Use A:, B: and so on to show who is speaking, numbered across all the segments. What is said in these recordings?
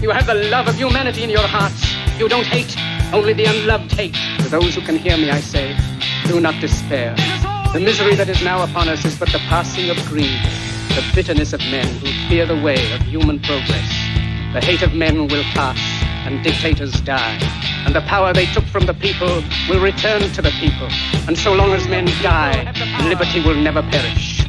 A: You have the love of humanity in your hearts. You don't hate, only the unloved hate. To those who can hear me, I say, do not despair. The misery that is now upon us is but the passing of greed, the bitterness of men who fear the way of human progress. The hate of men will pass, and dictators die. And the power they took from the people will return to the people. And so long as men die, liberty will never perish.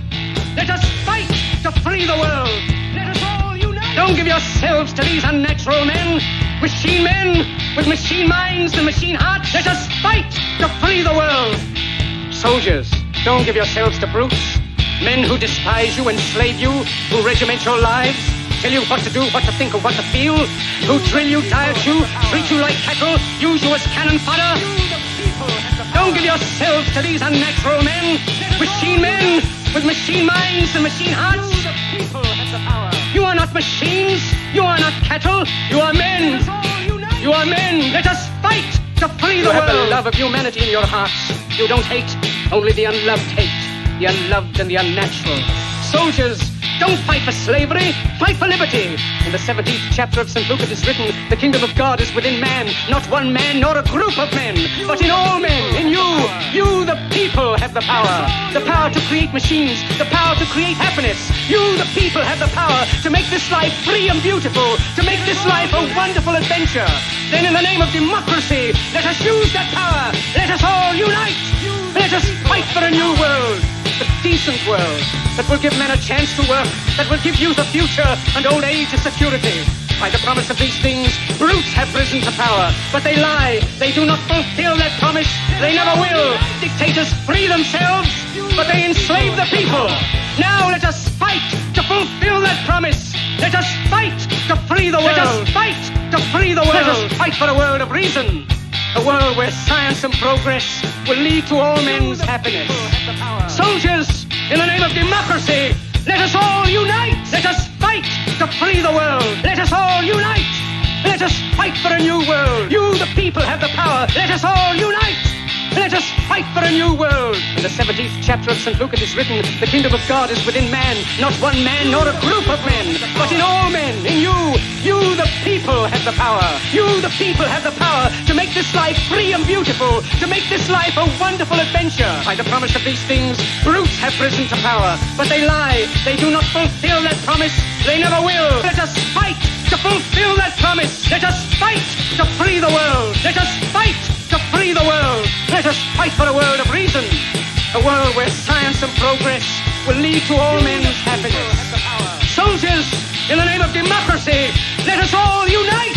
A: Let us fight to free the world. Let us all unite. Don't give yourselves to these unnatural men, machine men with machine minds and machine hearts. Let us fight to free the world. Soldiers, don't give yourselves to brutes, men who despise you, enslave you, who regiment your lives, tell you what to do, what to think, or what to feel, who drill you, diet you, treat you like cattle, use you as cannon fodder. Don't give yourselves to these unnatural men, machine men with machine minds and machine hearts. You are not machines, you are not cattle, you are men. You are men. Let us fight to free the world. You have the love of humanity in your hearts. You don't hate, only the unloved hate, the unloved and the unnatural. Soldiers, don't fight for slavery, fight for liberty. In the 17th chapter of St. Luke it is written, the kingdom of God is within man, not one man nor a group of men, but in all men, in you. You, the people, have the power to create machines, the power to create happiness. You, the people, have the power to make this life free and beautiful, to make this life a wonderful adventure. Then in the name of democracy, let us use that power. Let us all unite. Let us fight for a new world. A decent world that will give men a chance to work, that will give youth a future and old age a security. By the promise of these things, brutes have risen to power, but they lie. They do not fulfill that promise. They never will. Dictators free themselves, but they enslave the people. Now let us fight to fulfill that promise. Let us fight to free the world. Let us fight to free the world. Let us fight for a world of reason. A world where science and progress will lead to all men's happiness. Soldiers, in the name of democracy, let us all unite. Let us fight to free the world. Let us all unite. Let us fight for a new world. You, the people, have the power. Let us all unite. Let us fight for a new world. In the 17th chapter of St. Luke it is written, the kingdom of God is within man, not one man nor a group of men, but in all men, in you. You, the people, have the power. You, the people, have the power to make this life free and beautiful, to make this life a wonderful adventure. By the promise of these things, brutes have risen to power, but they lie. They do not fulfill that promise. They never will. Let us fight to fulfill that promise. Let us fight to free the world. Let us fight to free the world. Let us fight for a world of reason. A world where science and progress will lead to all men's happiness. Soldiers, in the name of democracy, let us all unite.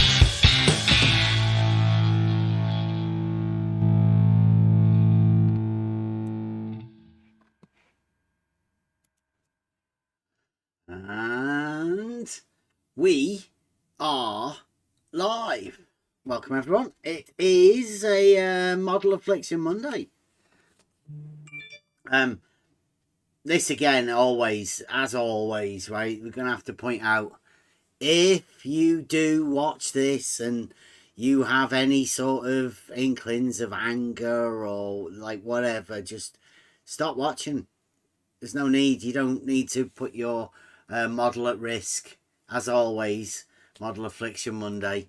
B: And we are live. Welcome everyone. It is a Model Affliction Monday. This again, always, as always, right? We're going to have to point out, if you do watch this and you have any sort of inklings of anger or like whatever, just stop watching. There's no need. You don't need to put your model at risk. As always, Model Affliction Monday.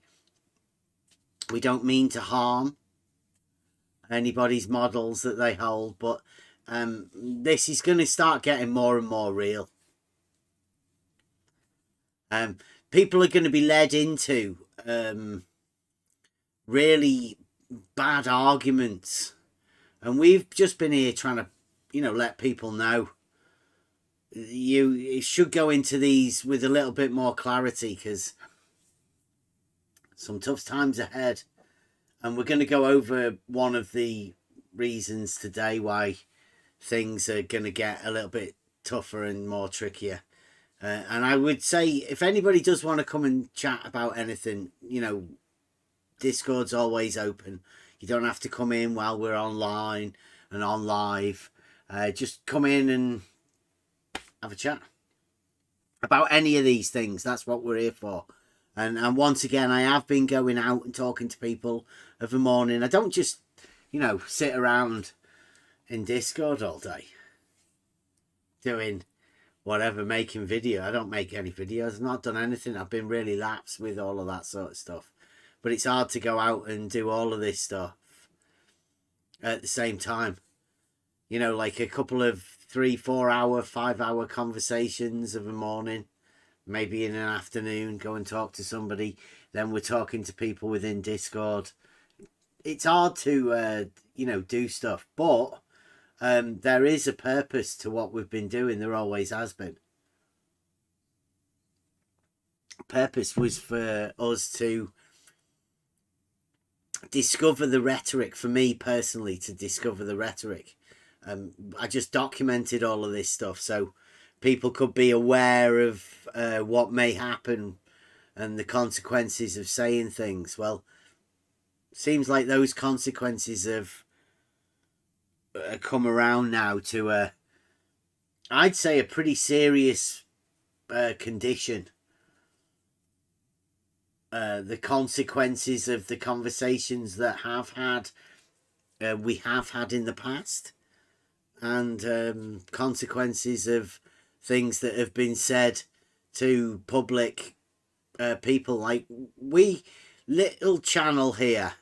B: We don't mean to harm anybody's models that they hold, but this is going to start getting more and more real. People are going to be led into really bad arguments, and we've just been here trying to, let people know. You should go into these with a little bit more clarity, because some tough times ahead, and we're going to go over one of the reasons today why things are going to get a little bit tougher and more trickier. And I would say, if anybody does want to come and chat about anything, Discord's always open. You don't have to come in while we're online and on live. Just come in and have a chat about any of these things. That's what we're here for. And once again, I have been going out and talking to people of a morning. I don't just, sit around in Discord all day doing whatever, making video. I don't make any videos. I've not done anything. I've been really lax with all of that sort of stuff. But it's hard to go out and do all of this stuff at the same time. You know, like a couple of 3, 4 hour, 5 hour conversations of a morning, maybe in an afternoon, go and talk to somebody. Then we're talking to people within Discord. It's hard to, you know, do stuff. But there is a purpose to what we've been doing. There always has been. Purpose was for us to discover the rhetoric, for me personally, to discover the rhetoric. I just documented all of this stuff so people could be aware of what may happen and the consequences of saying things. Well, seems like those consequences have come around now to I'd say a pretty serious condition. The consequences of the conversations that we have had in the past, and consequences of things that have been said to public people. Like we little channel here,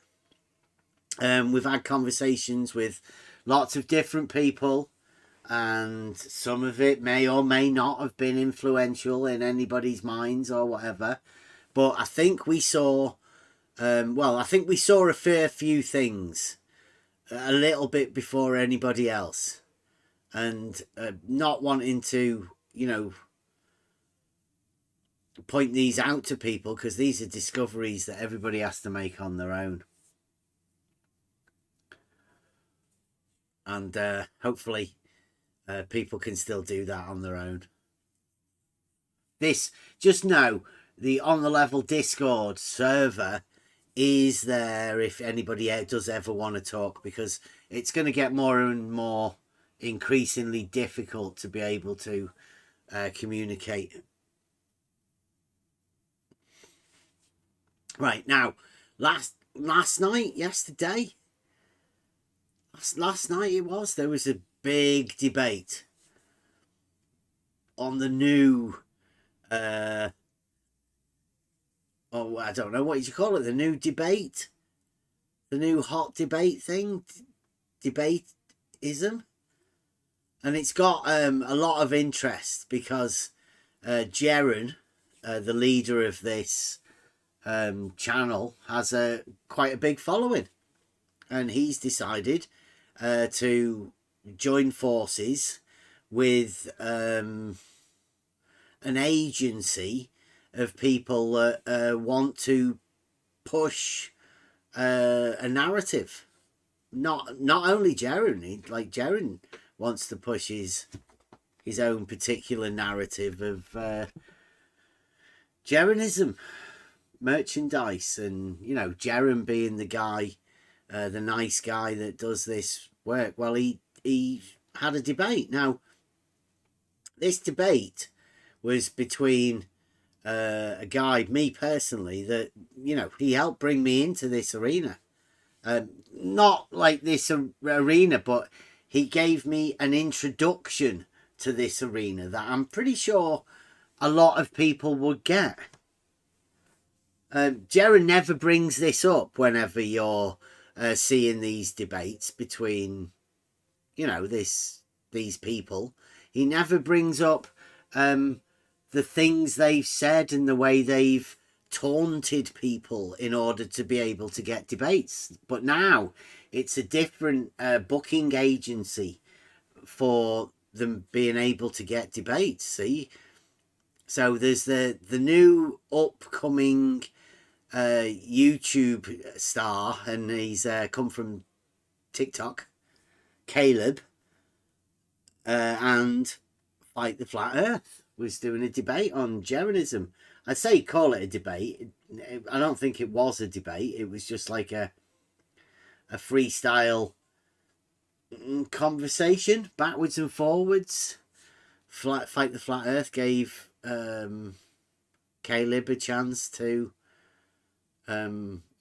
B: we've had conversations with lots of different people, and some of it may or may not have been influential in anybody's minds or whatever. But I think we saw, I think we saw a fair few things a little bit before anybody else. And not wanting to, you know, point these out to people, because these are discoveries that everybody has to make on their own. And hopefully people can still do that on their own. Just know, the On the Level Discord server is there if anybody does ever want to talk, because it's going to get more and more increasingly difficult to be able to communicate. Right, now, last night it was, there was a big debate on the new I don't know, what did you call it? The new debate? The new hot debate thing? Debateism? And it's got a lot of interest because Jaren, the leader of this channel, has quite a big following. And he's decided to join forces with an agency of people that want to push a narrative. Not only Jaren, like Jaren wants to push his own particular narrative of Jeranism, merchandise, and, you know, Jaren being the guy, the nice guy that does this work. Well, he had a debate. Now, this debate was between a guy, me personally, that, you know, he helped bring me into this arena. Not like this arena, but he gave me an introduction to this arena that I'm pretty sure a lot of people would get. Jaren never brings this up whenever you're seeing these debates between, you know, these people. He never brings up the things they've said and the way they've taunted people in order to be able to get debates. But now it's a different booking agency for them being able to get debates, see? So there's the new upcoming YouTube star, and he's come from TikTok, Caleb, and Fight the Flat Earth was doing a debate on Jeranism. I say call it a debate. I don't think it was a debate. It was just like a freestyle conversation, backwards and forwards. Fight the Flat Earth gave Caleb a chance to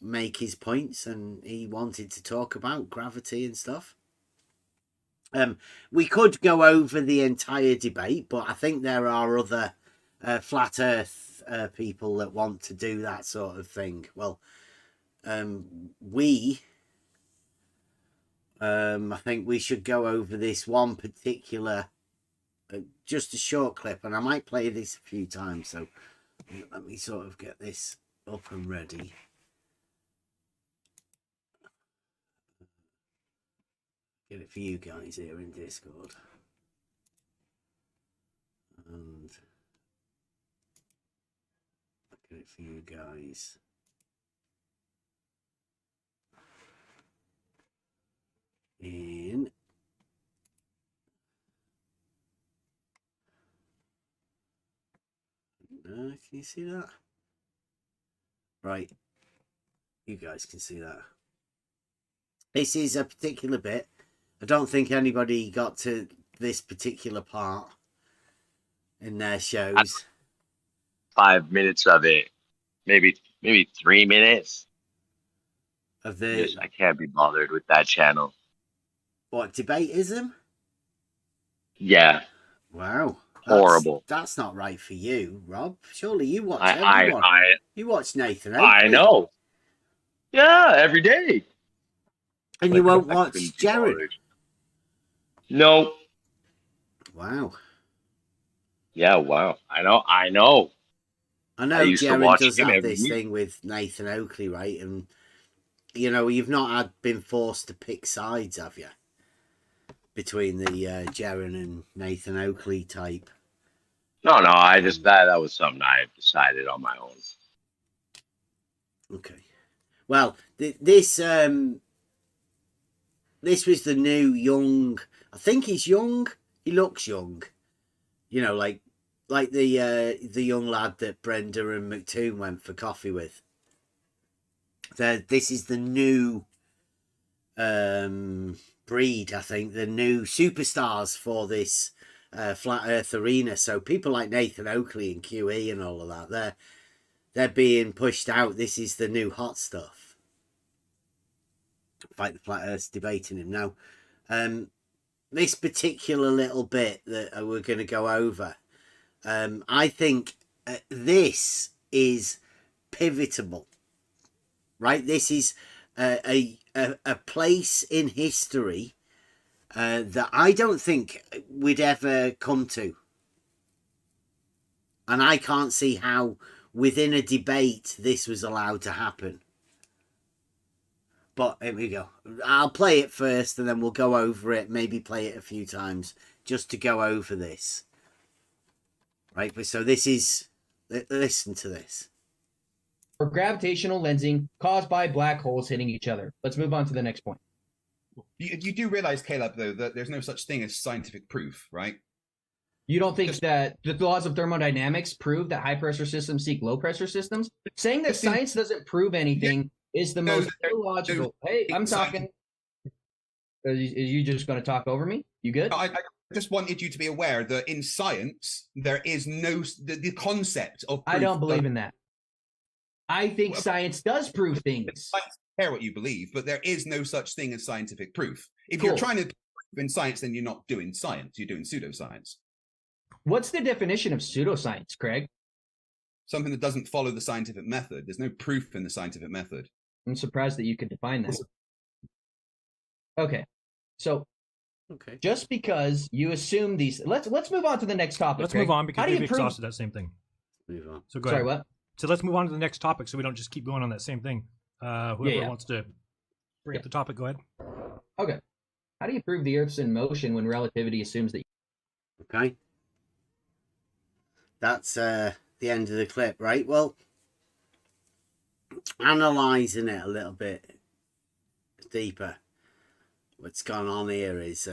B: make his points, and he wanted to talk about gravity and stuff. We could go over the entire debate, but I think there are other flat Earth people that want to do that sort of thing. Well, I think we should go over this one particular, just a short clip, and I might play this a few times. So let me sort of get this up and ready. Get it for you guys here in Discord. And get it for you guys. In can you see that? Right. You guys can see that. This is a particular bit. I don't think anybody got to this particular part in their shows.
C: 5 minutes of it, maybe 3 minutes
B: Of the
C: I can't be bothered with that channel.
B: What, debateism?
C: Yeah.
B: Wow.
C: Horrible.
B: That's not right for you, Rob. Surely you watch everyone. You watch Nathan Oakley.
C: I know. Yeah, every day.
B: And you won't watch Jared?
C: No.
B: Wow.
C: Yeah, wow. I know. I know
B: Jared does have this thing with Nathan Oakley, right? And, you know, you've not been forced to pick sides, have you? Between the Jared and Nathan Oakley type.
C: No, I just, that was something I decided on my own.
B: Okay. Well, this was the new young, I think he's young. He looks young. You know, like the young lad that Brenda and McToon went for coffee with. This is the new breed, I think, the new superstars for this flat Earth arena. So people like Nathan Oakley and QE and all of that, they're being pushed out. This is the new hot stuff. Fight the flat Earth's debating him now. This particular little bit that we're going to go over, I think this is pivotal, right? This is a place in history that I don't think we'd ever come to. And I can't see how within a debate this was allowed to happen. But here we go. I'll play it first and then we'll go over it. Maybe play it a few times just to go over this. Right, but so this is... Listen to this.
D: Or gravitational lensing caused by black holes hitting each other. Let's move on to the next point.
E: You do realize, Caleb, though, that there's no such thing as scientific proof, right?
D: You don't think that the laws of thermodynamics prove that high-pressure systems seek low-pressure systems? Saying that science doesn't prove anything is the most illogical. Hey, I'm talking. Is you just going to talk over me? You good?
E: I just wanted you to be aware that in science, there is no... The concept of proof...
D: I don't believe in that. I think science does prove things.
E: I don't care what you believe, but there is no such thing as scientific proof. If you're trying to prove in science, then you're not doing science. You're doing pseudoscience.
D: What's the definition of pseudoscience, Craig?
E: Something that doesn't follow the scientific method. There's no proof in the scientific method.
D: I'm surprised that you could define that. Okay, so just because you assume these, let's move on to the next topic.
F: Let's
D: Craig.
F: move on because we've exhausted that same thing.
B: Move on.
F: So go
D: Sorry,
F: ahead.
D: what?
F: So let's move on to the next topic so we don't just keep going on that same thing. Whoever wants to bring up the topic, go ahead.
D: Okay. How do you prove the Earth's in motion when relativity assumes that?
B: Okay. That's the end of the clip, right? Well, analysing it a little bit deeper, what's gone on here is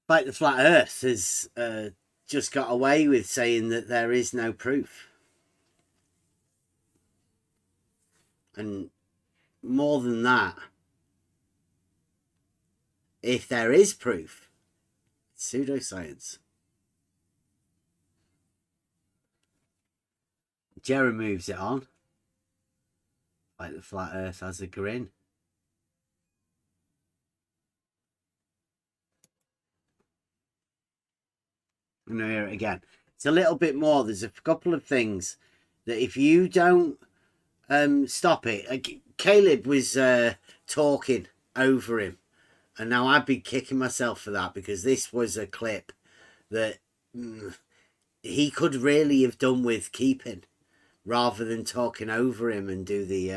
B: like the flat Earth has just got away with saying that there is no proof. And more than that, if there is proof, it's pseudoscience. Jerry moves it on. Like the flat Earth has a grin. I'm going to hear it again. It's a little bit more. There's a couple of things that if you don't stop it. Caleb was talking over him, and now I'd be kicking myself for that, because this was a clip that he could really have done with keeping, rather than talking over him and do the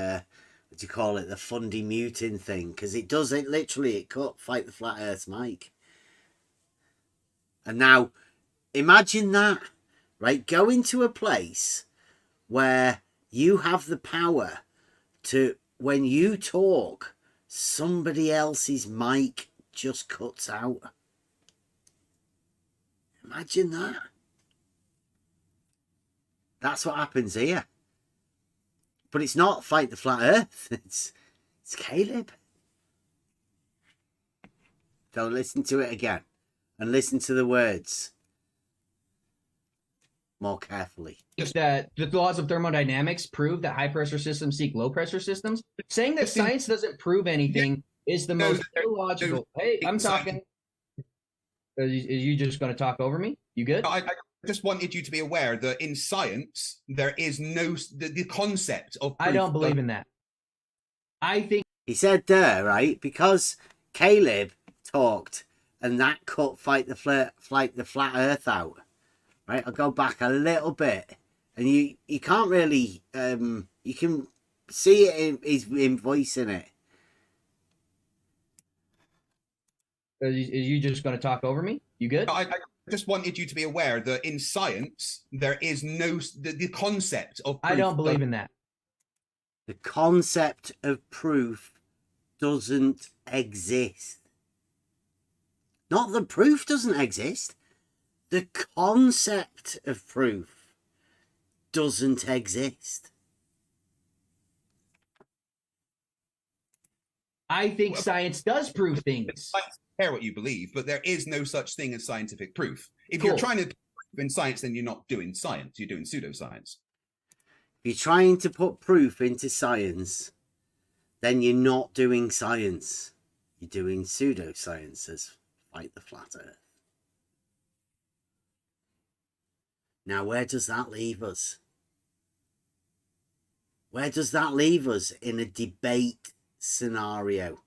B: what do you call it, the fundy muting thing, because it does it literally. It cut Fight the Flat Earth mic. And now imagine that, right? Go into a place where you have the power to, when you talk, somebody else's mic just cuts out. Imagine that. That's what happens here. But it's not Fight the Flat Earth. It's Caleb. So listen to it again. And listen to the words more carefully.
D: Just that the laws of thermodynamics prove that high pressure systems seek low pressure systems. Saying that science doesn't prove anything is the most illogical. Hey, I'm talking. Is you just going to talk over me? You good?
E: I just wanted you to be aware that in science, there is no, the concept of proof.
D: I don't believe in that. I think
B: he said there, right? Because Caleb talked and that cut Fight the Flat Earth out. Right, I'll go back a little bit, and you can't really you can see it in voicing it.
D: Is you just going to talk over me? You good?
E: I just wanted you to be aware that in science there is no, the concept of proof.
D: I don't believe in that.
B: The concept of proof doesn't exist. Not that proof doesn't exist. The concept of proof doesn't exist.
D: I think science does prove things.
E: I don't care what you believe, but there is no such thing as scientific proof. If
D: Cool.
E: you're trying to prove in science, then you're not doing science. You're doing pseudoscience.
B: If you're trying to put proof into science, then you're not doing science. You're doing pseudoscience, as Fight the Flat Earth. Now, where does that leave us? Where does that leave us in a debate scenario?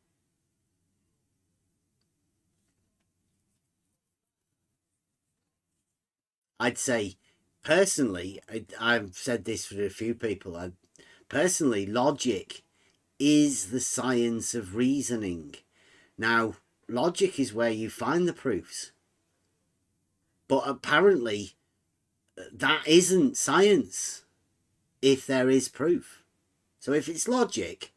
B: I'd say, personally, I've said this for a few people, personally, logic is the science of reasoning. Now, logic is where you find the proofs. But apparently, that isn't science if there is proof. So if it's logic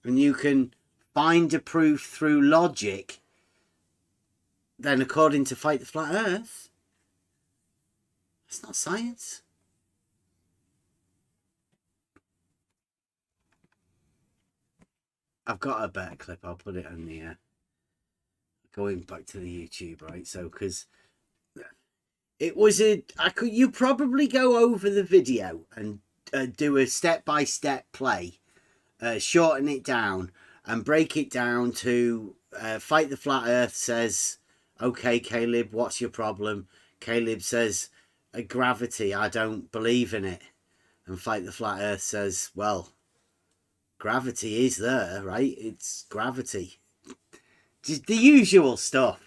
B: and you can find a proof through logic, then according to Fight the Flat Earth, it's not science. I've got a better clip. I'll put it on the going back to the YouTube, right? So because it was you probably go over the video and do a step-by-step play, shorten it down and break it down to Fight the Flat Earth says, okay, Caleb, what's your problem? Caleb says, gravity, I don't believe in it. And Fight the Flat Earth says, well, gravity is there, right? It's gravity. Just the usual stuff.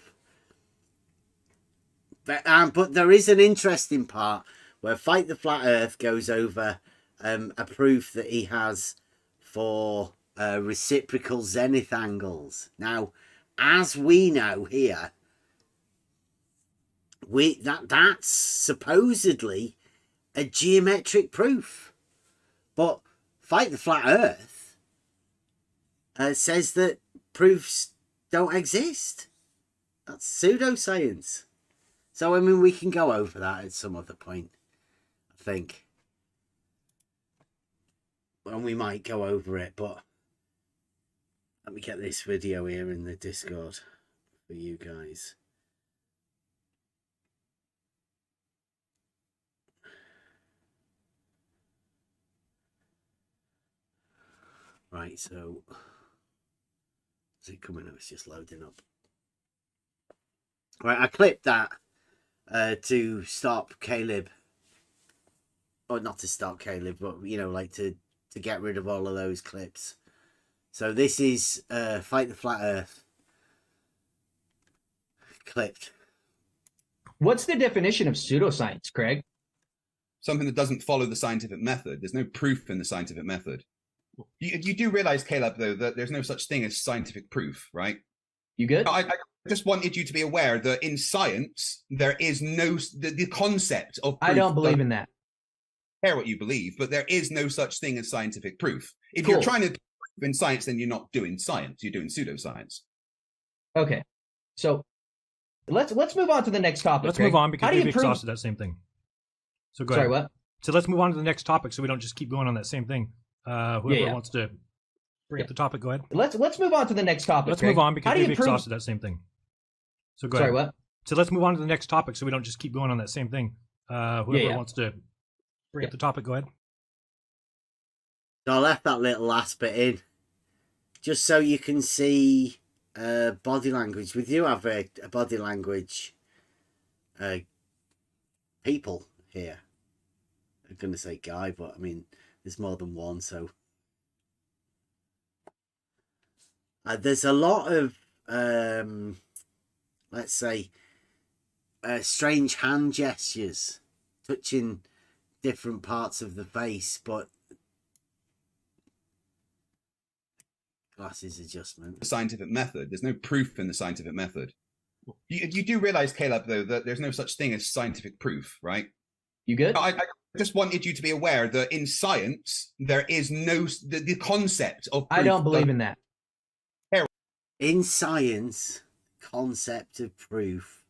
B: But there is an interesting part where Fight the Flat Earth goes over a proof that he has for reciprocal zenith angles. Now, as we know here, that's supposedly a geometric proof. But Fight the Flat Earth says that proofs don't exist. That's pseudoscience. So, I mean, we can go over that at some other point, I think. And we might go over it, but let me get this video here in the Discord for you guys. Right, so is it coming up? It's just loading up. Right, I clipped that to stop Caleb, or not to stop Caleb, but you know, like to get rid of all of those clips. So this is Fight the Flat Earth clipped.
D: What's the definition of pseudoscience, Craig?
E: Something that doesn't follow the scientific method. There's no proof in the scientific method. You do realize, Caleb, though, that there's no such thing as scientific proof, right?
D: You good?
E: I just wanted you to be aware that in science, there is no the concept of proof.
D: I don't believe in that.
E: Care what you believe, but there is no such thing as scientific proof. If
D: Cool.
E: you're trying to prove in science, then you're not doing science. You're doing pseudoscience.
D: Okay, so let's move on to the next topic.
F: Let's
D: Craig.
F: move on because
D: How do
F: we've
D: you prove-
F: exhausted that same thing. So go
D: Sorry,
F: ahead.
D: what?
F: So let's move on to the next topic so we don't just keep going on that same thing. Whoever
D: Yeah.
F: wants to bring up the topic, go ahead.
D: Let's move on to the next topic.
F: Let's
D: Craig.
F: move on because
D: How do
F: we've
D: you prove-
F: exhausted that same thing. So go
D: Sorry,
F: ahead.
D: what?
F: So let's move on to the next topic so we don't just keep going on that same thing. Whoever
D: Yeah.
F: wants to bring up the topic, go ahead.
B: So I left that little last bit in, just so you can see body language. We do have a body language people here. I'm going to say guy, but I mean, there's more than one, so... there's a lot of, let's say, strange hand gestures, touching different parts of the face, but glasses adjustment.
E: The scientific method. There's no proof in the scientific method. You do realize, Caleb, though, that there's no such thing as scientific proof, right?
D: You good?
E: I just wanted you to be aware that in science, there is no the concept of proof.
D: I don't believe in that.
B: In science, concept of proof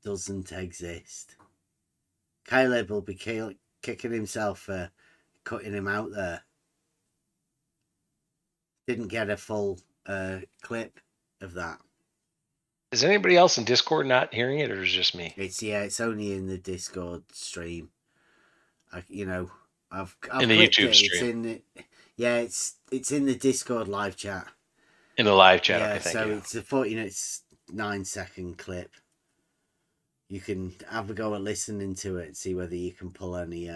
B: doesn't exist. Caleb will be kicking himself for cutting him out there. Didn't get a full clip of that.
G: Is anybody else in Discord not hearing it, or is it just me?
B: It's only in the Discord stream. I've
G: In the
B: clicked
G: YouTube
B: it.
G: stream.
B: It's in the Discord live chat.
G: In the live chat.
B: Yeah,
G: Okay, thank
B: so
G: you.
B: it's a 49-second clip. You can have a go at listening to it, see whether you can pull any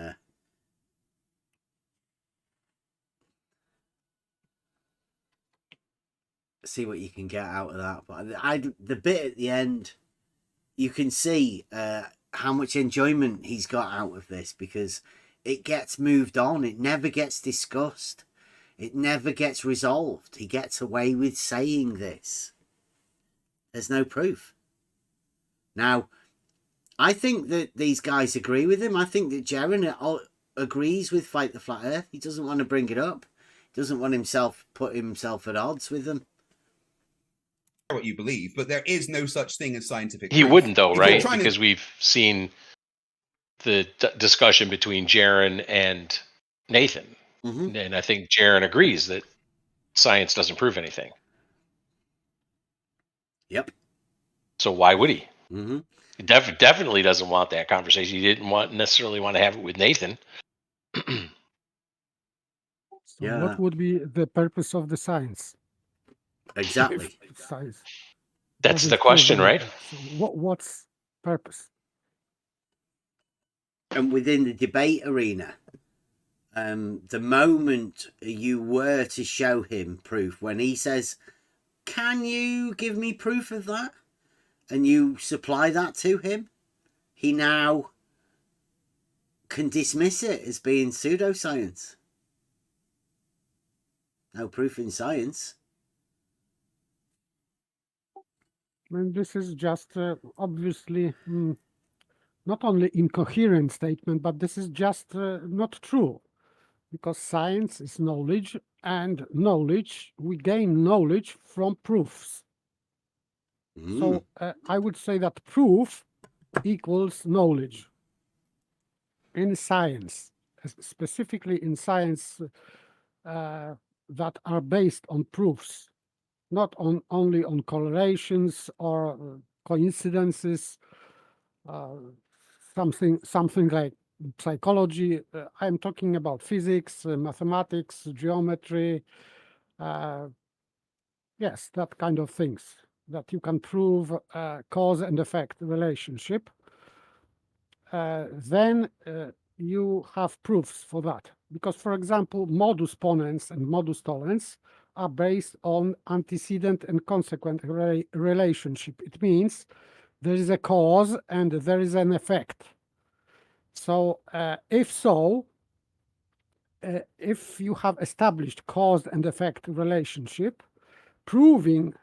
B: see what you can get out of that. But the bit at the end, you can see how much enjoyment he's got out of this, because it gets moved on. It never gets discussed. It never gets resolved. He gets away with saying this. There's no proof. Now, I think that these guys agree with him. I think that Jaron agrees with Fight the Flat Earth. He doesn't want to bring it up. He doesn't want put himself at odds with them.
E: What you believe, but there is no such thing as scientific
G: He
E: proof.
G: wouldn't, though,
E: If you're
G: right?
E: trying to-
G: Because we've seen the discussion between Jaron and Nathan.
B: Mm-hmm.
G: And I think Jaron agrees that science doesn't prove anything.
B: Yep.
G: So why would he?
B: Mm-hmm.
G: He definitely doesn't want that conversation. He didn't necessarily want to have it with Nathan.
H: So
B: Yeah.
H: what would be the purpose of the science?
B: Exactly.
H: If science
G: That's
H: doesn't
G: the question,
H: prove
G: right?
H: anything. So what's purpose?
B: And within the debate arena, the moment you were to show him proof, when he says, "Can you give me proof of that?" and you supply that to him, he now can dismiss it as being pseudoscience. No proof in science.
H: And this is just obviously not only incoherent statement, but this is just not true, because science is knowledge, and knowledge, we gain knowledge from proofs. So I would say that proof equals knowledge in science, specifically in science that are based on proofs, not only on correlations or coincidences, something like psychology. I'm talking about physics, mathematics, geometry, yes, that kind of things, that you can prove cause and effect relationship. then you have proofs for that. Because, for example, modus ponens and modus tollens are based on antecedent and consequent relationship. It means there is a cause and there is an effect. So if you have established cause and effect relationship, proving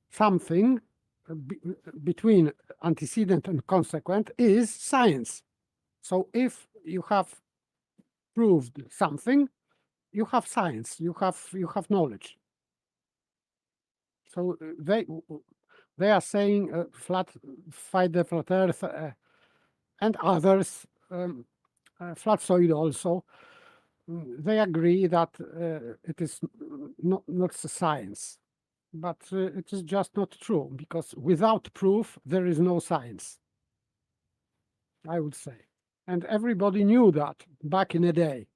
H: something between antecedent and consequent is science. So if you have proved something, you have science, you have knowledge. So they are saying fight the flat earth and others, flatsoid also, they agree that it is not science. But it is just not true, because without proof, there is no science, I would say. And everybody knew that back in the day.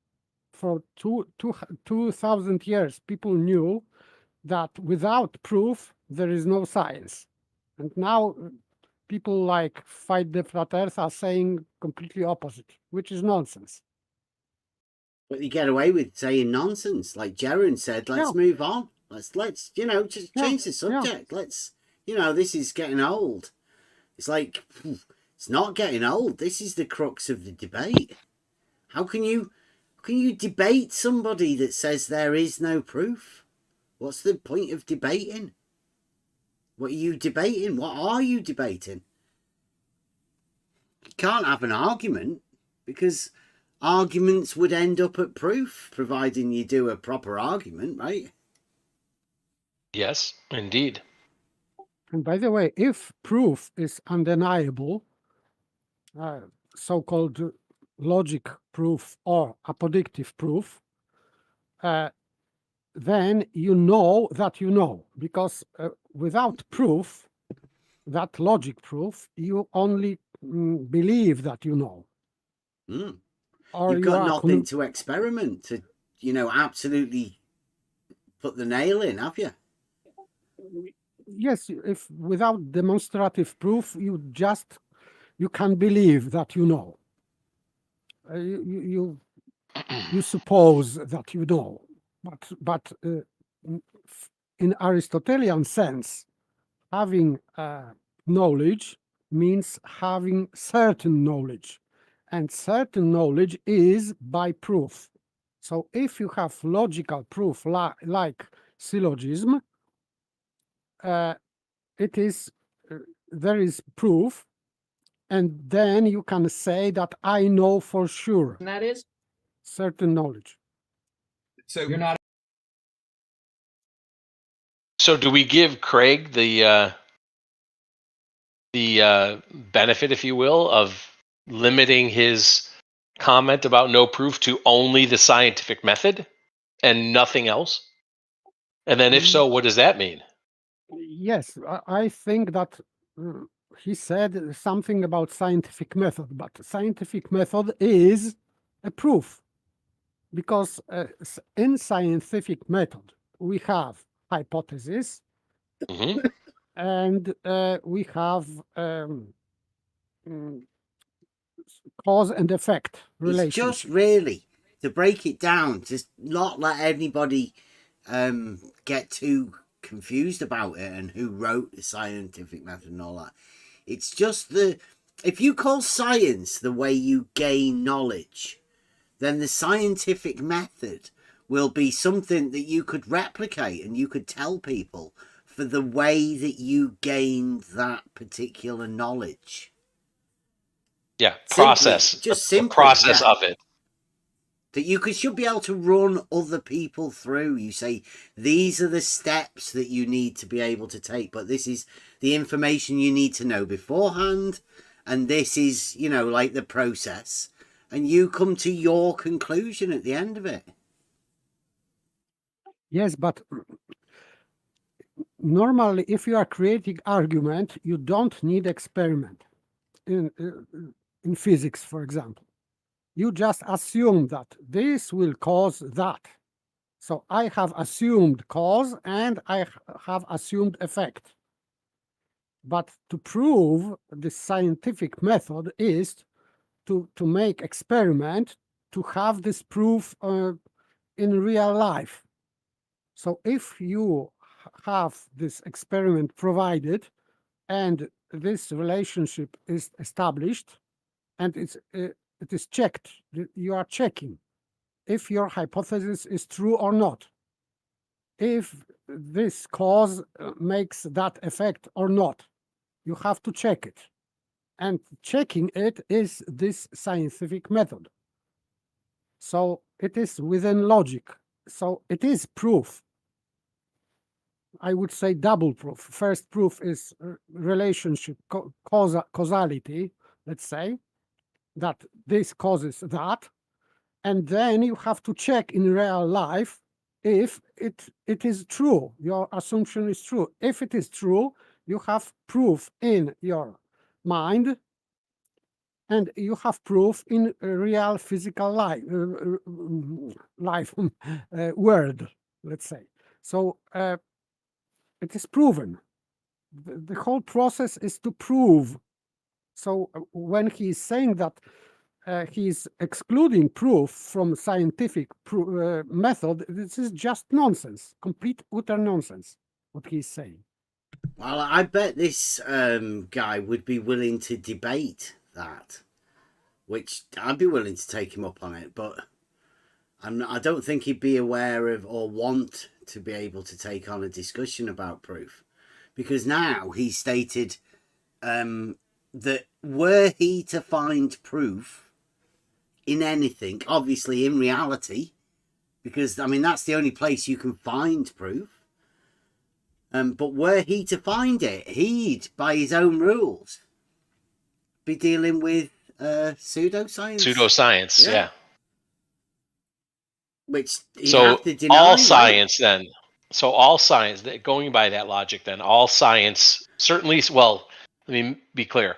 H: For 2,000 years, people knew that without proof, there is no science. And now people like Fight the Flat Earth are saying completely opposite, which is nonsense.
B: But you get away with saying nonsense. Like Jaron said, let's move on. Let's just change the subject. Let's, this is getting old. It's like, it's not getting old. This is the crux of the debate. How can you debate somebody that says there is no proof? What's the point of debating? What are you debating? What are you debating? You can't have an argument, because arguments would end up at proof, providing you do a proper argument, right?
G: Yes, indeed.
H: And by the way, if proof is undeniable, so-called logic proof or apodictive proof, then you know that you know, because without proof, that logic proof, you only believe that you know. Or
B: You've got nothing to experiment, to, absolutely put the nail in, have you?
H: Yes, if without demonstrative proof, you can believe that you know. You suppose that you know, but in Aristotelian sense, having knowledge means having certain knowledge, and certain knowledge is by proof. So if you have logical proof like syllogism, it is there is proof, and then you can say that I know for sure.
D: And that is
H: certain knowledge.
E: So
D: you're not.
G: So do we give Craig the benefit, if you will, of limiting his comment about no proof to only the scientific method and nothing else? And then if so, what does that mean?
H: Yes, I think that he said something about scientific method, but scientific method is a proof, because in scientific method we have hypothesis, and we have cause and effect relationship.
B: It's just really, to break it down, just not let anybody get too confused about it and who wrote the scientific method and all that. It's just if you call science the way you gain knowledge, then the scientific method will be something that you could replicate and you could tell people for the way that you gained that particular knowledge.
G: Yeah, process.
B: Just simply,
G: the process of it.
B: That you should be able to run other people through. You say, these are the steps that you need to be able to take, but this is the information you need to know beforehand, and this is, like the process, and you come to your conclusion at the end of it.
H: Yes, but normally, if you are creating argument, you don't need experiment. In physics, for example, you just assume that this will cause that. So I have assumed cause and I have assumed effect. But to prove the scientific method is to make experiment to have this proof in real life. So if you have this experiment provided and this relationship is established and it is checked, you are checking if your hypothesis is true or not, if this cause makes that effect or not. You have to check it. And checking it is this scientific method. So it is within logic. So it is proof. I would say double proof. First proof is relationship, causality, let's say, that this causes that. And then you have to check in real life if it is true. Your assumption is true. If it is true, you have proof in your mind, and you have proof in real physical life, world, let's say. So it is proven. The whole process is to prove. So when he is saying that he is excluding proof from scientific method, this is just nonsense, complete utter nonsense, what he is saying.
B: Well, I bet this guy would be willing to debate that, which I'd be willing to take him up on it, but I don't think he'd be aware of or want to be able to take on a discussion about proof, because now he stated that were he to find proof in anything, obviously in reality, because I mean that's the only place you can find proof, but were he to find it, he'd, by his own rules, be dealing with pseudoscience.
G: Pseudoscience, yeah.
B: Which
G: so
B: have to deny,
G: all
B: right?
G: science then. So all science, going by that logic, then all science certainly. Well, let me be clear.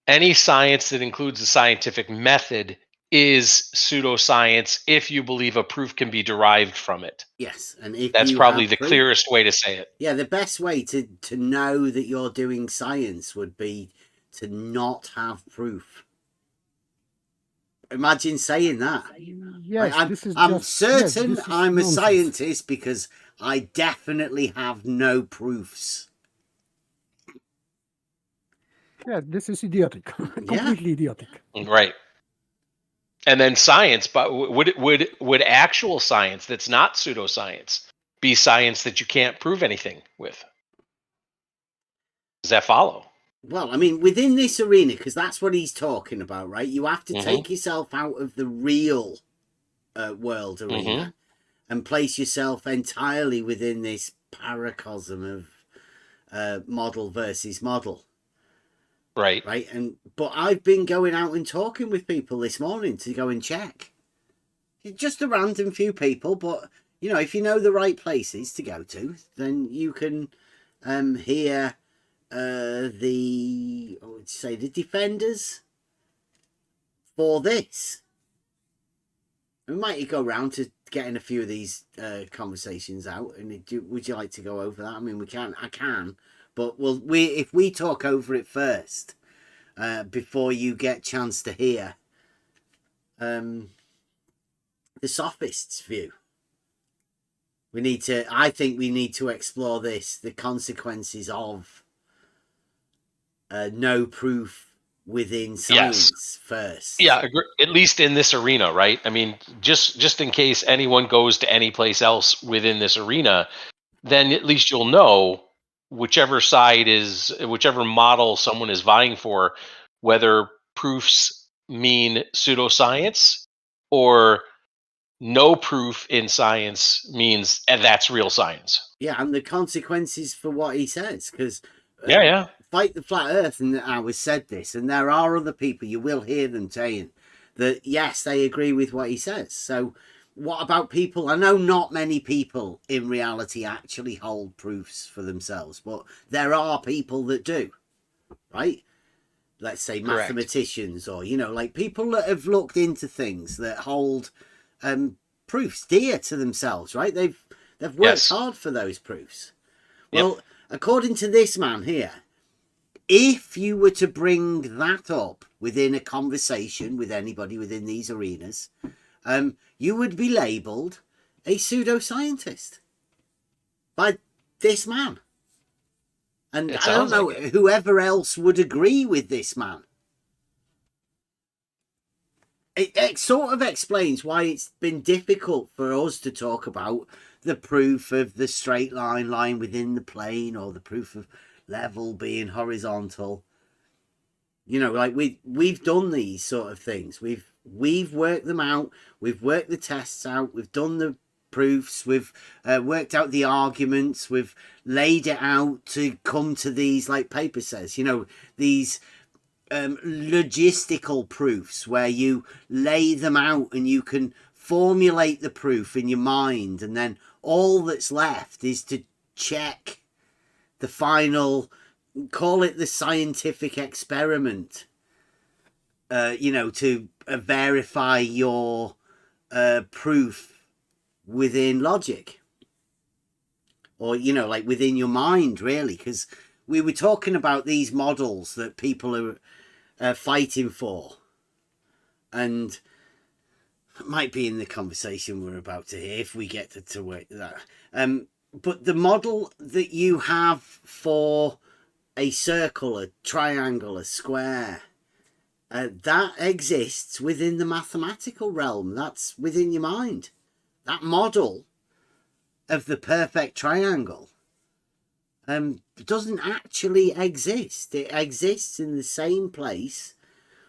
G: Any science that includes the scientific method is pseudoscience if you believe a proof can be derived from it.
B: Yes, and if
G: that's
B: you
G: probably the
B: proof,
G: clearest way to say it.
B: Yeah, the best way to know that you're doing science would be to not have proof. Imagine saying that.
H: Yes,
B: I'm certain I'm a scientist because I definitely have no proofs.
H: Yeah, this is idiotic. Completely idiotic.
G: Right. And then science, but would actual science that's not pseudoscience be science that you can't prove anything with? Does that follow?
B: Well, I mean, within this arena, because that's what he's talking about, right? You have to take yourself out of the real world arena and place yourself entirely within this paracosm of model versus model.
G: Right.
B: Right. But I've been going out and talking with people this morning to go and check. Just a random few people, but you know, if you know the right places to go to, then you can hear the defenders for this. We might go round to getting a few of these conversations out. And would you like to go over that? I mean, I can, but if we talk over it first, before you get chance to hear the sophists' view. I think we need to explore the consequences of no proof within science first.
G: Yeah, at least in this arena, right? I mean, just in case anyone goes to any place else within this arena, then at least you'll know whichever model someone is vying for, whether proofs mean pseudoscience or no proof in science means that's real science.
B: Yeah, and the consequences for what he says, because Fight the Flat Earth and Hours said this, and there are other people, you will hear them saying that, yes, they agree with what he says. So what about people? I know not many people in reality actually hold proofs for themselves, but there are people that do, right? Let's say mathematicians, or, you know, like people that have looked into things that hold proofs dear to themselves, right? They've worked hard for those proofs. Well, according to this man here, if you were to bring that up within a conversation with anybody within these arenas, you would be labelled a pseudoscientist by this man. And I don't know whoever else would agree with this man. It sort of explains why it's been difficult for us to talk about the proof of the straight line lying within the plane, or the proof of level being horizontal. You know, like we've done these sort of things. We've worked them out. We've worked the tests out. We've done the proofs. We've worked out the arguments. We've laid it out to come to these, like paper says, you know, these logistical proofs where you lay them out and you can formulate the proof in your mind, and then all that's left is to check the final, call it the scientific experiment, you know, to verify your proof within logic, or, you know, like within your mind, really, because we were talking about these models that people are fighting for, and it might be in the conversation we're about to hear if we get to work that. But the model that you have for a circle, a triangle, a square, that exists within the mathematical realm. That's within your mind. That model of the perfect triangle doesn't actually exist. It exists in the same place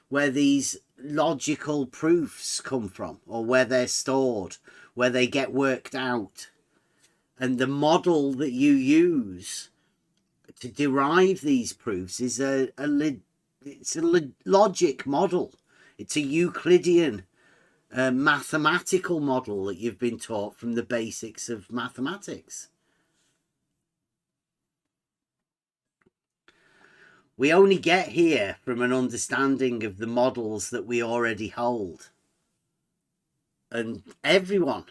B: where these logical proofs come from, or where they're stored, where they get worked out. And the model that you use to derive these proofs is a logic model. It's a Euclidean mathematical model that you've been taught from the basics of mathematics. We only get here from an understanding of the models that we already hold. And everyone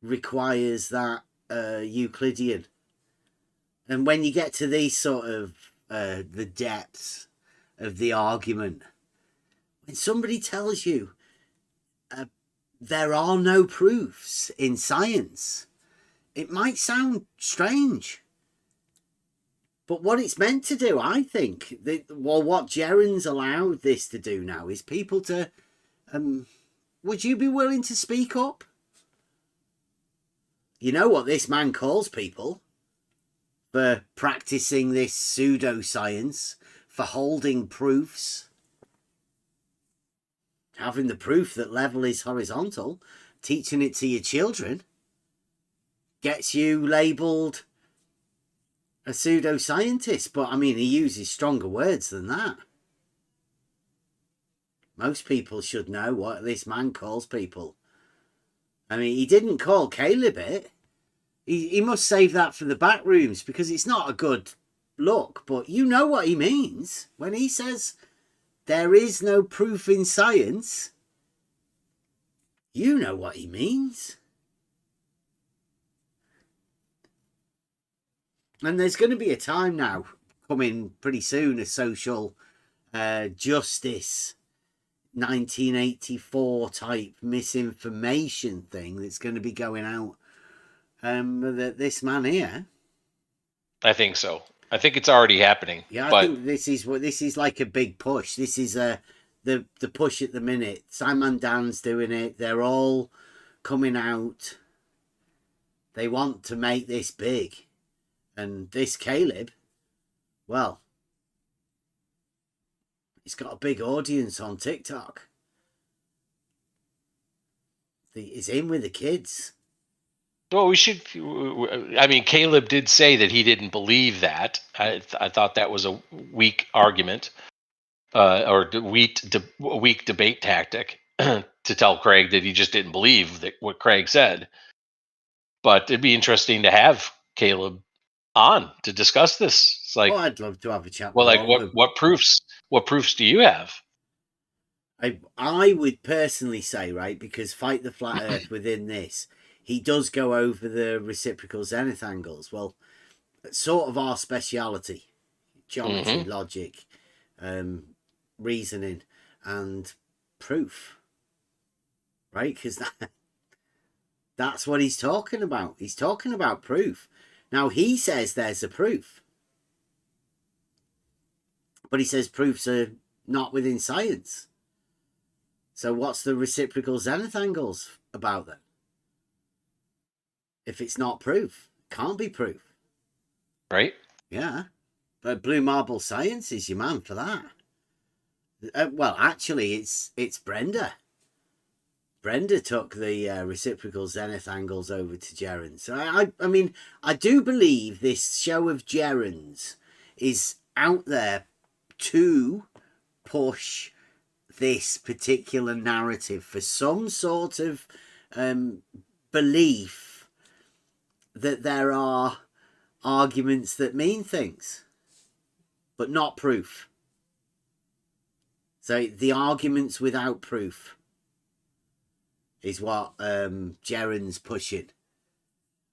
B: requires that Euclidean. And when you get to these sort of the depths of the argument, when somebody tells you there are no proofs in science, it might sound strange. But what it's meant to do, I think, what Jeron's allowed this to do now is people to, would you be willing to speak up? You know what this man calls people for practicing this pseudoscience, for holding proofs, having the proof that level is horizontal, teaching it to your children, gets you labelled a pseudoscientist. But I mean, he uses stronger words than that. Most people should know what this man calls people. I mean, he didn't call Caleb it. He must save that for the back rooms, because it's not a good look. But you know what he means when he says there is no proof in science. You know what he means. And there's going to be a time now coming pretty soon, a social justice 1984 type misinformation thing that's going to be going out. This man here,
G: I think so. I think it's already happening.
B: Yeah, I think this is like a big push. This is the push at the minute. Simon Dan's doing it. They're all coming out. They want to make this big. And this Caleb, well, he's got a big audience on TikTok. He's in with the kids.
G: Well, we should. I mean, Caleb did say that he didn't believe that. I thought that was a weak argument, or weak debate tactic to tell Craig that he just didn't believe that what Craig said. But it'd be interesting to have Caleb on to discuss this. It's like,
B: I'd love to have a chat.
G: Well, like what proofs? What proofs do you have?
B: I would personally say, right, because Fight the Flat Earth within this, he does go over the reciprocal zenith angles. Well, it's sort of our speciality. geometry, logic, reasoning, and proof, right? Because that's what he's talking about. He's talking about proof. Now, he says there's a proof, but he says proofs are not within science. So what's the reciprocal zenith angles about then? If it's not proof, can't be proof.
G: Right?
B: Yeah. But Blue Marble Science is your man for that. Well, actually, it's Brenda. Brenda took the reciprocal zenith angles over to gerunds. So I mean, I do believe this show of gerunds is out there to push this particular narrative for some sort of belief that there are arguments that mean things, but not proof. So the arguments without proof is what Gerond's pushing.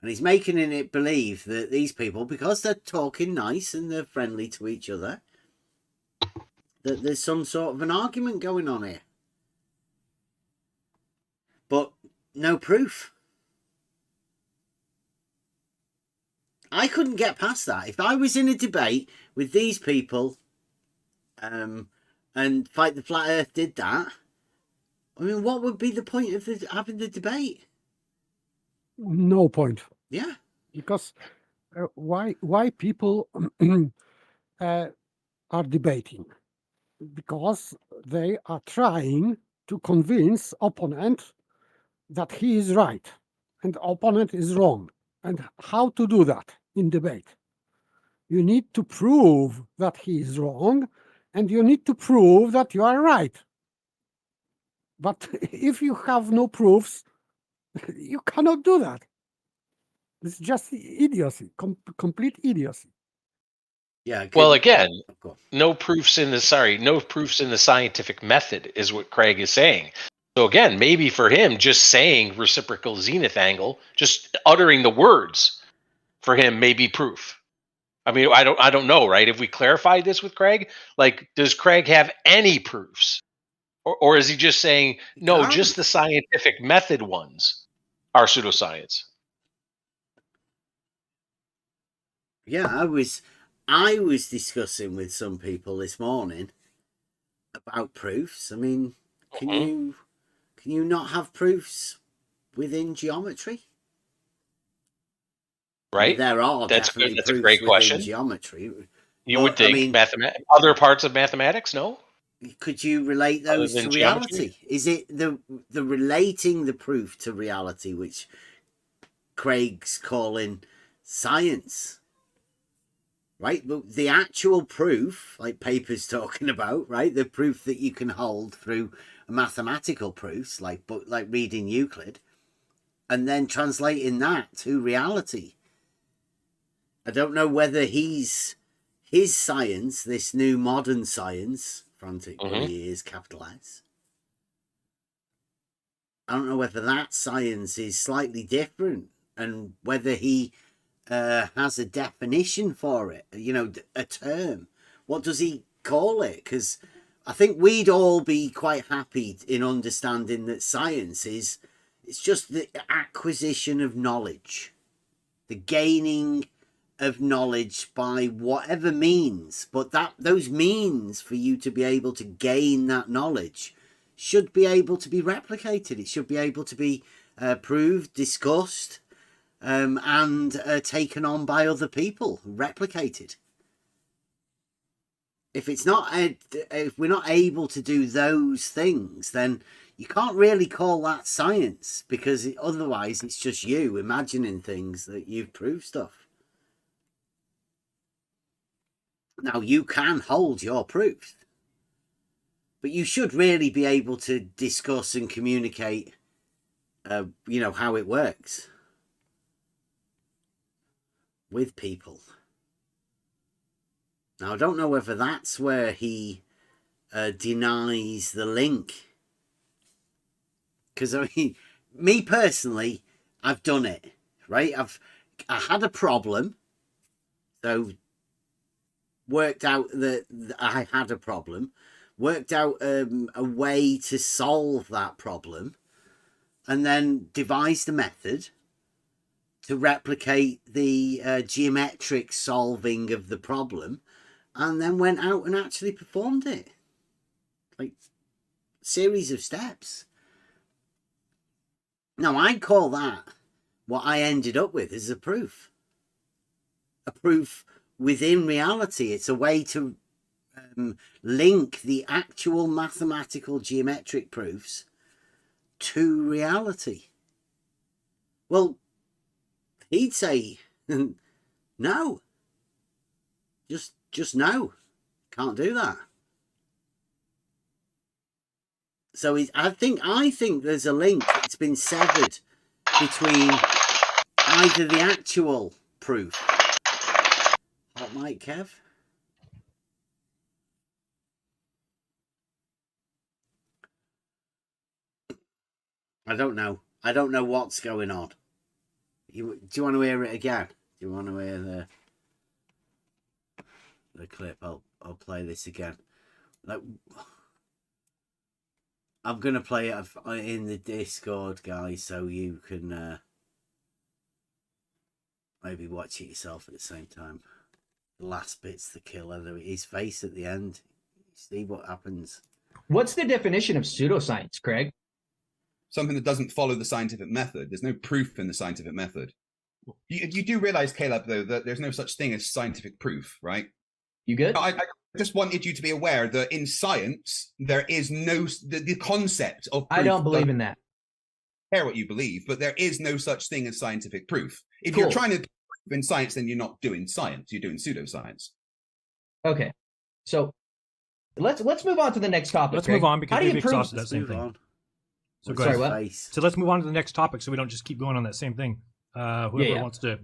B: And he's making it believe that these people, because they're talking nice and they're friendly to each other, that there's some sort of an argument going on here. But no proof. I couldn't get past that. If I was in a debate with these people and Fight the Flat Earth did that, I mean, what would be the point of having the debate?
H: No point.
B: Yeah.
H: Because why people are debating? Because they are trying to convince opponent that he is right and opponent is wrong. And how to do that in debate? You need to prove that he is wrong, and you need to prove that you are right. But if you have no proofs, you cannot do that. It's just idiocy, complete idiocy.
B: Yeah.
G: Well, again, no proofs in the scientific method is what Craig is saying. So again, maybe for him, just saying reciprocal zenith angle, just uttering the words for him may be proof. I mean, I don't know, right? If we clarify this with Craig, like, does Craig have any proofs? Or is he just saying, no, just the scientific method ones are pseudoscience?
B: Yeah, I was discussing with some people this morning about proofs. I mean, can you not have proofs within geometry?
G: Right.
B: I mean, there are
G: That's
B: definitely
G: good. That's a
B: proofs
G: great
B: within
G: question.
B: geometry.
G: You would think, I mean, other parts of mathematics, no?
B: Could you relate those to reality? Is it the relating the proof to reality, which Craig's calling science? Right? But the actual proof, like Paper's talking about, right? The proof that you can hold through mathematical proofs, like reading Euclid, and then translating that to reality. I don't know whether his science, this new modern science, frantic he is, capital S. I don't know whether that science is slightly different and whether he has a definition for it, a term. What does he call it? Because I think we'd all be quite happy in understanding that science it's just the acquisition of knowledge, the gaining of knowledge by whatever means, but those means for you to be able to gain that knowledge should be able to be replicated. It should be able to be proved, discussed, and taken on by other people, replicated. If we're not able to do those things, then you can't really call that science, because otherwise it's just you imagining things that you've proved stuff. Now, you can hold your proofs, but you should really be able to discuss and communicate, how it works with people. Now, I don't know whether that's where he denies the link. Because, I mean, me personally, I've done it, right? I had a problem. So worked out that I had a problem, worked out a way to solve that problem, and then devised a method to replicate the geometric solving of the problem, and then went out and actually performed it. Like, series of steps. Now, I'd call that what I ended up with is a proof. A proof within reality. It's a way to link the actual mathematical geometric proofs to reality. Well, he'd say, no. Just no. Can't do that. So I think there's a link that's been severed between either the actual proof. Hot mic, Kev? I don't know. I don't know what's going on. Do you want to hear it again? Do you want to hear the clip? I'll play this again. Like, I'm going to play it in the Discord, guys, so you can maybe watch it yourself at the same time. The last bit's the killer. His face at the end. See what happens.
D: What's the definition of pseudoscience, Craig?
E: Something that doesn't follow the scientific method. There's no proof in the scientific method. You do realize, Caleb, though, that there's no such thing as scientific proof, right?
D: You good?
E: I just wanted you to be aware that in science, there is no... The concept of proof...
D: I don't believe in that.
E: I care what you believe, but there is no such thing as scientific proof. If
D: Cool.
E: you're trying to prove in science, then you're not doing science. You're doing pseudoscience.
D: Okay. So let's move on to the next topic.
F: Let's
D: Craig.
F: move on because
D: How do
F: we've
D: you prove...
F: exhausted that same
B: Move
F: thing.
B: on.
F: So go
D: Sorry,
F: ahead.
D: what?
B: Face.
F: So let's move on to the next topic so we don't just keep going on that same thing. Whoever
D: Yeah.
F: wants to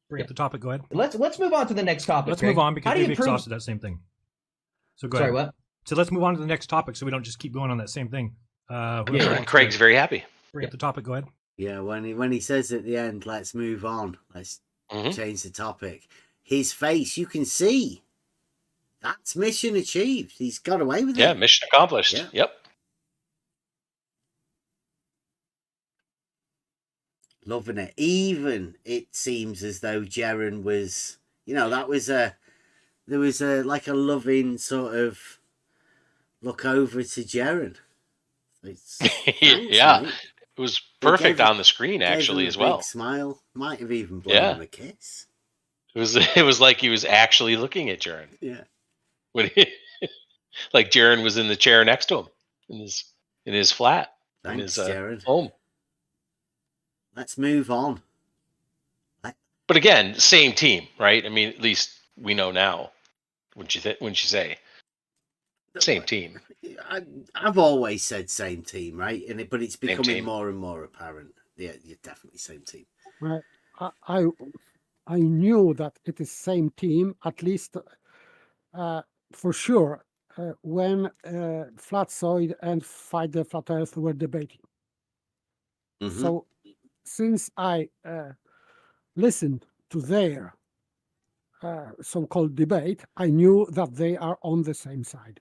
F: bring up the topic, go ahead.
D: Let's move on to the next topic.
F: Let's
D: Craig.
F: move on because
D: How do
F: we've
D: you prove...
F: exhausted that same thing. So go
D: Sorry,
F: ahead.
D: what?
F: So let's move on to the next topic so we don't just keep going on that same thing. Whoever
D: Yeah.
F: wants
G: Craig's
F: to
G: very happy.
F: bring up the topic, go ahead.
B: Yeah, when he says at the end, let's move on. Let's change the topic. His face, you can see. That's mission achieved. He's got away with it.
G: Yeah, mission accomplished.
B: Yeah.
G: Yep.
B: Loving it. Even it seems as though Jaren was, there was a like a loving sort of look over to Jaren.
G: Yeah.
B: Mate.
G: It was
B: They
G: perfect
B: gave him-
G: on the screen,
B: Gave
G: actually,
B: him a
G: as well.
B: big smile. Might have even blown
G: Yeah.
B: him a kiss.
G: It was like he was actually looking at Jaren.
B: Yeah.
G: When like Jaren was in the chair next to him in his flat. In
B: Thanks,
G: his
B: Jaren.
G: home.
B: Let's move on.
G: But again, same team, right? I mean, at least we know now. Wouldn't you say? Same team.
B: I've always said same team, right? But it's becoming
G: team.
B: more and more apparent. Yeah, you're definitely same team.
H: Right. I knew that it is same team, at least for sure, when Flatsoid and Fight the Flat Earth were debating.
B: Mhm.
H: So since I listened to their so-called debate, I knew that they are on the same side.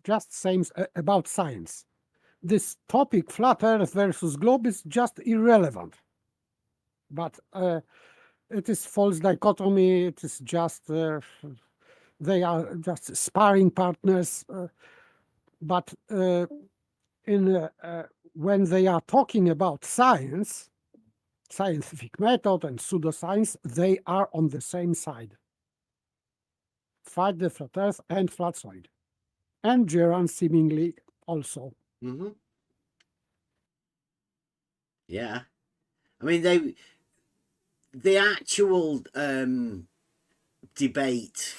H: Just same about science. This topic, flat Earth versus globe, is just irrelevant. But it is false dichotomy. It is just they are just sparring partners. But when they are talking about science, scientific method and pseudoscience, they are on the same side. Fight the Flat Earth and Flatsoid. And Geran seemingly also.
B: Mm-hmm. Yeah. I mean, the actual debate,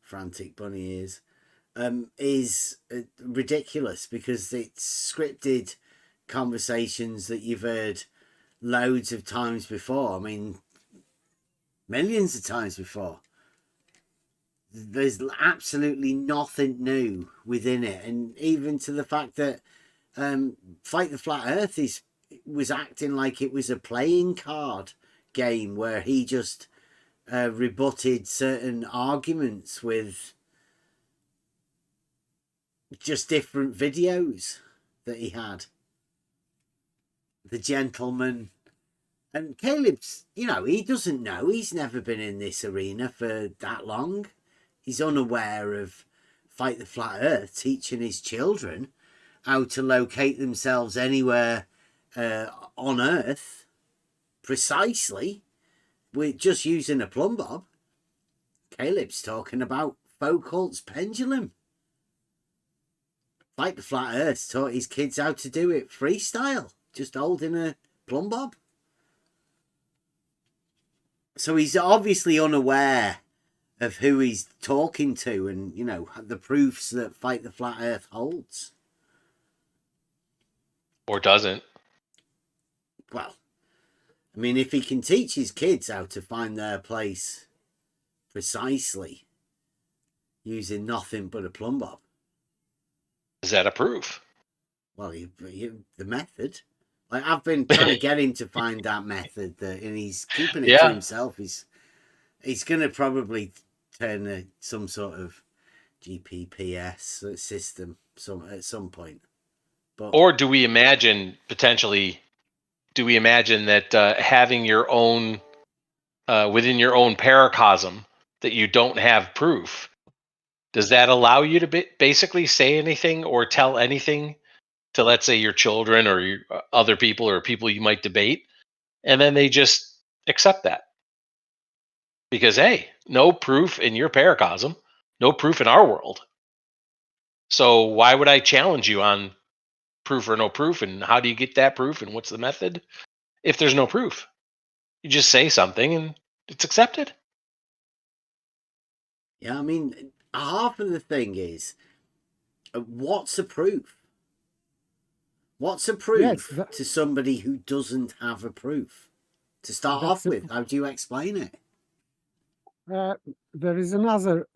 B: frantic bunny ears, is ridiculous because it's scripted conversations that you've heard loads of times before. I mean, millions of times before. There's absolutely nothing new within it, and even to the fact that Fight the Flat Earth was acting like it was a playing card game where he just rebutted certain arguments with just different videos that he had. The gentleman. And Caleb's, he doesn't know. He's never been in this arena for that long. He's unaware of Fight the Flat Earth teaching his children how to locate themselves anywhere on Earth precisely with just using a plumb bob. Caleb's talking about Foucault's pendulum. Fight the Flat Earth taught his kids how to do it freestyle, just holding a plumb bob. So he's obviously unaware of who he's talking to and, the proofs that Fight the Flat Earth holds.
G: Or doesn't.
B: Well, I mean, if he can teach his kids how to find their place precisely using nothing but a plumb bob.
G: Is that a proof?
B: Well, the method. Like, I've been trying to get him to find that method, and he's keeping it to himself. He's going to probably turn some sort of GPPS system at some point. But,
G: or do we imagine that having your own, within your own paracosm, that you don't have proof, does that allow you to basically say anything or tell anything to, let's say, your children or your other people or people you might debate, and then they just accept that? Because, hey, no proof in your paracosm, no proof in our world. So why would I challenge you on proof or no proof, and how do you get that proof, and what's the method if there's no proof? You just say something and it's accepted.
B: Yeah, I mean, half of the thing is, what's a proof? What's a proof to somebody who doesn't have a proof? To start off with, how do you explain it?
H: There is another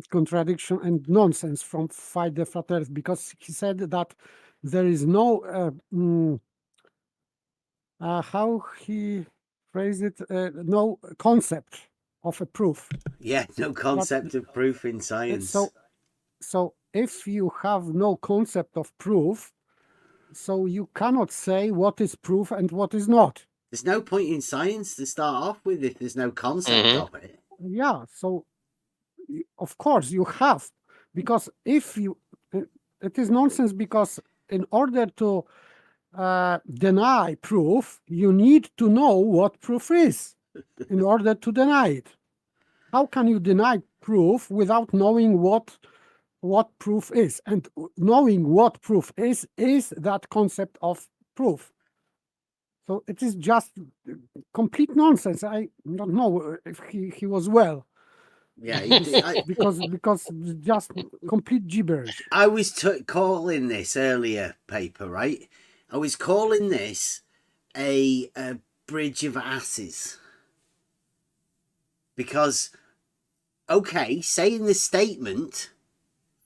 H: contradiction and nonsense from Fight the Flat Earth, because he said that there is no how he phrased it, no concept of a proof.
B: Yeah, no concept of proof in science.
H: So if you have no concept of proof, so you cannot say what is proof and what is not.
B: There's no point in science to start off with if there's no concept of it.
H: Yeah, so of course you have, because if you, it is nonsense, because in order to deny proof, you need to know what proof is in order to deny it. How can you deny proof without knowing what proof is? And knowing what proof is that concept of proof. So it is just complete nonsense. I don't know if he was well.
B: Yeah,
H: because just complete gibberish.
B: I was calling this earlier paper, right? I was calling this a bridge of asses. Because, okay, saying the statement,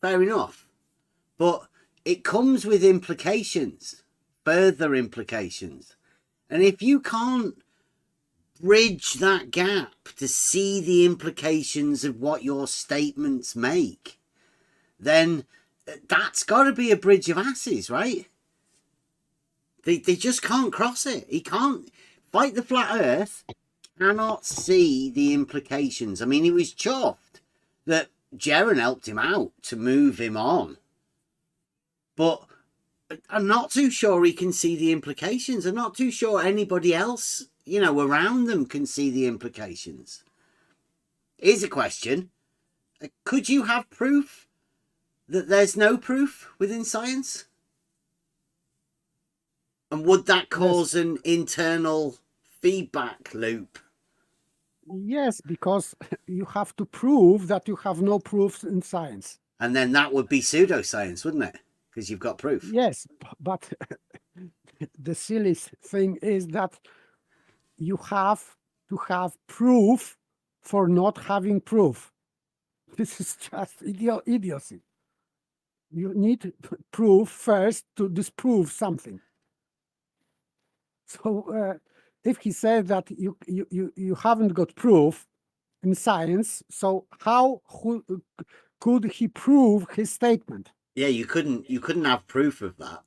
B: fair enough. But it comes with implications, further implications. And if you can't bridge that gap to see the implications of what your statements make, then that's got to be a bridge of asses, right? They just can't cross it. He can't. Fight the Flat Earth cannot see the implications. I mean, he was chuffed that Jaren helped him out to move him on. But I'm not too sure he can see the implications. I'm not too sure anybody else, around them can see the implications. Here's a question. Could you have proof that there's no proof within science? And would that cause an internal feedback loop?
H: Yes, because you have to prove that you have no proofs in science.
B: And then that would be pseudoscience, wouldn't it? Because you've got proof.
H: Yes, but the silly thing is that you have to have proof for not having proof. This is just idiocy. You need proof first to disprove something. So if he said that you haven't got proof in science, so how could he prove his statement?
B: Yeah, you couldn't have proof of that.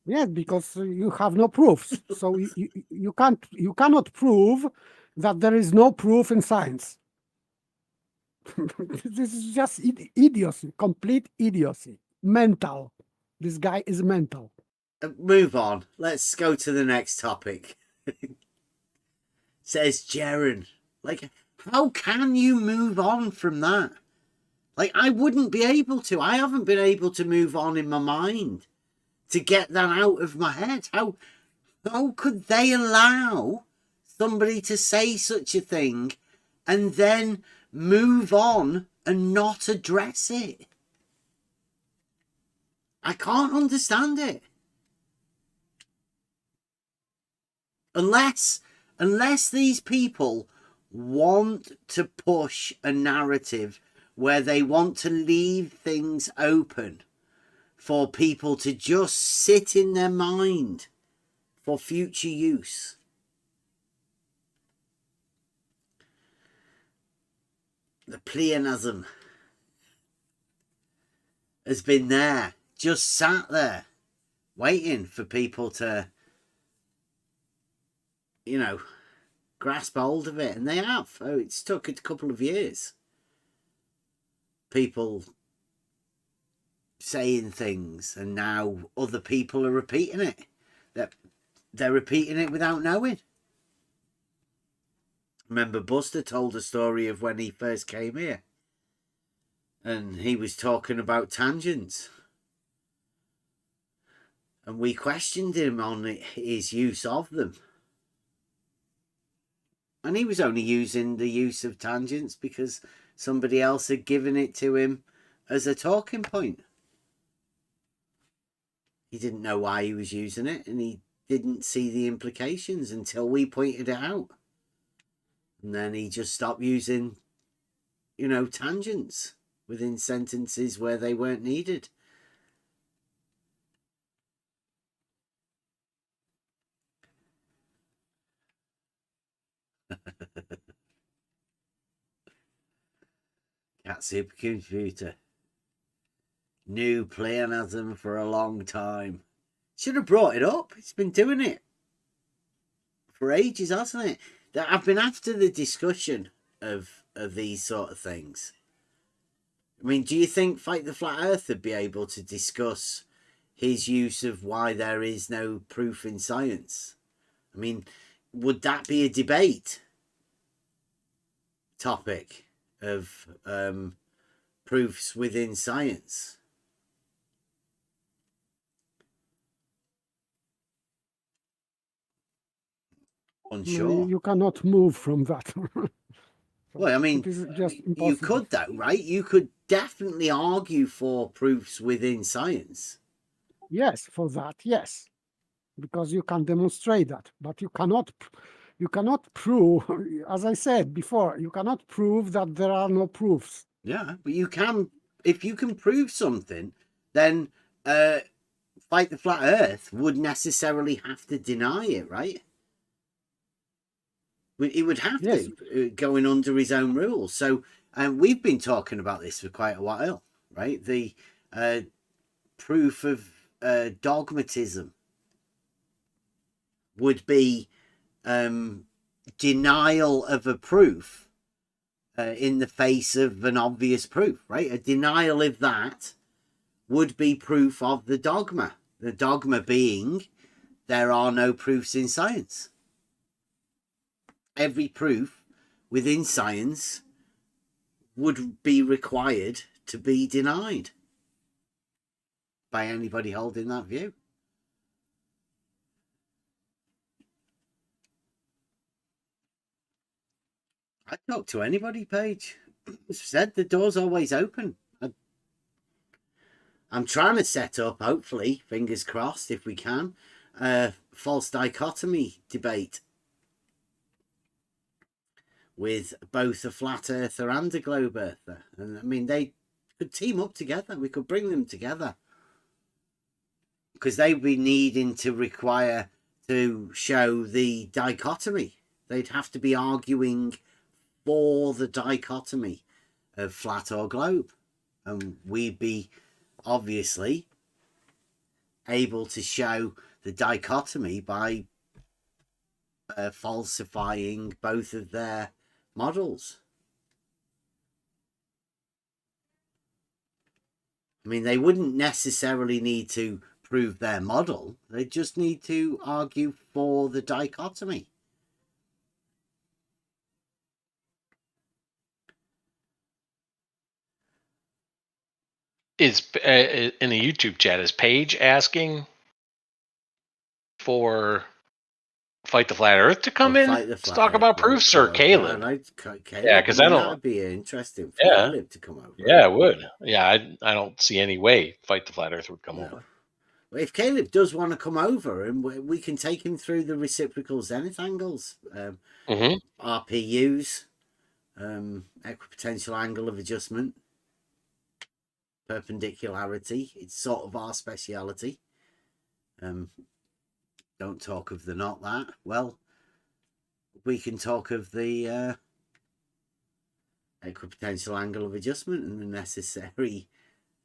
H: Yes, because you have no proofs. So you cannot prove that there is no proof in science. This is just idiocy, complete idiocy, mental. This guy is mental.
B: Move on. Let's go to the next topic. Says Jaren. Like, how can you move on from that? Like, I wouldn't be able to. I haven't been able to move on in my mind to get that out of my head. How could they allow somebody to say such a thing and then move on and not address it? I can't understand it. Unless these people want to push a narrative where they want to leave things open for people to just sit in their mind for future use. The pleonasm has been there, just sat there, waiting for people to, you know, grasp hold of it. And they have. Oh, it's took a couple of years. People saying things, and now other people are repeating it. They're repeating it without knowing. Remember, Buster told a story of when he first came here, and he was talking about tangents, and we questioned him on his use of them, and he was only using the use of tangents because somebody else had given it to him as a talking point. He didn't know why he was using it, and he didn't see the implications until we pointed it out. And then he just stopped using, you know, tangents within sentences where they weren't needed. Cat supercomputer. New pleonasm for a long time. Should have brought it up. It's been doing it for ages, hasn't it? That I've been after the discussion of these sort of things. I mean, do you think Fight the Flat Earth would be able to discuss his use of why there is no proof in science? I mean, would that be a debate topic of proofs within science? Unsure.
H: You cannot move from that.
B: Well, I mean,
H: it is just impossible.
B: you could though, right? You could definitely argue for proofs within science.
H: Yes, for that, yes, because you can demonstrate that, but you cannot prove, as I said before, you cannot prove that there are no proofs.
B: Yeah, but you can, if you can prove something, then Fight the Flat Earth would necessarily have to deny it, right? He would have to, going under his own rules. So we've been talking about this for quite a while, right? The proof of dogmatism would be denial of a proof in the face of an obvious proof, right? A denial of that would be proof of the dogma. The dogma being there are no proofs in science. Every proof within science would be required to be denied by anybody holding that view. I'd talk to anybody, Paige. As I said, the door's always open. I'm trying to set up, hopefully, fingers crossed, if we can, a false dichotomy debate with both a flat earther and a globe earther. And I mean, they could team up together. We could bring them together. Because they'd be needing to require to show the dichotomy. They'd have to be arguing for the dichotomy of flat or globe. And we'd be obviously able to show the dichotomy by falsifying both of their models. I mean, they wouldn't necessarily need to prove their model. They just need to argue for the dichotomy.
G: Is in the YouTube chat, is Paige asking for Fight the Flat Earth to come in to talk about proofs, or Caleb? Yeah, because I don't.
B: That'd be interesting for Caleb to come over.
G: Yeah, it would. Yeah, I don't see any way Fight the Flat Earth would come over.
B: Well, if Caleb does want to come over, and we can take him through the reciprocal zenith angles, RPUs, equipotential angle of adjustment, perpendicularity. It's sort of our speciality. Don't talk of the not that. Well, we can talk of the equipotential angle of adjustment and the necessary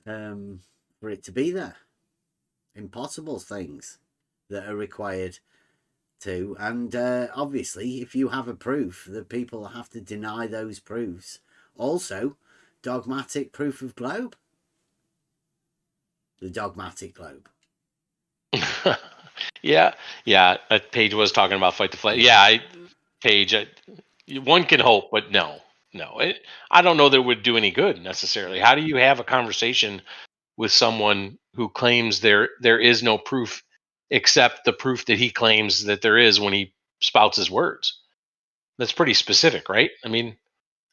B: for it to be there. Impossible things that are required to. And obviously, if you have a proof, the people have to deny those proofs. Also, dogmatic proof of globe. The dogmatic globe.
G: Yeah. Paige was talking about Fight the Flat. Yeah, Paige, one can hope, but no. I don't know that it would do any good necessarily. How do you have a conversation with someone who claims there is no proof except the proof that he claims that there is when he spouts his words? That's pretty specific, right? I mean,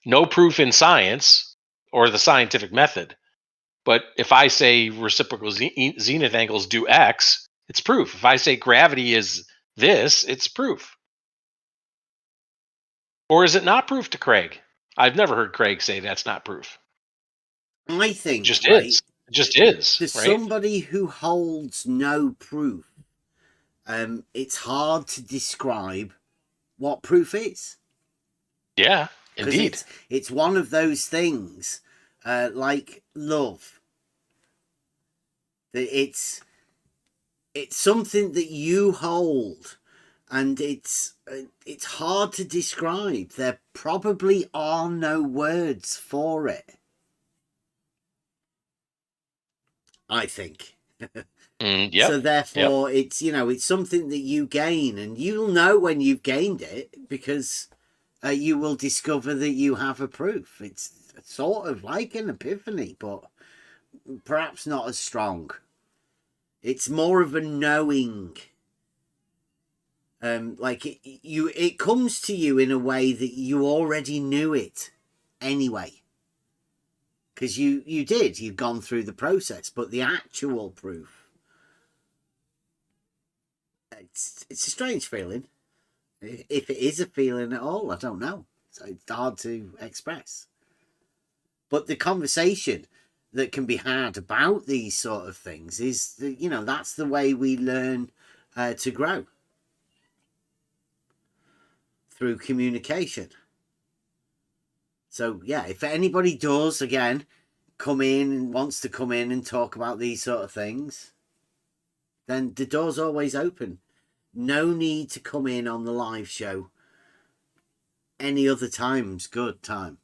G: no proof in science or the scientific method. But if I say reciprocal zenith angles do X, it's proof. If I say gravity is this, it's proof. Or is it not proof to Craig? I've never heard Craig say that's not proof.
B: I think
G: it just is. It just is.
B: To somebody who holds no proof, it's hard to describe what proof is.
G: Yeah, indeed.
B: It's one of those things like love. It's something that you hold, and it's hard to describe. There probably are no words for it, I think. So therefore, it's it's something that you gain, and you'll know when you've gained it because you will discover that you have a proof. It's sort of like an epiphany, but perhaps not as strong. It's more of a knowing. Like it comes to you in a way that you already knew it anyway. Because you've gone through the process, but the actual proof, it's a strange feeling. If it is a feeling at all, I don't know. It's hard to express. But the conversation that can be had about these sort of things is, that's the way we learn to grow. Through communication. So, yeah, if anybody does, again, come in and wants to come in and talk about these sort of things, then the door's always open. No need to come in on the live show. Any other time's good time.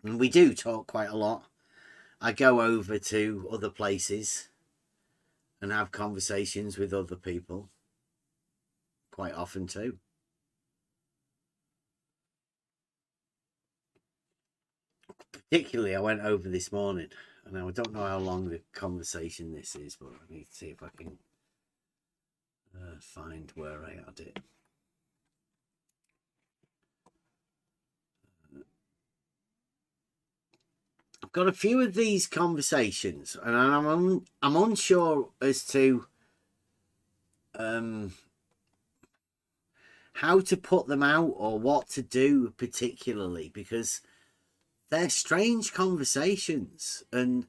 B: And we do talk quite a lot. I go over to other places and have conversations with other people. Quite often too. Particularly, I went over this morning, and I don't know how long the conversation this is, but I need to see if I can find where I had it. I've got a few of these conversations, and I'm unsure as to how to put them out or what to do particularly, because they're strange conversations, and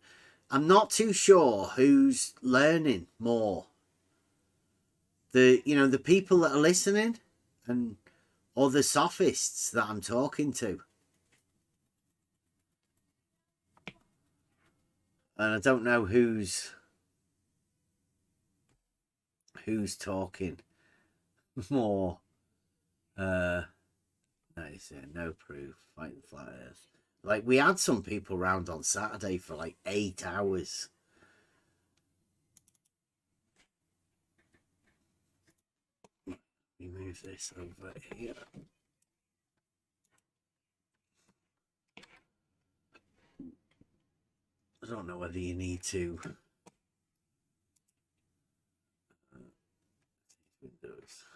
B: I'm not too sure who's learning more. the people that are listening and or the sophists that I'm talking to. And I don't know who's talking more. No proof, fighting flat earth. Like, we had some people round on Saturday for like 8 hours. Let me move this over here. I don't know whether you need to Windows.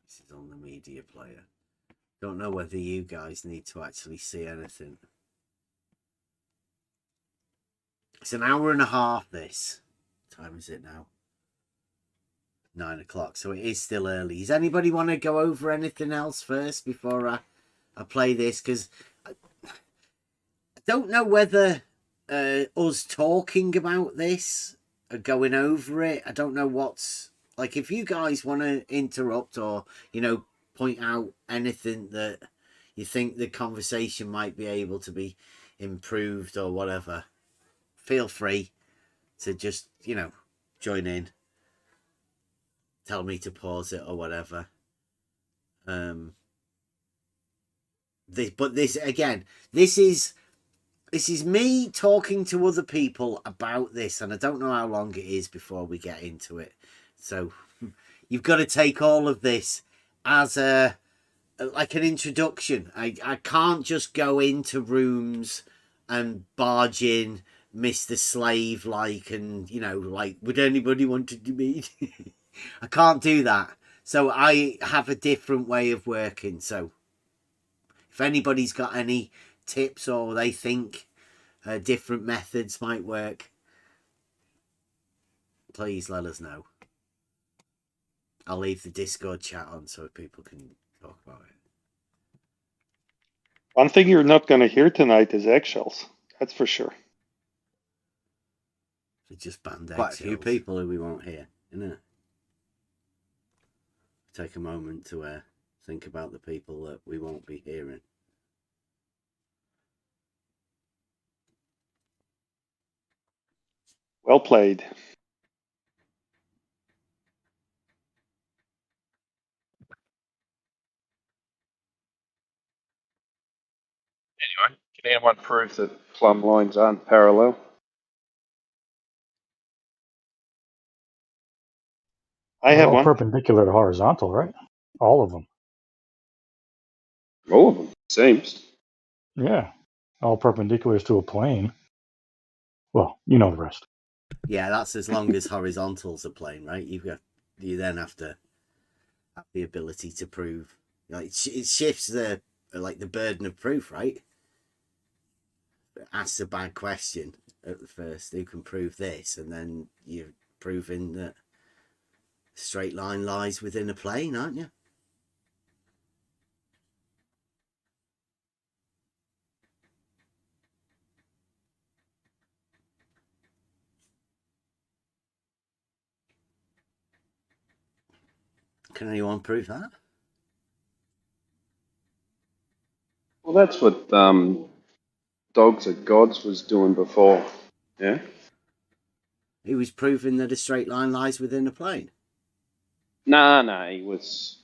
B: This is on the media player. Don't know whether you guys need to actually see anything. It's an hour and a half this. What time is it now? 9 o'clock, so it is still early. Does anybody want to go over anything else first before I play this? Because I don't know whether us talking about this or going over it, I don't know what's... Like, if you guys want to interrupt or, point out anything that you think the conversation might be able to be improved or whatever, feel free to just, join in. Tell me to pause it or whatever. This is me talking to other people about this, and I don't know how long it is before we get into it. So you've got to take all of this as like an introduction. I can't just go into rooms and barge in Mr. Slave and would anybody want to meet? I can't do that. So I have a different way of working. So if anybody's got any tips or they think different methods might work, please let us know. I'll leave the Discord chat on so people can talk about it.
I: One thing you're not going to hear tonight is eggshells. That's for sure.
B: It's just banned eggshells. Quite a few people who we won't hear, isn't it? Take a moment to think about the people that we won't be hearing.
I: Well played.
C: Anyway, can anyone prove that plumb lines aren't parallel?
I: I have one.
J: Perpendicular to horizontal, right? All of them.
C: All of them, seems.
J: Yeah. All perpendiculars to a plane. Well, you know the rest.
B: Yeah, that's as long as horizontal's a plane, right? You then have to have the ability to prove. It shifts the burden of proof, right? It asks a bad question at the first. Who can prove this? And then you're proving that a straight line lies within a plane, aren't you? Can anyone prove that?
C: Well, that's what Dogs at Gods was doing before. Yeah?
B: He was proving that a straight line lies within a plane.
C: No, he was,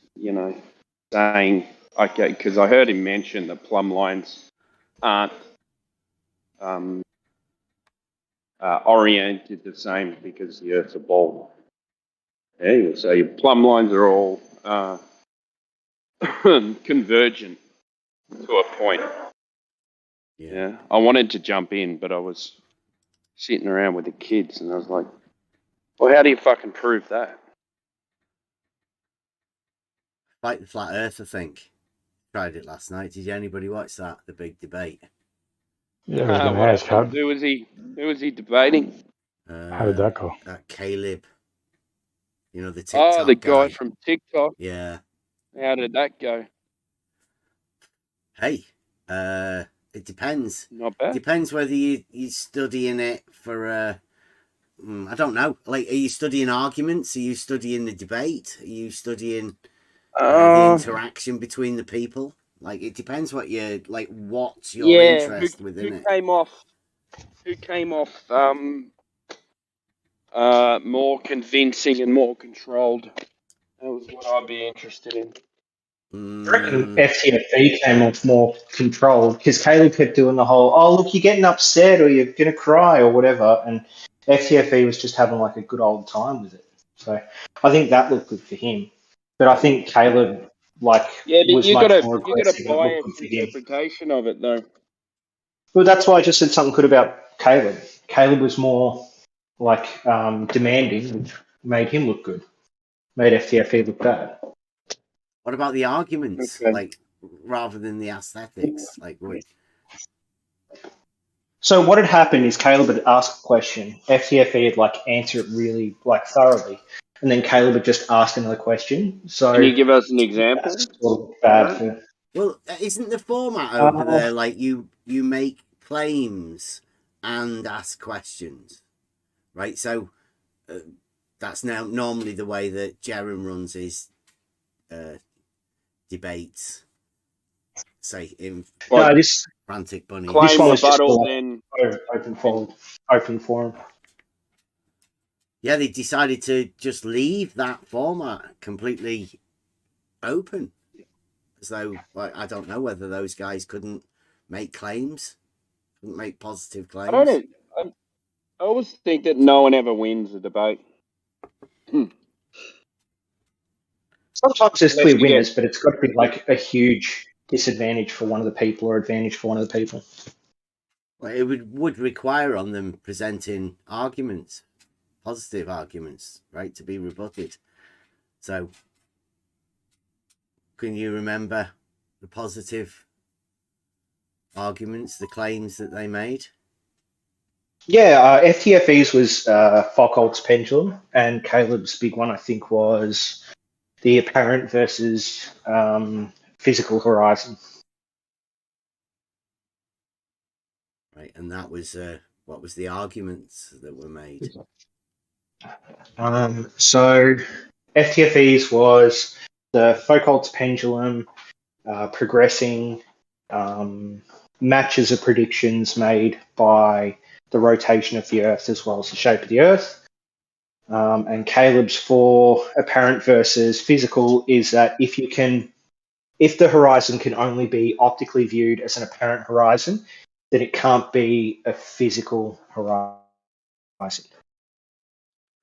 C: saying, okay, because I heard him mention that plumb lines aren't oriented the same because the Earth's a ball. Yeah, he would say plumb lines are all convergent to a point. Yeah, I wanted to jump in, but I was sitting around with the kids, and I was like, well, how do you fucking prove that?
B: Fight the Flat Earth, I think. Tried it last night. Did anybody watch that? The big debate.
J: Yeah, I was going to ask
C: who was he debating?
J: How did that go?
B: Caleb. The TikTok
C: Oh, the guy from TikTok.
B: Yeah.
C: How did that go?
B: Hey, it depends.
C: Not bad.
B: Depends whether you're studying it for I don't know. Like, are you studying arguments? Are you studying the debate? Are you studying the interaction between the people? Like, it depends what you're like. What's your interest within it?
C: Who came off more convincing and more controlled? That was what I'd be interested in.
K: I reckon FTFE came off more controlled because Caleb kept doing the whole, oh, look, you're getting upset or you're going to cry or whatever. And FTFE was just having like a good old time with it. So I think that looked good for him. But I think Caleb, like, was much more aggressive.
C: You got a biased interpretation of it, though.
K: Well, that's why I just said something good about Caleb. Caleb was more like demanding, which made him look good. Made FTFE look bad.
B: What about the arguments, like, rather than the aesthetics? Like, what?
K: So what had happened is Caleb had asked a question. FTFE had like answered it really like thoroughly, and then Caleb had just asked another question. So
C: can you give us an example?
K: Sort of bad for...
B: Well, isn't the format over there like you make claims and ask questions, right? So that's now normally the way that Jerem runs his debates. Say in
K: this
B: Frantic Bunny.
K: This one was just open forum.
B: Yeah, they decided to just leave that format completely open. As though, like, I don't know whether those guys couldn't make claims, couldn't make positive claims.
C: I don't know. I always think that no one ever wins a debate.
K: Sometimes there's clear winners, but it's got to be like a huge disadvantage for one of the people or advantage for one of the people.
B: Well, it would require on them presenting arguments, positive arguments, right, to be rebutted. So, can you remember the positive arguments, the claims that they made?
K: Yeah, FTFE's was Foucault's pendulum, and Caleb's big one, I think, was the apparent versus physical horizon.
B: Right, and that was what was the arguments that were made?
K: So FTFE's was the Foucault's pendulum progressing matches of predictions made by the rotation of the Earth as well as the shape of the Earth. And Caleb's for apparent versus physical is that if the horizon can only be optically viewed as an apparent horizon, then it can't be a physical horizon.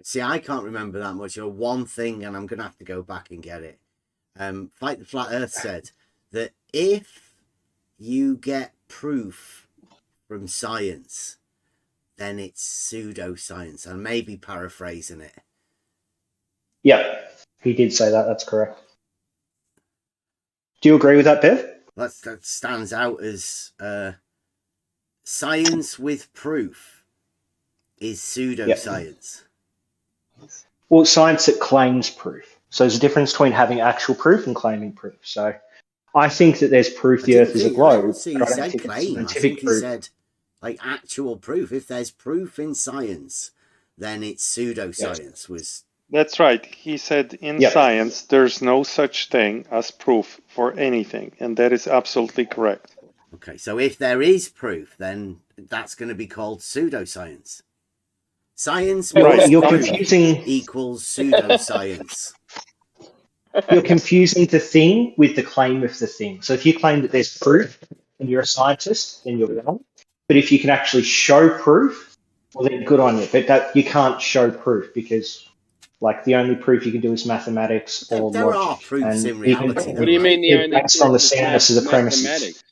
B: See, I can't remember that much of one thing, and I'm going to have to go back and get it. Fight the Flat Earth said that if you get proof from science, then it's pseudoscience. I may be paraphrasing it.
K: Yeah, he did say that. That's correct. Do you agree with that, Bev?
B: That stands out as science with proof is pseudoscience.
K: Yep. Well, science that claims proof. So there's a difference between having actual proof and claiming proof. So I think that there's proof the Earth is a globe.
B: I don't think claim. I think he said like actual proof. If there's proof in science, then it's pseudoscience.
I: Yes. That's right. He said in science, there's no such thing as proof for anything. And that is absolutely correct.
B: Okay, so if there is proof, then that's going to be called pseudoscience. Science equals pseudoscience.
K: You're confusing the thing with the claim of the thing. So if you claim that there's proof and you're a scientist, then you're wrong. But if you can actually show proof, well, then good on you. But that you can't show proof because, like, the only proof you can do is mathematics or
B: there
K: logic.
B: There are proofs in reality.
C: What do you mean the only
K: proof is mathematics?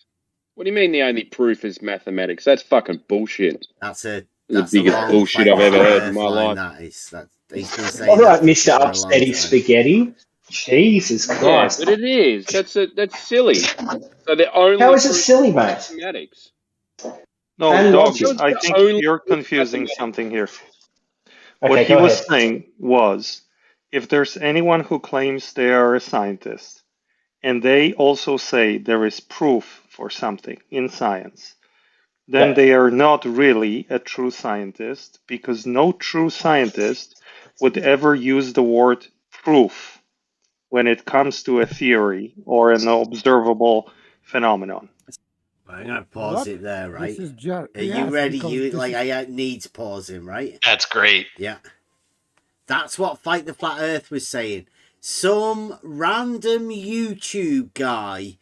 C: What do you mean the only proof is mathematics? That's fucking bullshit.
B: That's the
C: biggest bullshit I've ever heard in my life.
K: All right, Mr. Upsteady Spaghetti. Jesus Christ.
C: Yeah, but it is. That's silly. So the only
K: How is it silly, mate?
C: Mathematics.
I: No, Dog, I think you're confusing something here. What he was saying was, if there's anyone who claims they are a scientist, and they also say there is proof for something in science, then they are not really a true scientist, because no true scientist would ever use the word proof when it comes to a theory or an observable phenomenon.
B: I'm gonna pause it there, right?
H: This is just,
B: Are you ready? I needs pausing, right?
G: That's great.
B: Yeah. That's what Fight the Flat Earth was saying. Some random YouTube guy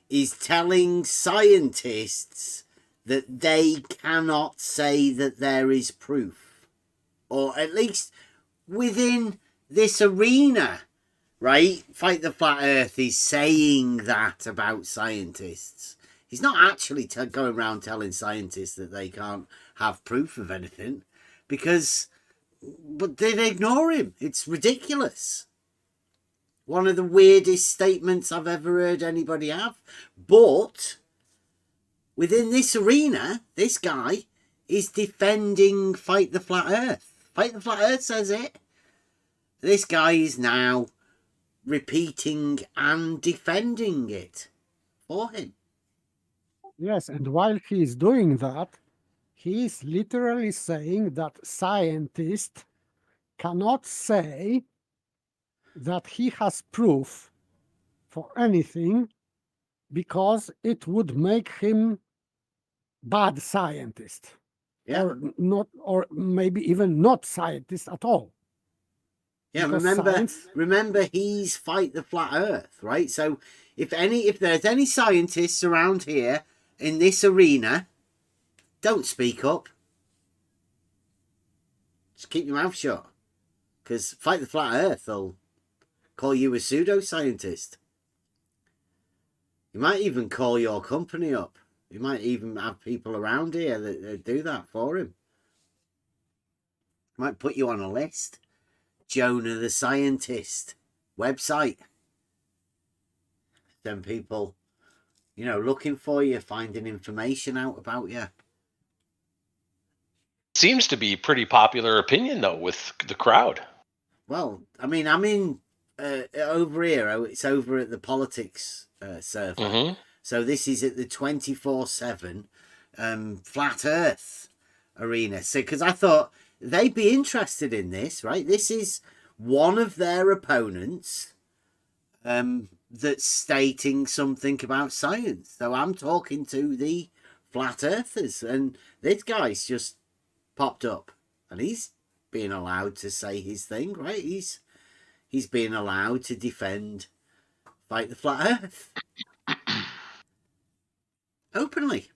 B: is telling scientists that they cannot say that there is proof. Or at least within this arena, right? Fight the Flat Earth is saying that about scientists. He's not actually going around telling scientists that they can't have proof of anything, but they'd ignore him. It's ridiculous. One of the weirdest statements I've ever heard anybody have. But within this arena, this guy is defending Fight the Flat Earth. Fight the Flat Earth says it. This guy is now repeating and defending it for him.
H: Yes, and while he is doing that, he is literally saying that scientists cannot say that he has proof for anything because it would make him bad scientist.
B: Yeah.
H: Or not, or maybe even not scientist at all.
B: Yeah, remember he's Fight the Flat Earth, right? So if there's any scientists around here in this arena, don't speak up. Just keep your mouth shut. Because Fight the Flat Earth will call you a pseudoscientist. He might even call your company up. He might even have people around here that do that for him. Might put you on a list. Jonah the Scientist website. Then people, looking for you, finding information out about you.
G: Seems to be pretty popular opinion, though, with the crowd.
B: Well, I mean, I'm in over here. It's over at the politics server. Mm-hmm. So this is at the 24/7 Flat Earth arena. So, because I thought they'd be interested in this, right? This is one of their opponents that's stating something about science. So I'm talking to the Flat Earthers, and this guy's just popped up, and he's being allowed to say his thing, right? He's being allowed to defend Fight the Flat Earth openly.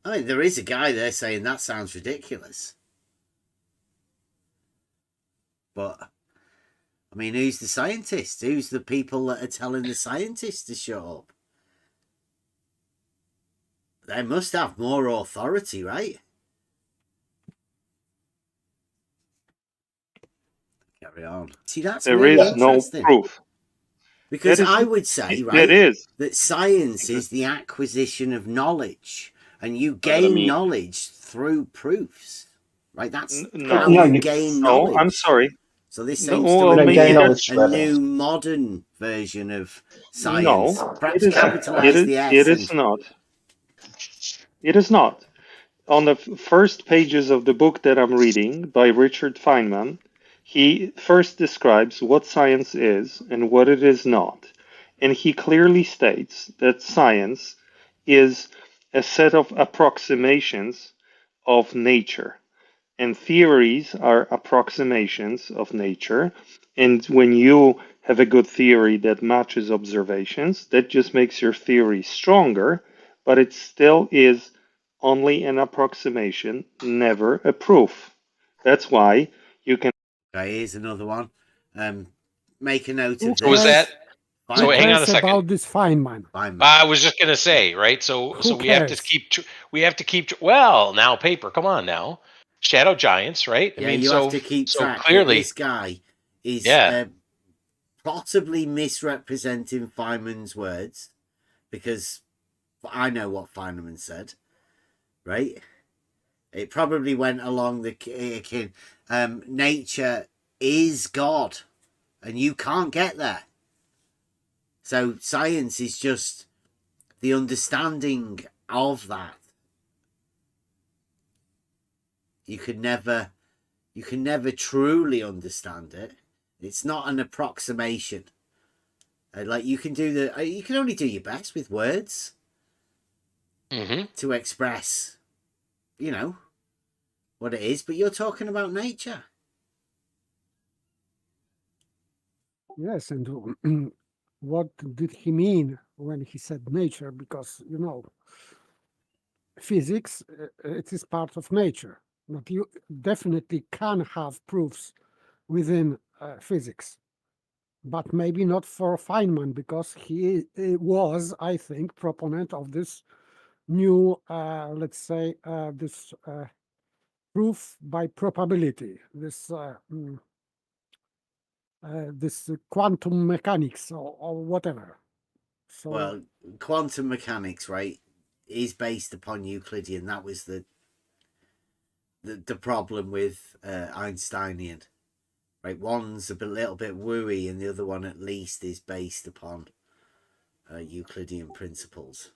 B: I mean, there is a guy there saying that sounds ridiculous. But, I mean, who's the scientist? Who's the people that are telling the scientists to shut up? They must have more authority, right? Carry on. See, that's
I: there
B: really
I: is no proof.
B: Because I would say, right, that science is the acquisition of knowledge, and you gain knowledge through proofs, right? That's how you gain knowledge.
I: No, I'm sorry.
B: So this seems to be a new modern version of science.
I: No,
B: perhaps capitalize the S.
I: It is not. It is not. On the first pages of the book that I'm reading by Richard Feynman, he first describes what science is and what it is not. And he clearly states that science is a set of approximations of nature. And theories are approximations of nature. And when you have a good theory that matches observations, that just makes your theory stronger, but it still is only an approximation, never a proof. That's why you can...
B: Okay, here's another one. Make a note of this.
G: Was that? So hang on a second.
H: About this Feynman.
G: I was just going to say, right? So we have to keep. Well, now paper. Come on now, shadow giants, right?
B: Yeah, you have to keep track.
G: Clearly,
B: this guy is possibly misrepresenting Feynman's words, because I know what Feynman said, right? It probably went along the nature is God, and you can't get there. So science is just the understanding of that. You can never truly understand it. It's not an approximation. Like you can only do your best with words to express, what it is. But you're talking about nature.
H: Yes, and what did he mean when he said nature? Because, physics, it is part of nature. But you definitely can have proofs within physics. But maybe not for Feynman, because he was, I think, proponent of this new, let's say, this proof by probability, this quantum mechanics or whatever. So,
B: well, quantum mechanics, right, is based upon Euclidean. That was the problem with Einsteinian. Right, one's a little bit wooey, and the other one at least is based upon Euclidean principles.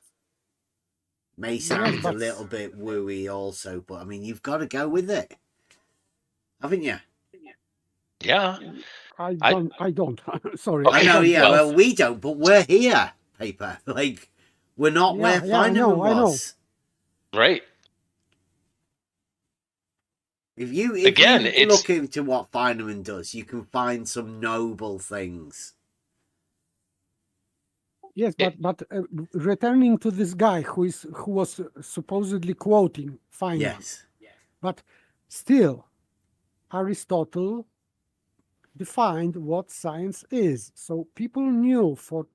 B: May sound a little bit wooey also, but I mean, you've got to go with it, haven't you?
G: Yeah.
H: I don't. Sorry.
B: I know, yeah. Well, we don't, but we're here, paper. Like, we're not where Feynman was.
G: Right.
B: If you look into what Feynman does, you can find some noble things.
H: Yes, but returning to this guy who was supposedly quoting Feynman.
B: Yes.
H: But still, Aristotle defined what science is. So people knew for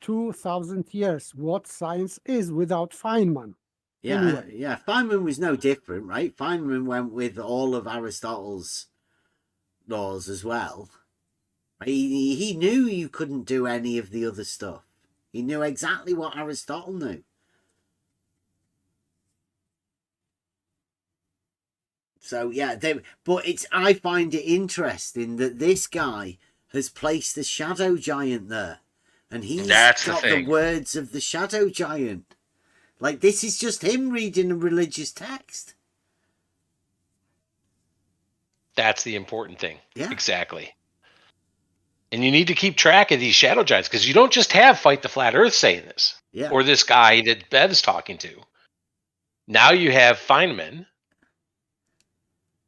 H: 2,000 years what science is without Feynman.
B: Yeah,
H: anyway.
B: Yeah. Feynman was no different, right? Feynman went with all of Aristotle's laws as well. He knew you couldn't do any of the other stuff. He knew exactly what Aristotle knew. So yeah, I find it interesting that this guy has placed the shadow giant there, and he's got the words of the shadow giant. Like, this is just him reading a religious text.
G: That's the important thing.
B: Yeah,
G: exactly. And you need to keep track of these shadow giants, because you don't just have Fight the Flat Earth saying this, or this guy that Bev's talking to. Now you have Feynman,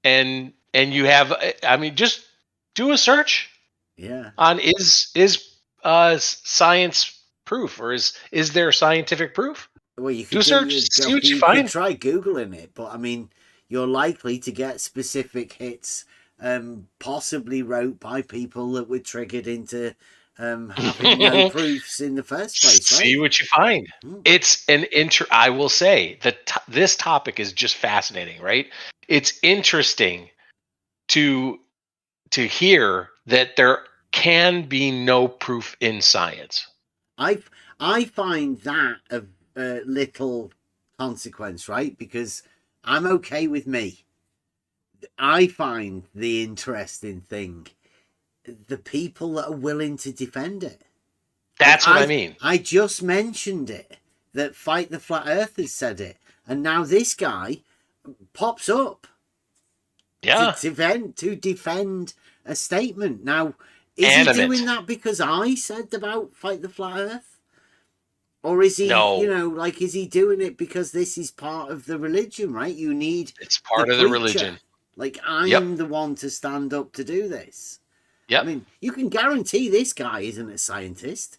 G: and you have, I mean, just do a search.
B: Yeah.
G: On is science proof, or is there scientific proof?
B: Well, you
G: could search, see what you find.
B: Could try Googling it, but I mean, you're likely to get specific hits. Possibly wrote by people that were triggered into having no proofs in the first place. Right?
G: See what you find. It's an I will say that this topic is just fascinating, right? It's interesting to hear that there can be no proof in science.
B: I find that of little consequence, right? Because I'm okay with me. I find the interesting thing the people that are willing to defend it.
G: That's what I mean.
B: I just mentioned it, that Fight the Flat Earthers said it, and now this guy pops up to defend a statement. Now, is he doing that because I said about Fight the Flat Earth? Or is he, is he doing it because this is part of the religion, right? It's
G: part of the religion.
B: Like, I'm the one to stand up to do this.
G: Yeah.
B: I mean, you can guarantee this guy isn't a scientist.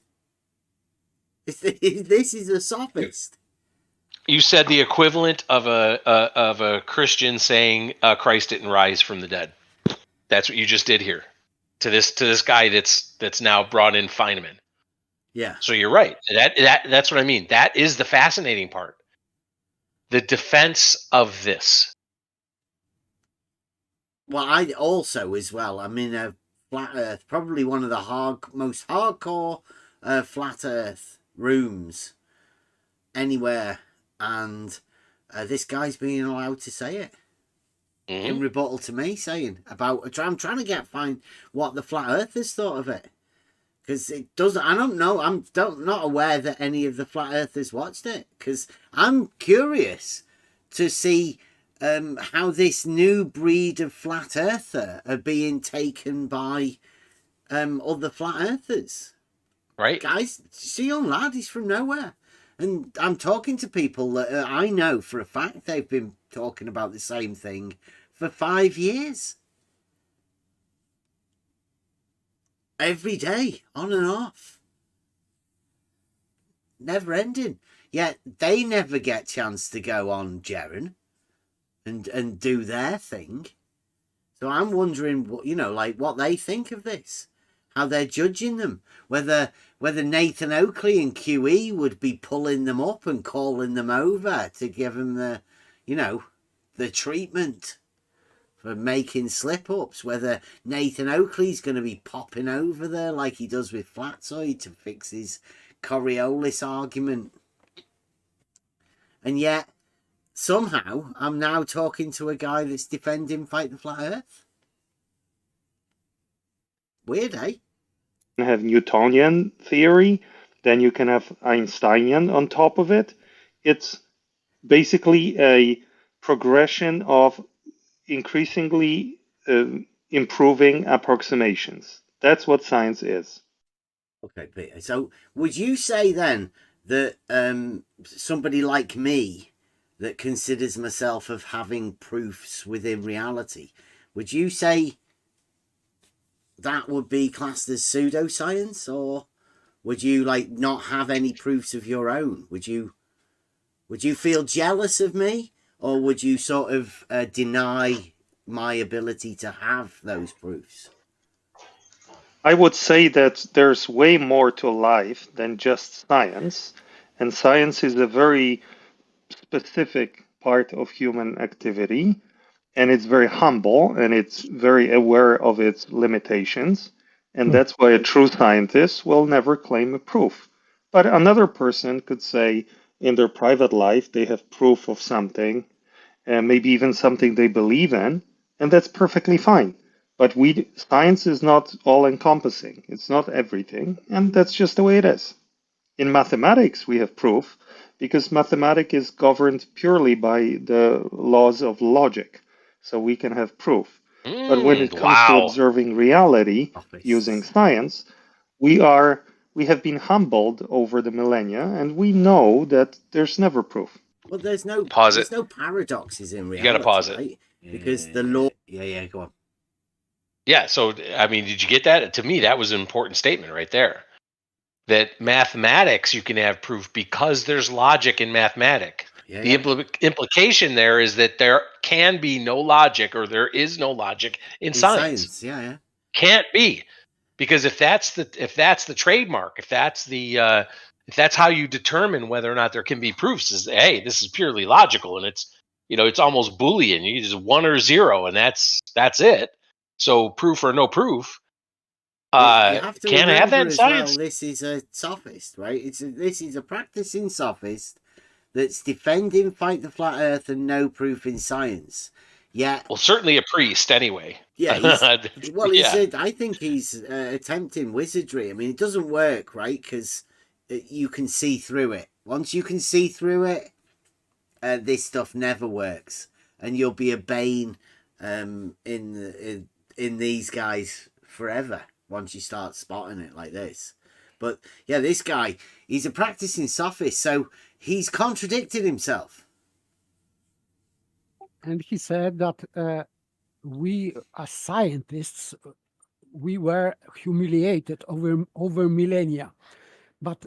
B: This is a sophist.
G: You said the equivalent of a Christian saying Christ didn't rise from the dead. That's what you just did here to this guy that's now brought in Feynman.
B: Yeah.
G: So you're right. That's what I mean. That is the fascinating part. The defense of this.
B: Well, I also as well. I'm in a flat Earth, probably one of the most hardcore flat Earth rooms anywhere, and this guy's being allowed to say it in rebuttal to me saying about. I'm trying to find what the flat Earthers thought of it, Because it doesn't. I don't know. I'm not aware that any of the flat earthers watched it. Because I'm curious to see how this new breed of flat earther are being taken by other flat earthers.
G: Right,
B: Guys, see, young lad, he's from nowhere, and I'm talking to people that I know for a fact they've been talking about the same thing for 5 years. Every day, on and off. Never ending. Yet they never get chance to go on Jeren and do their thing. So I'm wondering what what they think of this. How they're judging them. Whether Nathan Oakley and QE would be pulling them up and calling them over to give them the treatment for making slip-ups, whether Nathan Oakley's going to be popping over there like he does with Flatsoid to fix his Coriolis argument. And yet, somehow, I'm now talking to a guy that's defending Fight the Flat Earth. Weird, eh?
I: You have Newtonian theory, then you can have Einsteinian on top of it. It's basically a progression of increasingly improving approximations. That's what science is.
B: Okay, Peter. So would you say then that somebody like me that considers myself of having proofs within reality, would you say that would be classed as pseudoscience, or would you not have any proofs of your own? Would you feel jealous of me? Or would you sort of deny my ability to have those proofs?
I: I would say that there's way more to life than just science. And science is a very specific part of human activity. And it's very humble and it's very aware of its limitations. And that's why a true scientist will never claim a proof. But another person could say, in their private life, they have proof of something, and maybe even something they believe in, and that's perfectly fine. But science is not all-encompassing. It's not everything, and that's just the way it is. In mathematics, we have proof, because mathematics is governed purely by the laws of logic, so we can have proof. But when it comes to observing reality using science, we have been humbled over the millennia, and we know that there's never proof.
B: Well, there's no paradoxes in reality.
G: You got to pause
B: right?
G: it.
B: Because the law... Yeah, go on.
G: Yeah, so, I mean, did you get that? To me, that was an important statement right there. That mathematics, you can have proof because there's logic in mathematics.
B: Yeah,
G: the implication there is that there can be no logic, or there is no logic in science.
B: Yeah.
G: Can't be. Because if that's the trademark, if that's how you determine whether or not there can be proofs, is hey, this is purely logical, and it's almost Boolean. You just 1 or 0, and that's it. So proof or no proof,
B: you have to
G: can't have that in science.
B: Well, this is a sophist, right? This is a practicing sophist that's defending Fight the Flat Earth and no proof in science. Yeah.
G: Well, certainly a priest, anyway.
B: Yeah. I think he's attempting wizardry. I mean, it doesn't work, right? Because you can see through it. Once you can see through it, this stuff never works, and you'll be a bane in these guys forever once you start spotting it like this. But yeah, this guy, he's a practicing sophist, so he's contradicted himself.
H: And he said that we, as scientists, we were humiliated over millennia. But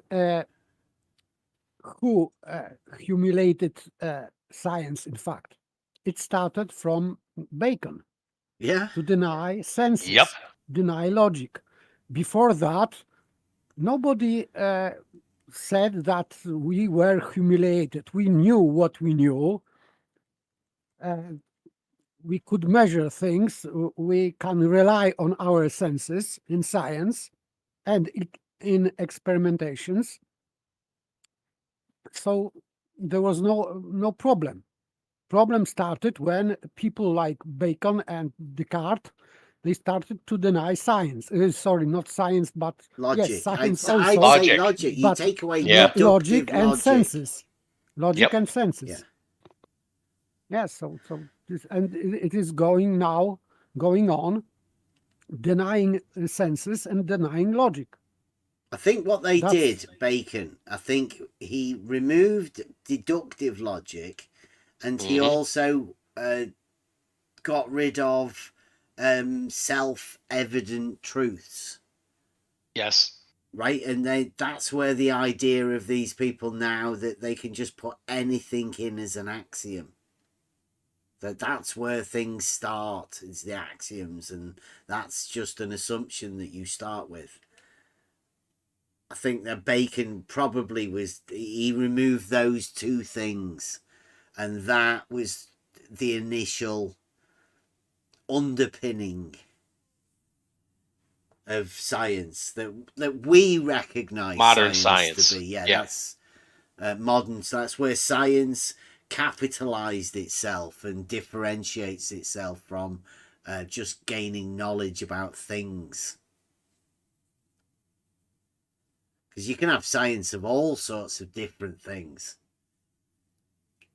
H: who humiliated science, in fact? It started from Bacon.
B: Yeah.
H: To deny senses, deny logic. Before that, nobody said that we were humiliated. We knew what we knew. We could measure things. We can rely on our senses in science and in experimentations. So there was no problem. Problem started when people like Bacon and Descartes they started to deny science. Sorry, not science, but
B: logic.
H: yes, science
B: I'd
H: also.
B: say logic. You
H: but
B: take away
G: Yeah.
H: logic and
B: logic.
H: senses. Logic
G: Yep.
H: and senses.
B: Yeah.
H: Yes, so this, and it is going on, denying senses and denying logic.
B: I think what they
H: That's-
B: did, Bacon, I think he removed deductive logic, and he also got rid of self-evident truths.
G: Yes.
B: Right, and that's where the idea of these people now that they can just put anything in as an axiom. That's where things start, is the axioms, and that's just an assumption that you start with. I think that Bacon probably he removed those two things, and that was the initial underpinning of science that we recognize
G: Modern
B: science
G: science.
B: to be. Yeah.
G: Yes.
B: That's modern. So that's where science capitalized itself and differentiates itself from just gaining knowledge about things. Because you can have science of all sorts of different things.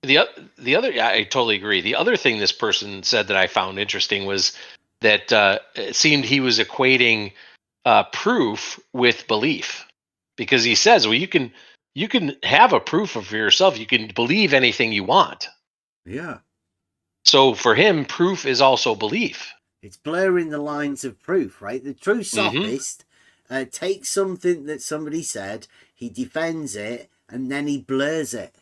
G: The other, yeah, I totally agree. The other thing this person said that I found interesting was that it seemed he was equating proof with belief, because he says, well, you can have a proof of yourself. You can believe anything you want.
B: Yeah.
G: So for him, proof is also belief.
B: It's blurring the lines of proof, right? The true sophist takes something that somebody said, he defends it, and then he blurs it.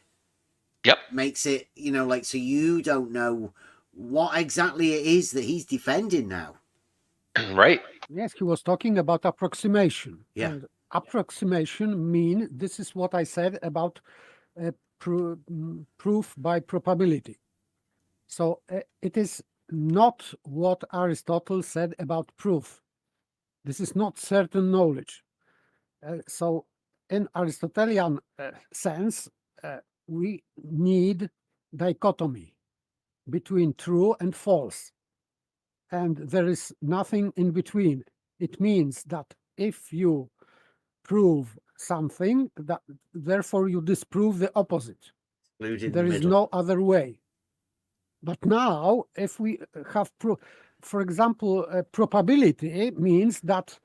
G: Yep.
B: Makes it, like, so you don't know what exactly it is that he's defending now.
G: Right.
H: Yes, he was talking about approximation.
B: Yeah.
H: And approximation this is what I said about proof by probability. So it is not what Aristotle said about proof. This is not certain knowledge. So in Aristotelian sense, we need dichotomy between true and false. And there is nothing in between. It means that if you prove something, that therefore you disprove the opposite. There is no other way. But now, if we have for example, probability means that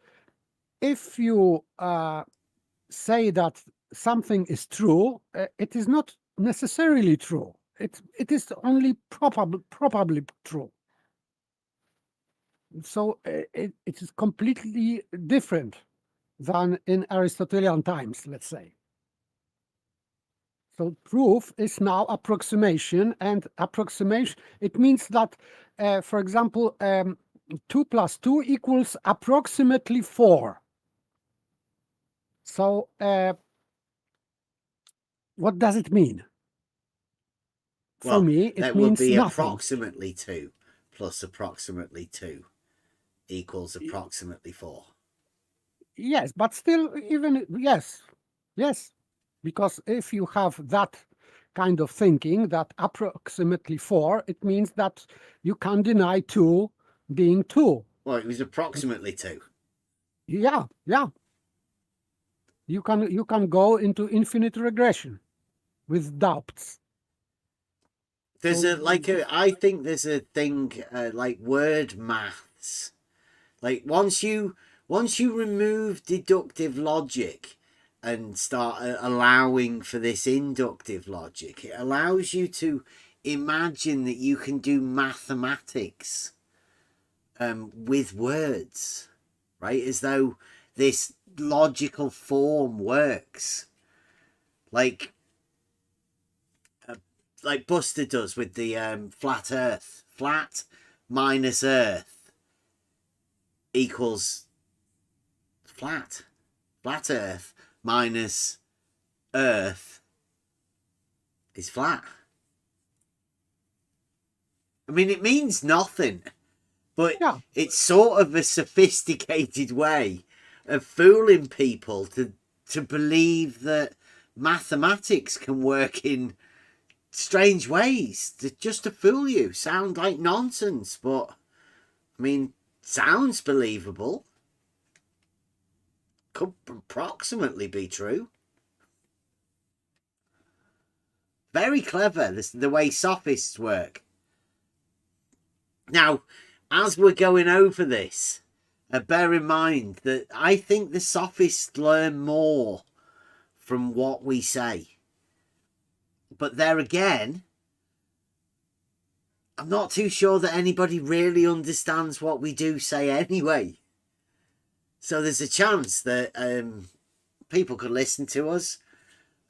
H: if you say that something is true, it is not necessarily true. It is only probably true. So it is completely different than in Aristotelian times, let's say. So proof is now approximation, and approximation, it means that, for example, 2 + 2 equals approximately 4. So what does it mean? For me, it means
B: would be
H: nothing.
B: approximately 2 plus approximately 2 equals approximately 4.
H: Yes, but still, even, yes. Because if you have that kind of thinking, that approximately 4, it means that you can deny 2 being 2.
B: Well, it was approximately 2.
H: Yeah. You can go into infinite regression with doubts.
B: There's I think there's a thing like word maths. Like once you remove deductive logic and start allowing for this inductive logic, it allows you to imagine that you can do mathematics with words, right? As though this logical form works, like Buster does with the flat Earth. Flat minus Earth equals flat. Flat Earth minus Earth is flat. I mean, it means nothing, but it's sort of a sophisticated way of fooling people to believe that mathematics can work in strange ways just to fool you. Sound like nonsense, but I mean, Sounds believable. Could approximately be true. Very clever, the way sophists work. Now, as we're going over this, bear in mind that I think the sophists learn more from what we say. But there again, I'm not too sure that anybody really understands what we do say anyway. So there's a chance that people could listen to us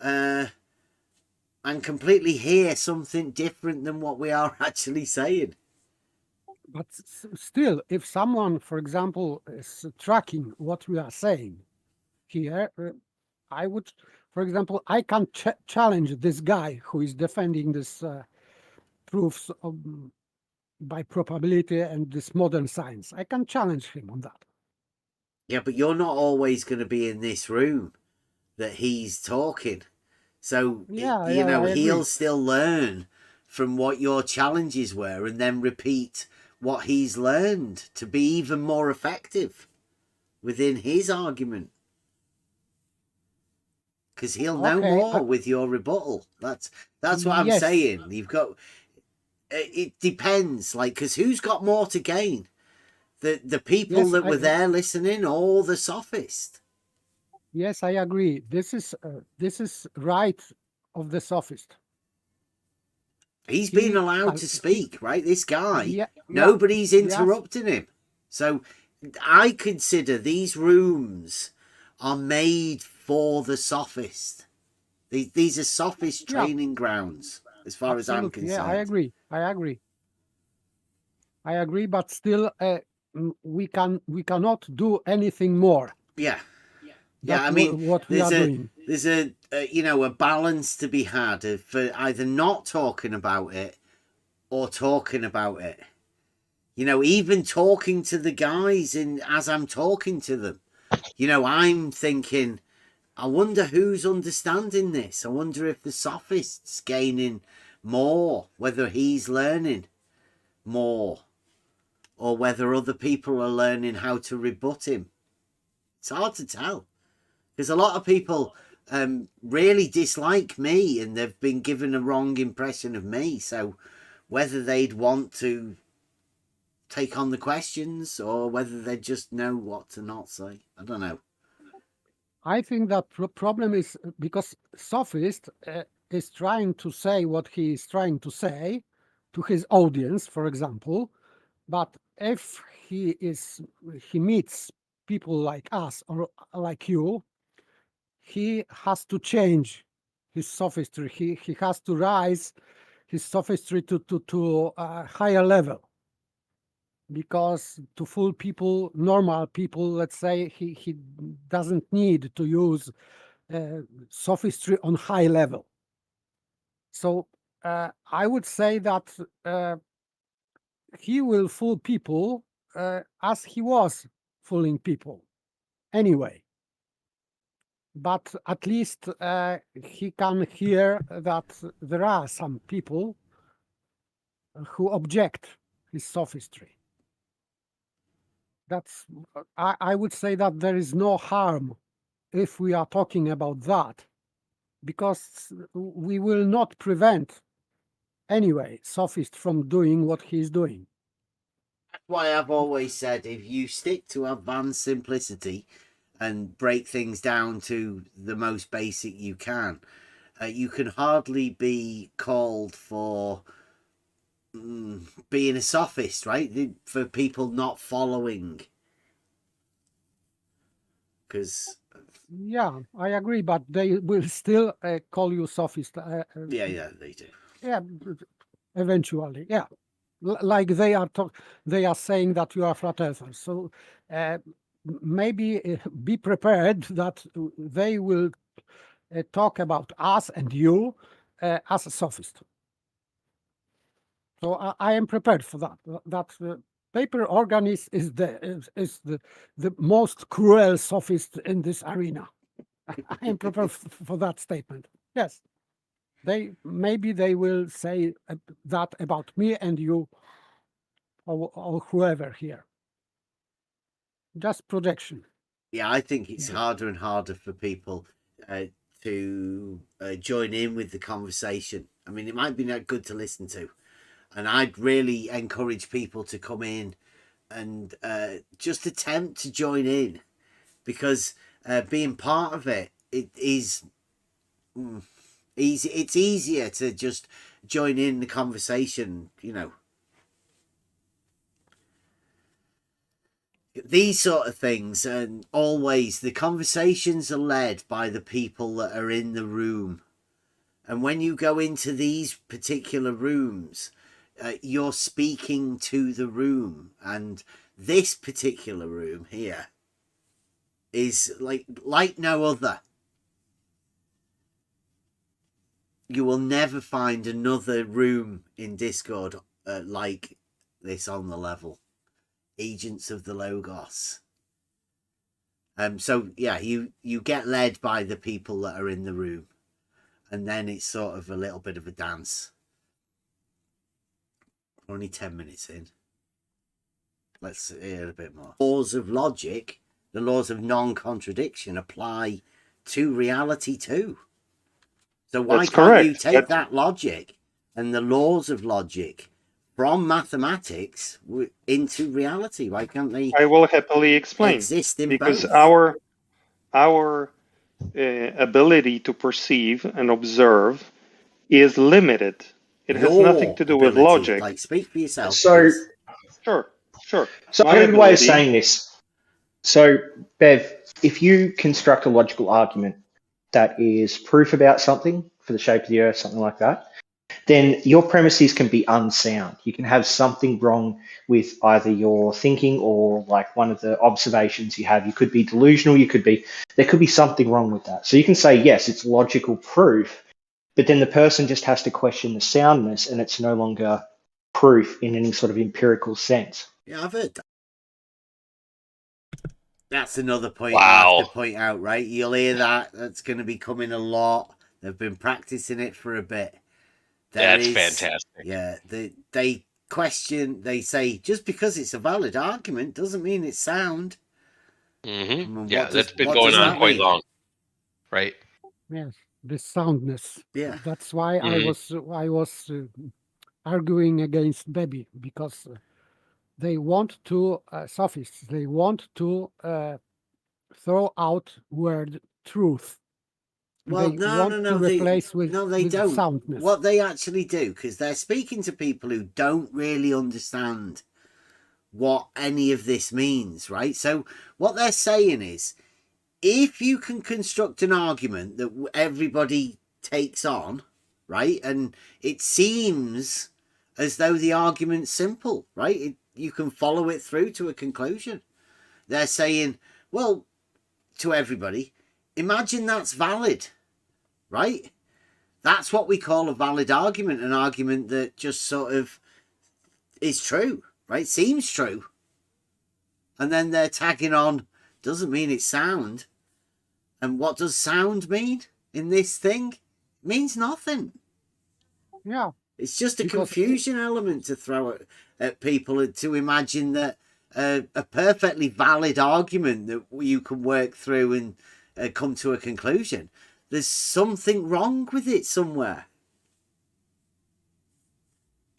B: and completely hear something different than what we are actually saying.
H: But still, if someone, for example, is tracking what we are saying here, I would, for example, I can challenge this guy who is defending this proofs by probability and this modern science. I can challenge him on that.
B: Yeah, but you're not always going to be in this room that he's talking. So, he'll still learn from what your challenges were and then repeat what he's learned to be even more effective within his argument. Because he'll know more with your rebuttal. That's what I'm saying. You've got... It depends, because who's got more to gain? The people that were there listening, or the sophist?
H: Yes, I agree. This is right of the sophist.
B: He's been allowed to speak, right? This guy, nobody's interrupting him. So I consider these rooms are made for the sophist. These are sophist training grounds, as far as I'm concerned.
H: Yeah, I agree, but still, we cannot do anything more.
B: Yeah. Yeah, I mean,
H: what we are doing.
B: There's a balance to be had for either not talking about it or talking about it. Even talking to the guys as I'm talking to them, I'm thinking, I wonder who's understanding this. I wonder if the sophist's gaining more, whether he's learning more, or whether other people are learning how to rebut him. It's hard to tell. Because a lot of people really dislike me and they've been given a wrong impression of me. So whether they'd want to take on the questions or whether they just know what to not say, I don't know.
H: I think that problem is because sophist is trying to say what he is trying to say to his audience, for example. But if he meets people like us or like you, he has to change his sophistry. He has to rise his sophistry to a higher level. Because to fool people, normal people, let's say, he doesn't need to use sophistry on high level. So I would say that he will fool people as he was fooling people anyway. But at least he can hear that there are some people who object his sophistry. I would say that there is no harm if we are talking about that, because we will not prevent anyway sophist from doing what he's doing.
B: That's why I've always said, if you stick to advanced simplicity and break things down to the most basic you can hardly be called for being a sophist, right? For people not following. Because
H: yeah, I agree, but they will still call you sophist.
B: Yeah, they do.
H: Yeah, eventually, yeah. Like they are saying that you are flat earther. So maybe be prepared that they will talk about us and you as a sophist. So I am prepared for that. That paper organist is the most cruel sophist in this arena. I am prepared for that statement. Yes, maybe they will say that about me and you, or whoever here. just projection.
B: Yeah, I think it's harder and harder for people to join in with the conversation. I mean, it might be not good to listen to, and I'd really encourage people to come in and just attempt to join in, because being part of it, it is easy. It's easier to just join in the conversation, you know. These sort of things, and always the conversations are led by the people that are in the room. And when you go into these particular rooms, you're speaking to the room. And this particular room here is like no other. You will never find another room in Discord like this on the level. Agents of the Logos. So yeah, you get led by the people that are in the room, and then it's sort of a little bit of a dance. Only 10 minutes in. Let's hear a bit more. Laws of logic, the laws of non-contradiction, apply to reality too. So why can't you take that logic and the laws of logic from mathematics into reality? Why can't they?
I: I will happily explain.
B: Exist in
I: because
B: both?
I: our ability to perceive and observe is limited. It has nothing to do with logic.
B: Like, speak for yourself.
K: So,
I: sure.
K: So, a good way of saying this. So, Bev, if you construct a logical argument that is proof about something, for the shape of the Earth, something like that, then your premises can be unsound. You can have something wrong with either your thinking or like one of the observations you have. You could be delusional. There could be something wrong with that. So you can say, yes, it's logical proof, but then the person just has to question the soundness, and it's no longer proof in any sort of empirical sense.
B: Yeah, I've heard that. That's another point
G: Wow.
B: I have to point out, right? You'll hear that. That's going to be coming a lot. They've been practicing it for a bit.
G: That's fantastic.
B: Yeah, they question, they say, just because it's a valid argument doesn't mean it's sound.
G: Mm-hmm. Yeah, that's been going on quite long. Right.
H: Yes, this soundness.
B: Yeah.
H: That's why I was arguing against Baby, because they want to, sophists, they want to throw out word truth.
B: Well, no. They don't.
H: Soundness.
B: What they actually do, because they're speaking to people who don't really understand what any of this means, right? So what they're saying is, if you can construct an argument that everybody takes on, right, and it seems as though the argument's simple, right? You can follow it through to a conclusion. They're saying, well, to everybody, imagine that's valid. Right? That's what we call a valid argument, an argument that just sort of is true, right? Seems true. And then they're tagging on, doesn't mean it's sound. And what does sound mean in this thing? It means nothing.
H: Yeah.
B: It's just a confusion element to throw at people, to imagine that a perfectly valid argument that you can work through and come to a conclusion. There's something wrong with it somewhere.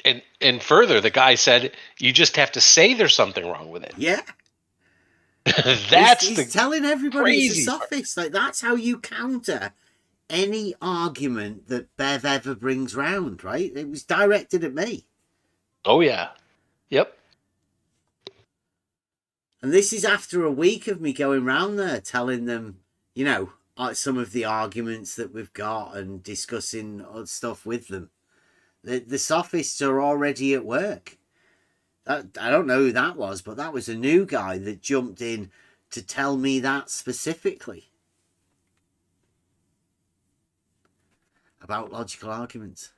G: And further, the guy said, you just have to say there's something wrong with it.
B: Yeah.
G: He's
B: telling everybody it's a sophist. Like, that's how you counter any argument that Bev ever brings round, right? It was directed at me.
G: Oh, yeah. Yep.
B: And this is after a week of me going round there telling them, you know, some of the arguments that we've got and discussing stuff with them. The sophists are already at work. I don't know who that was, but that was a new guy that jumped in to tell me that specifically about logical arguments.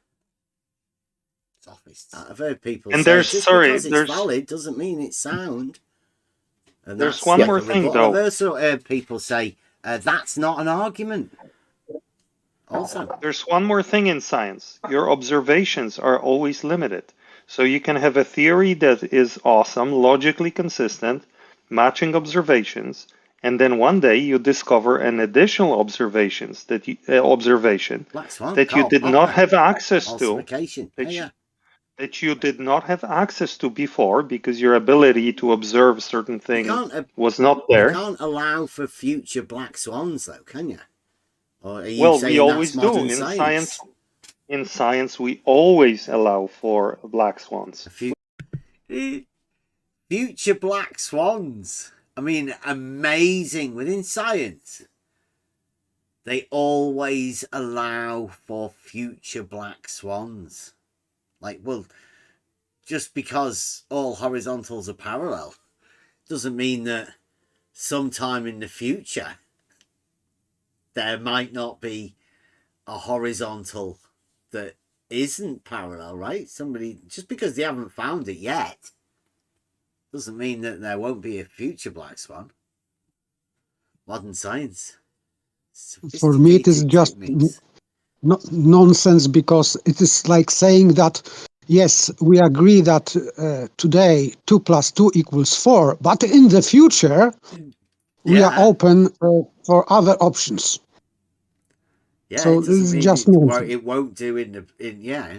B: Sophists. I've heard people say, just because it's valid doesn't mean it's sound. And
I: there's one more thing, though.
B: I've also heard people say, that's not an argument. Also,
I: there's one more thing in science. Your observations are always limited. So you can have a theory that is awesome, logically consistent, matching observations, and then one day you discover an additional observation that you did not have access to, that you did not have access to before because your ability to observe certain things was not there.
B: You can't allow for future black swans, though, can you? Or are you
I: Well,
B: saying
I: we always
B: that's
I: do
B: modern science.
I: In science, we always allow for black swans.
B: Future black swans. I mean, amazing. Within science, they always allow for future black swans. Like, well, just because all horizontals are parallel doesn't mean that sometime in the future there might not be a horizontal that isn't parallel, right? Somebody, just because they haven't found it yet doesn't mean that there won't be a future black swan. Modern science.
H: For me, it is just nonsense, because it is like saying that, yes, we agree that today 2 + 2 = 4, but in the future, we are open for other options.
B: Yeah,
H: so
B: it
H: this is
B: mean
H: just
B: it won't do yeah.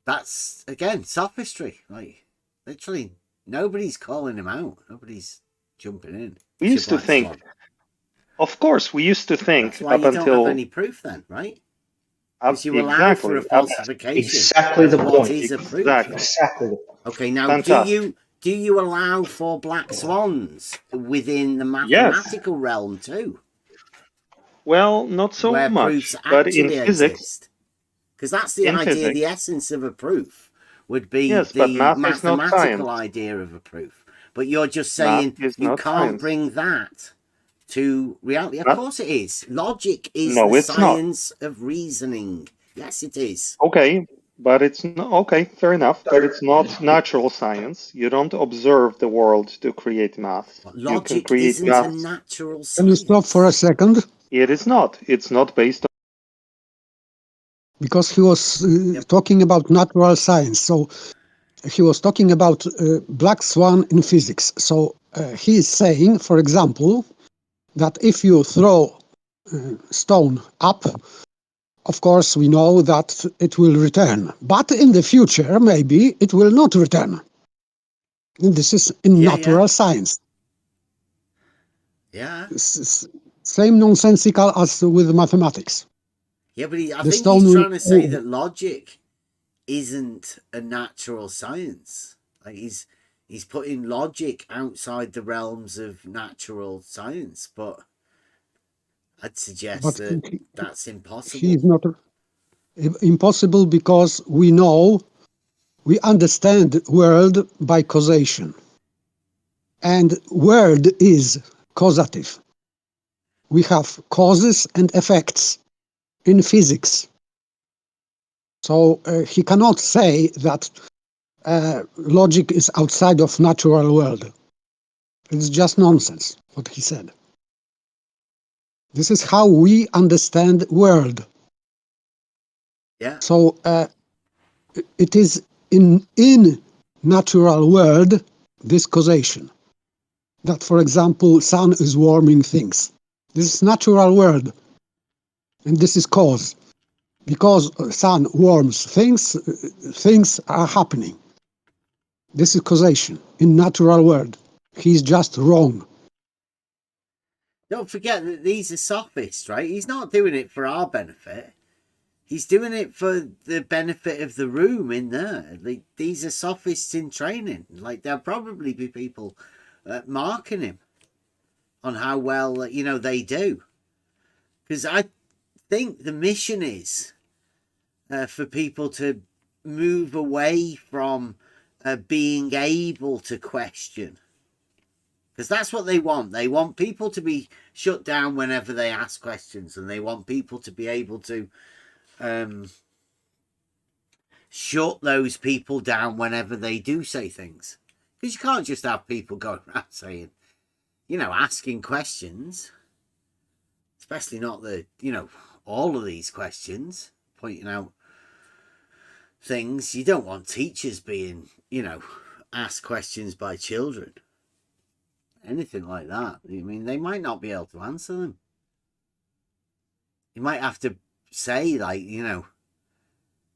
B: That's, again, sophistry. Like, literally, nobody's calling him out. Nobody's jumping in.
I: We used to think, of course, we used to think
B: that's why
I: up
B: you
I: until...
B: don't have any proof then, right? Because you allow for a falsification.
K: Exactly the point.
B: What is a proof?
K: Exactly.
B: Okay, now
I: Fantastic.
B: do you allow for black swans within the mathematical realm too?
I: Well, not so
B: where
I: much,
B: proofs
I: but
B: actually
I: in physics,
B: exist. Because that's the idea,
I: physics,
B: the essence of a proof would be
I: yes,
B: the
I: but math is not
B: mathematical
I: science.
B: idea of a proof. But you're just saying
I: Math is
B: you
I: not
B: can't
I: science.
B: bring that to reality. Of
I: Math-
B: course it is. Logic is
I: No,
B: the
I: it's not.
B: science of reasoning. Yes, it is.
I: Okay, but it's not, okay, fair enough, but it's not natural science. You don't observe the world to create math.
B: But
I: You can
B: logic
I: create
B: isn't a
I: math.
B: natural
H: Can
B: science.
H: you stop for a second?
I: It is not. It's not based on...
H: Because he was talking about natural science. So he was talking about black swan in physics. So he is saying, for example, that if you throw stone up, of course we know that it will return. But in the future, maybe it will not return. And this is in natural science.
B: Yeah.
H: Same nonsensical as with mathematics.
B: Yeah, but I
H: The
B: think
H: stone
B: he's
H: will
B: trying to say
H: fall.
B: that logic isn't a natural science. Like he's putting logic outside the realms of natural science, but I'd suggest
H: But
B: that that's impossible.
H: He's not impossible because we know, we understand world by causation. And world is causative. We have causes and effects in physics. So he cannot say that logic is outside of natural world. It's just nonsense, what he said. This is how we understand world.
B: Yeah.
H: So it is in natural world this causation. That, for example, sun is warming things. This is natural world. And this is cause. Because sun warms things, things are happening. This is causation in natural world. He's just wrong.
B: Don't forget that these are sophists, right? He's not doing it for our benefit. He's doing it for the benefit of the room in there. Like, these are sophists in training. Like, there'll probably be people marking him on how well, they do. Because I think the mission is for people to move away from being able to question. Because that's what they want. They want people to be shut down whenever they ask questions, and they want people to be able to shut those people down whenever they do say things. Because you can't just have people going around saying, asking questions, especially not all of these questions, pointing out things. You don't want teachers being, asked questions by children, anything like that, I mean, they might not be able to answer them. You might have to say, like, you know,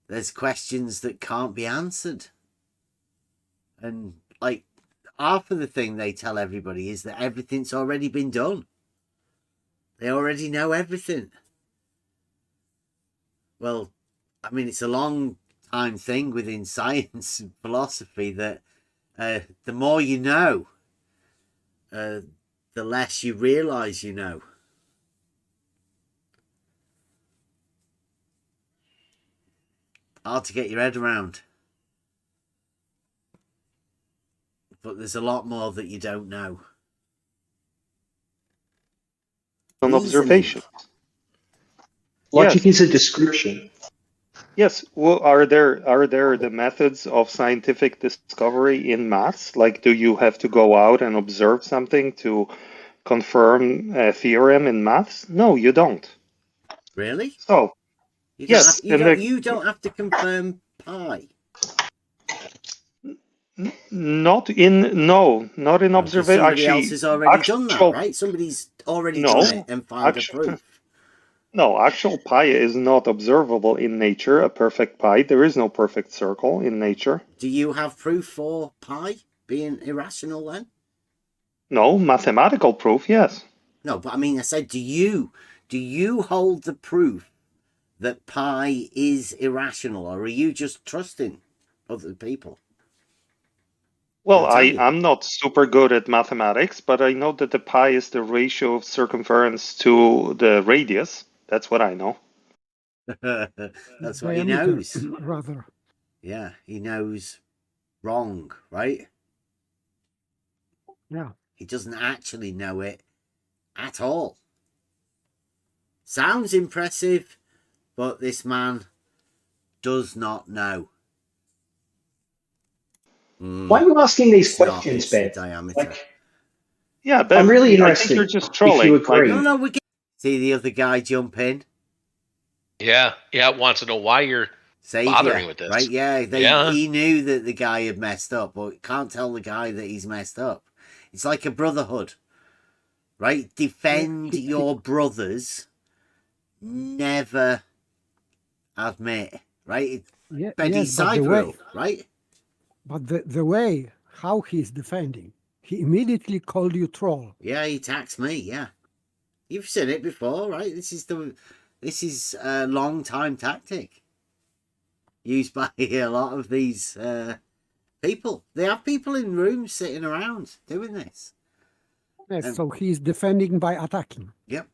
B: there's questions that can't be answered. And, like, half of the thing they tell everybody is that everything's already been done. They already know everything. Well, I mean, it's a long time thing within science and philosophy that the more you know, the less you realize you know. Hard to get your head around. But there's a lot more that you don't know.
I: An observation.
K: Logic is a description.
I: Yes. Well, are there the methods of scientific discovery in maths? Like, do you have to go out and observe something to confirm a theorem in maths? No, you don't.
B: Really?
I: So, yes.
B: You don't have to confirm pi.
I: Not in observation.
B: Somebody else has already done that, right? Somebody's already done it and found a proof.
I: No, actual pi is not observable in nature, a perfect pi. There is no perfect circle in nature.
B: Do you have proof for pi being irrational then?
I: No, mathematical proof, yes.
B: No, but I mean, I said, do you hold the proof that pi is irrational, or are you just trusting other people?
I: Well, I'm not super good at mathematics, but I know that the pi is the ratio of circumference to the radius. That's what I know.
B: That's what he knows.
H: Rather.
B: Yeah, he knows wrong, right?
H: Yeah.
B: He doesn't actually know it at all. Sounds impressive, but this man does not know.
K: Why are you asking these questions, Ben?
I: Yeah, but
K: I'm really
I: I
K: interested.
I: think you're just trolling.
K: If you agree.
B: No, we get. See the other guy jump in.
G: Yeah, wants to know why you're bothering with this.
B: Right? Yeah, he knew that the guy had messed up, but can't tell the guy that he's messed up. It's like a brotherhood, right? Defend your brothers. Never admit, right? Betty's side rule, right?
H: But the way how he's defending, he immediately called you troll.
B: Yeah, he attacks me. Yeah, you've seen it before, right? This is a long time tactic used by a lot of these people. They have people in rooms sitting around doing this.
H: Yes, so he's defending by attacking.
B: Yep.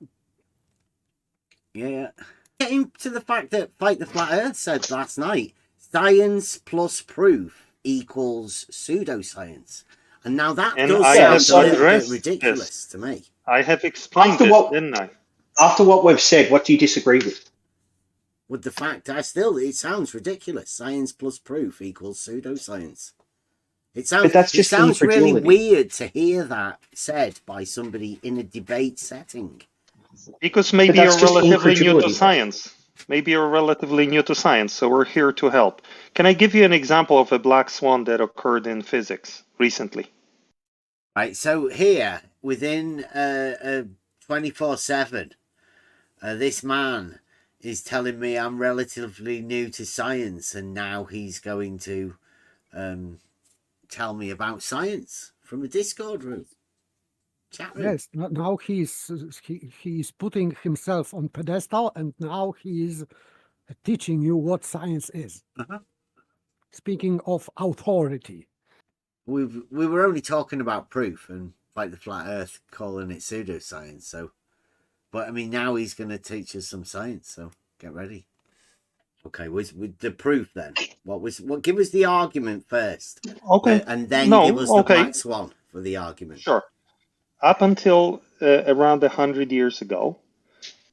B: Yeah. Getting to the fact that Fight the Flat Earth said last night, science plus proof equals pseudoscience. And now that does sound a little bit ridiculous to me.
I: I have explained this, didn't I?
K: After what we've said, what do you disagree with?
B: With the fact it sounds ridiculous. Science plus proof equals pseudoscience. It sounds really weird to hear that said by somebody in a debate setting.
I: Because maybe you're relatively new to science. Maybe you're relatively new to science, so we're here to help. Can I give you an example of a black swan that occurred in physics recently?
B: Right, so here, within 24/7, this man is telling me I'm relatively new to science, and now he's going to tell me about science from a Discord room. Chat room.
H: Yes, now he's putting himself on pedestal, and now he's teaching you what science is. Speaking of authority.
B: We were only talking about proof and like the flat earth calling it pseudoscience, so but I mean now he's going to teach us some science, so get ready. Okay, with the proof then. What give us the argument first.
I: Okay.
B: And then give us the black swan for the argument.
I: Sure. Up until around 100 years ago,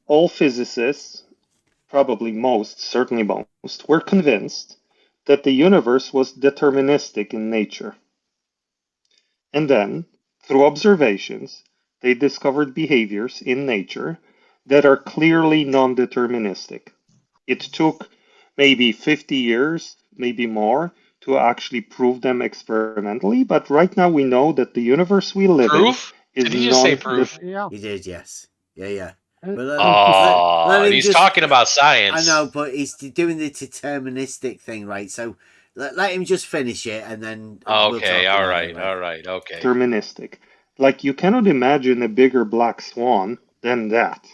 I: all physicists, probably most, certainly most, were convinced that the universe was deterministic in nature. And then, through observations, they discovered behaviors in nature that are clearly non-deterministic. It took maybe 50 years, maybe more, to actually prove them experimentally. But right now we know that the universe we live
G: Proof?
I: in
G: Did
I: is
G: he just say proof?
H: Yeah.
B: He did, yes. Yeah.
H: And,
B: But
G: Oh,
B: let him
G: he's
B: just-
G: talking about
B: I
G: science.
B: know, but he's doing the deterministic thing, right? So let him just finish it, and then we'll
G: Okay,
B: talk
G: all
B: about
G: right,
B: it,
G: all right, okay.
I: deterministic. Like, you cannot imagine a bigger black swan than that.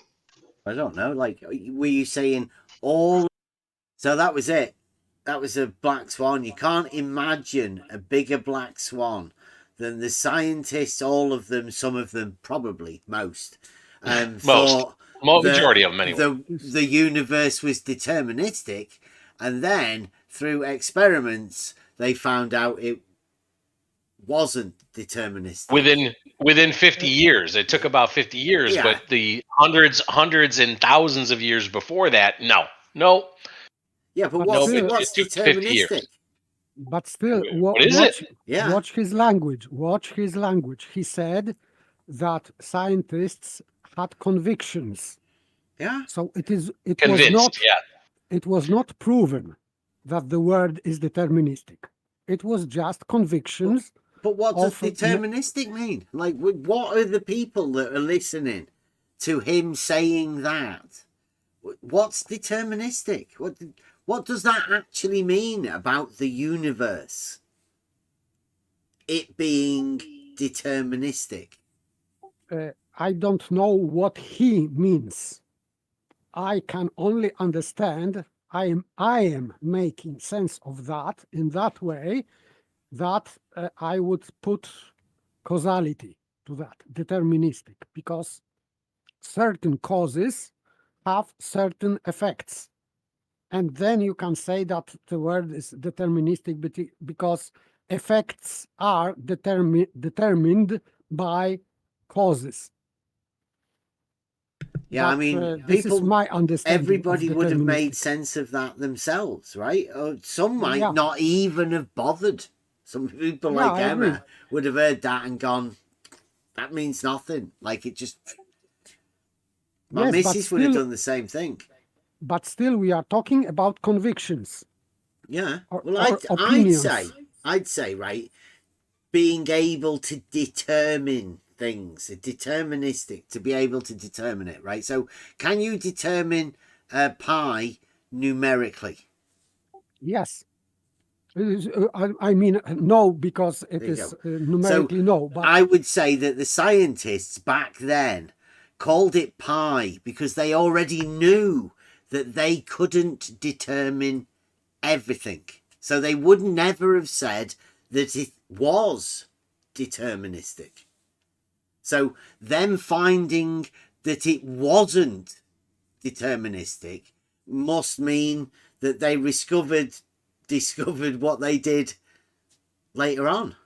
B: I don't know. Like, were you saying all? So that was it. That was a black swan. You can't imagine a bigger black swan than the scientists, all of them, some of them, probably most, thought
G: Majority of them anyway.
B: the universe was deterministic, and then through experiments they found out it wasn't deterministic.
G: Within 50 years. It took about 50 years,
B: Yeah.
G: but the hundreds and thousands of years before that, no.
B: Yeah, but
H: But
B: what's,
H: still-
B: what's
G: it took 50 years.
B: deterministic?
H: But still,
G: What is it?
B: Yeah.
H: watch his language. Watch his language. He said that scientists had convictions.
B: Yeah.
H: So it
G: Convinced,
H: was not proven that the word is deterministic. It was just convictions.
B: But what does
H: of-
B: deterministic mean? Like, what are the people that are listening to him saying that? What's deterministic? What does that actually mean about the universe? It being deterministic.
H: I don't know what he means. I can only understand. I am making sense of that in that way that I would put causality to that, deterministic, because certain causes have certain effects. And then you can say that the word is deterministic because effects are determined by causes.
B: Yeah, I
H: But,
B: mean,
H: this is
B: people,
H: my understanding.
B: everybody
H: of
B: would have made
H: deterministic.
B: sense of that themselves, right? Or some might
H: Yeah.
B: not even have bothered. Some people
H: Yeah,
B: like
H: I agree.
B: Emma would have heard that and gone, that means nothing. Like, it just... My
H: Yes, but
B: missus would have
H: still-
B: done the same thing.
H: But still, we are talking about convictions.
B: Yeah.
H: Or-
B: Well,
H: or
B: I'd
H: opinions.
B: say, right, being able to determine things, deterministic, to be able to determine it, right? So, can you determine pi numerically?
H: Yes. It is, I mean, no, because it
B: There you
H: is
B: go.
H: numerically no. But
B: I would say that the scientists back then called it pi because they already knew that they couldn't determine everything. So they would never have said that it was deterministic. So them finding that it wasn't deterministic must mean that they discovered what they did later on.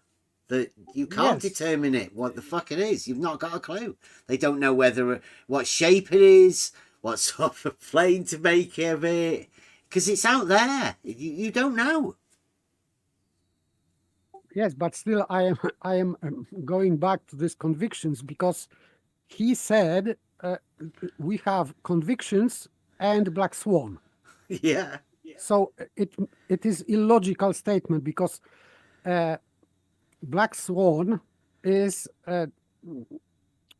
B: That you can't
H: Yes.
B: determine it, what the fuck it is. You've not got a clue. They don't know what shape it is, what sort of plane to make of it, because it's out there. You don't know.
H: yes, but still, I am going back to these convictions because he said we have convictions and black swan.
B: Yeah.
H: So it is illogical statement because black swan is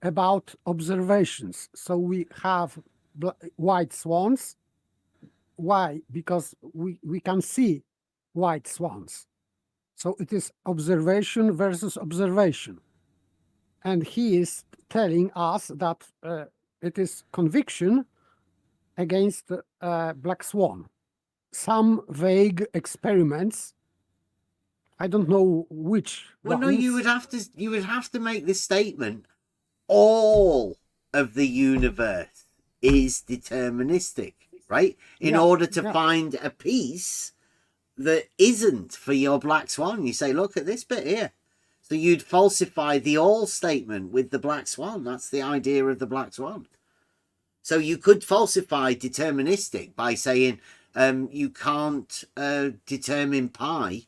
H: about observations. So we have white swans. Why? Because we can see white swans. So it is observation versus observation. And he is telling us that it is conviction against black swan. Some vague experiments. I don't know which.
B: Well, no,
H: ones.
B: you would have to make this statement. All of the universe is deterministic, right? In
H: Yeah,
B: order to
H: yeah.
B: find a piece that isn't for your black swan, you say, look at this bit here. So you'd falsify the all statement with the black swan. That's the idea of the black swan. So you could falsify deterministic by saying you can't determine pi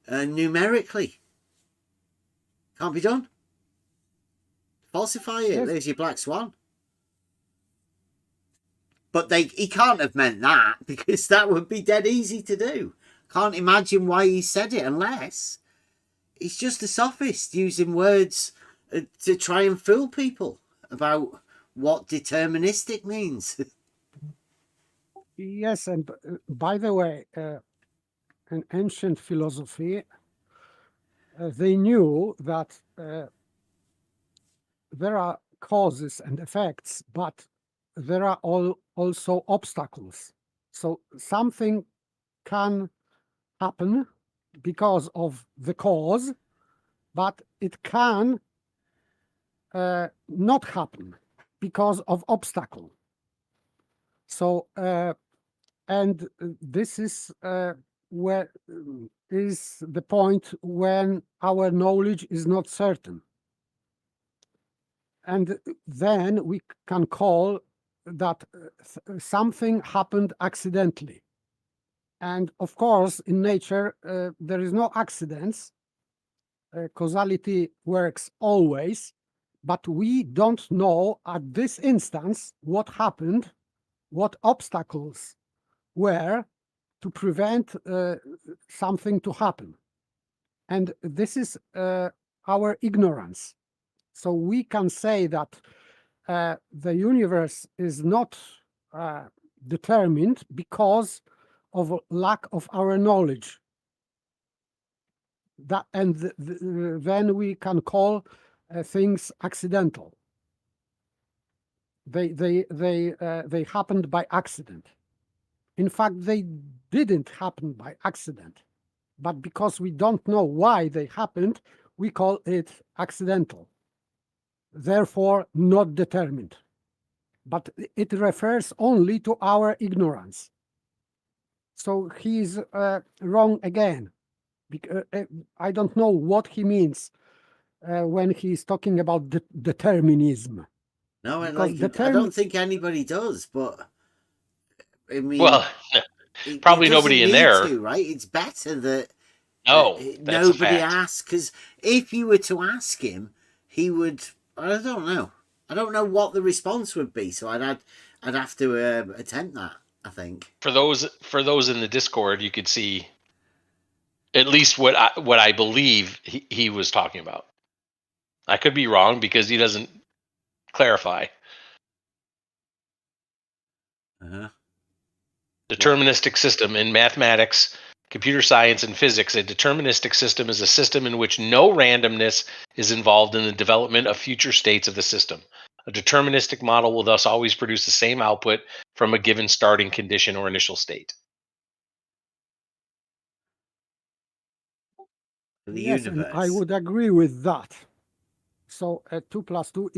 B: numerically. Can't be done. Falsify it.
H: Yes.
B: There's your black swan. But he can't have meant that because that would be dead easy to do. Can't imagine why he said it unless he's just a sophist using words to try and fool people about what deterministic means.
H: Yes, and by the way, in ancient philosophy, they knew that there are causes and effects, but there are also obstacles. So something can happen because of the cause, but it can not happen because of obstacle. So, and this is where is the point when our knowledge is not certain. And then we can call that something happened accidentally. And of course, in nature, there is no accidents. Causality works always, but we don't know at this instance what happened, what obstacles were to prevent something to happen. And this is our ignorance. So we can say that the universe is not determined because of lack of our knowledge. That, and then we can call things accidental. They happened by accident. In fact, they didn't happen by accident, but because we don't know why they happened, we call it accidental. Therefore, not determined. But it refers only to our ignorance. So he's wrong again. I don't know what he means when he's talking about determinism.
B: No, I don't think anybody does, but I mean,
G: well, probably nobody in there,
B: right? It's better that
G: nobody
B: asks, because if you were to ask him, he would. I don't know. I don't know what the response would be, so I'd have to attempt that. I think
G: for those in the Discord, you could see at least what I believe he was talking about. I could be wrong because he doesn't clarify. Deterministic system in mathematics, computer science, and physics. A deterministic system is a system in which no randomness is involved in the development of future states of the system. A deterministic model will thus always produce the same output from a given starting condition or initial state.
H: Yes, and I would agree with that. So 2 + 2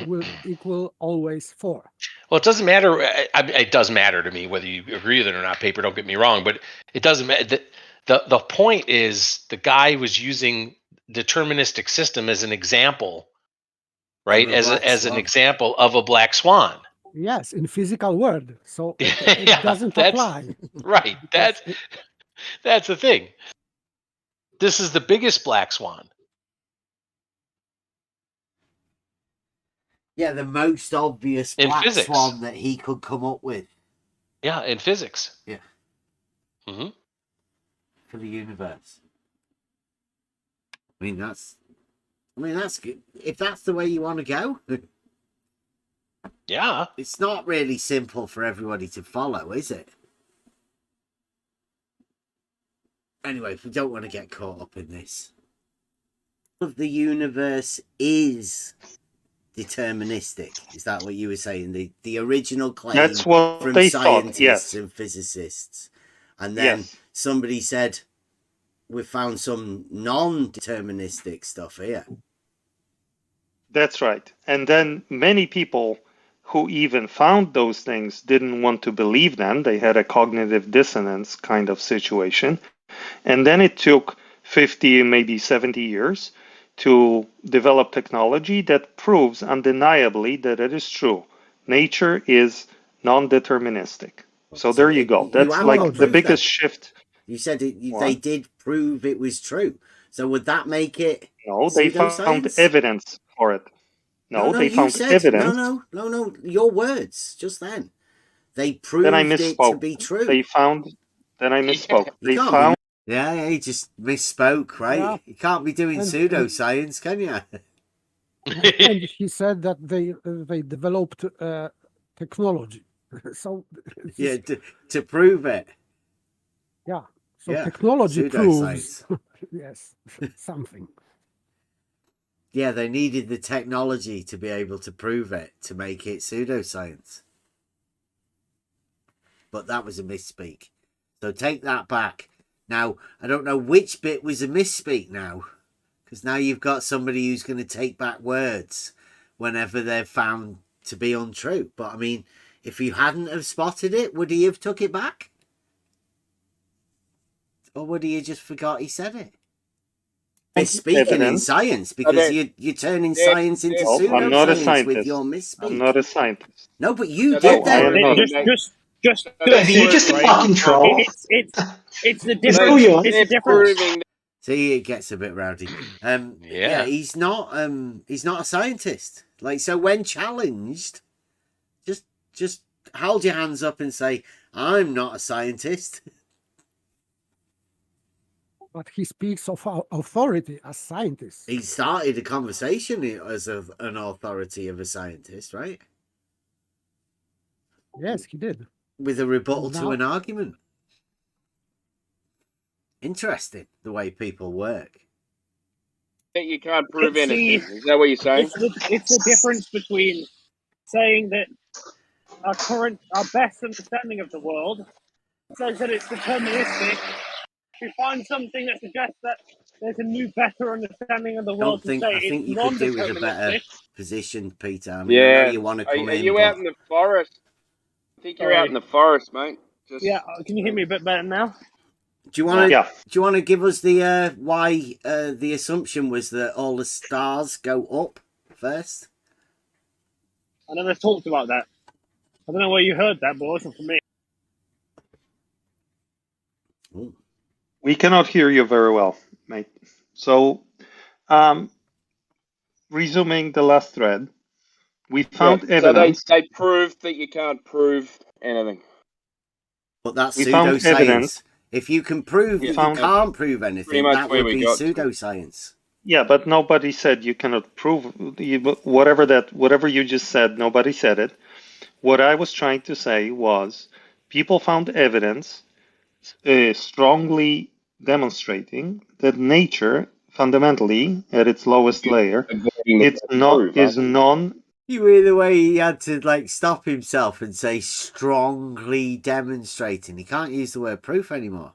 H: will equal always 4.
G: Well, it doesn't matter. It does matter to me whether you agree with it or not, Paper. Don't get me wrong, but it doesn't matter. The point is the guy was using deterministic system as an example, right? As an example of a black swan.
H: Yes, in physical world. So it doesn't apply.
G: Right. That's the thing. This is the biggest black swan.
B: Yeah, the most obvious black swan that he could come up with.
G: Yeah, in physics.
B: Yeah.
G: Mm-hmm.
B: For the universe. I mean, that's good. If that's the way you want to go.
G: Yeah.
B: It's not really simple for everybody to follow, is it? Anyway, we don't want to get caught up in this. Of the universe is deterministic. Is that what you were saying? The original claim
I: That's what
B: from
I: they
B: scientists
I: thought, yes.
B: and physicists. And then somebody said, we found some non-deterministic stuff here.
I: That's right. And then many people who even found those things didn't want to believe them. They had a cognitive dissonance kind of situation. And then it took 50, maybe 70 years to develop technology that proves undeniably that it is true. Nature is non-deterministic. So there you go. That's like the biggest shift.
B: You said they did prove it was true. So would that make it?
I: No, they found evidence for it. No, they found evidence.
B: No. Your words just then. They proved
I: then I
B: it
I: misspoke.
B: to be true.
I: They found Then I misspoke. They found.
B: Yeah, he just misspoke, right?
H: Yeah.
B: You can't be doing pseudoscience, can you?
H: And he said that they developed technology. So
B: yeah, to prove it.
H: Yeah. So
B: Yeah,
H: technology proves
B: pseudoscience.
H: yes, something.
B: Yeah, they needed the technology to be able to prove it, to make it pseudoscience. But that was a misspeak. So take that back. Now, I don't know which bit was a misspeak now, because now you've got somebody who's going to take back words whenever they're found to be untrue. But I mean, if you hadn't have spotted it, would he have took it back? Or would he have just forgot he said it? Misspeaking in science, because you're turning science into pseudoscience with your misspeak.
I: I'm not a scientist.
B: No, but you did that.
K: Just a fucking troll.
L: It's the difference. It's the difference.
B: See, it gets a bit rowdy. Yeah, he's not a scientist. Like, so when challenged, just hold your hands up and say, I'm not a scientist.
H: But he speaks of authority as scientist.
B: He started a conversation as an authority of a scientist, right?
H: Yes, he did.
B: With a rebuttal to an argument. Interesting, the way people work.
C: You can't prove anything. Is that what you're saying?
L: It's the difference between saying that our best understanding of the world says that it's deterministic. We find something that suggests that there's a new, better understanding of the world. I think you could do with a better
B: position, Peter. I mean, I know you want to come in.
C: Are you out in the forest? I think you're out in the forest, mate.
L: Yeah, can you hear me a bit better now?
B: Do you want to give us the why the assumption was that all the stars go up first?
L: I never talked about that. I don't know where you heard that, but it wasn't for me.
B: Ooh.
I: We cannot hear you very well, mate. So, resuming the last thread, we found evidence.
C: So they proved that you can't prove anything.
B: But that's pseudoscience. If you can prove that you can't prove anything, that would be pseudoscience.
I: Yeah, but nobody said you cannot prove whatever you just said. Nobody said it. What I was trying to say was, people found evidence strongly demonstrating that nature, fundamentally, at its lowest layer, is non.
B: You hear the way he had to stop himself and say strongly demonstrating. He can't use the word proof anymore.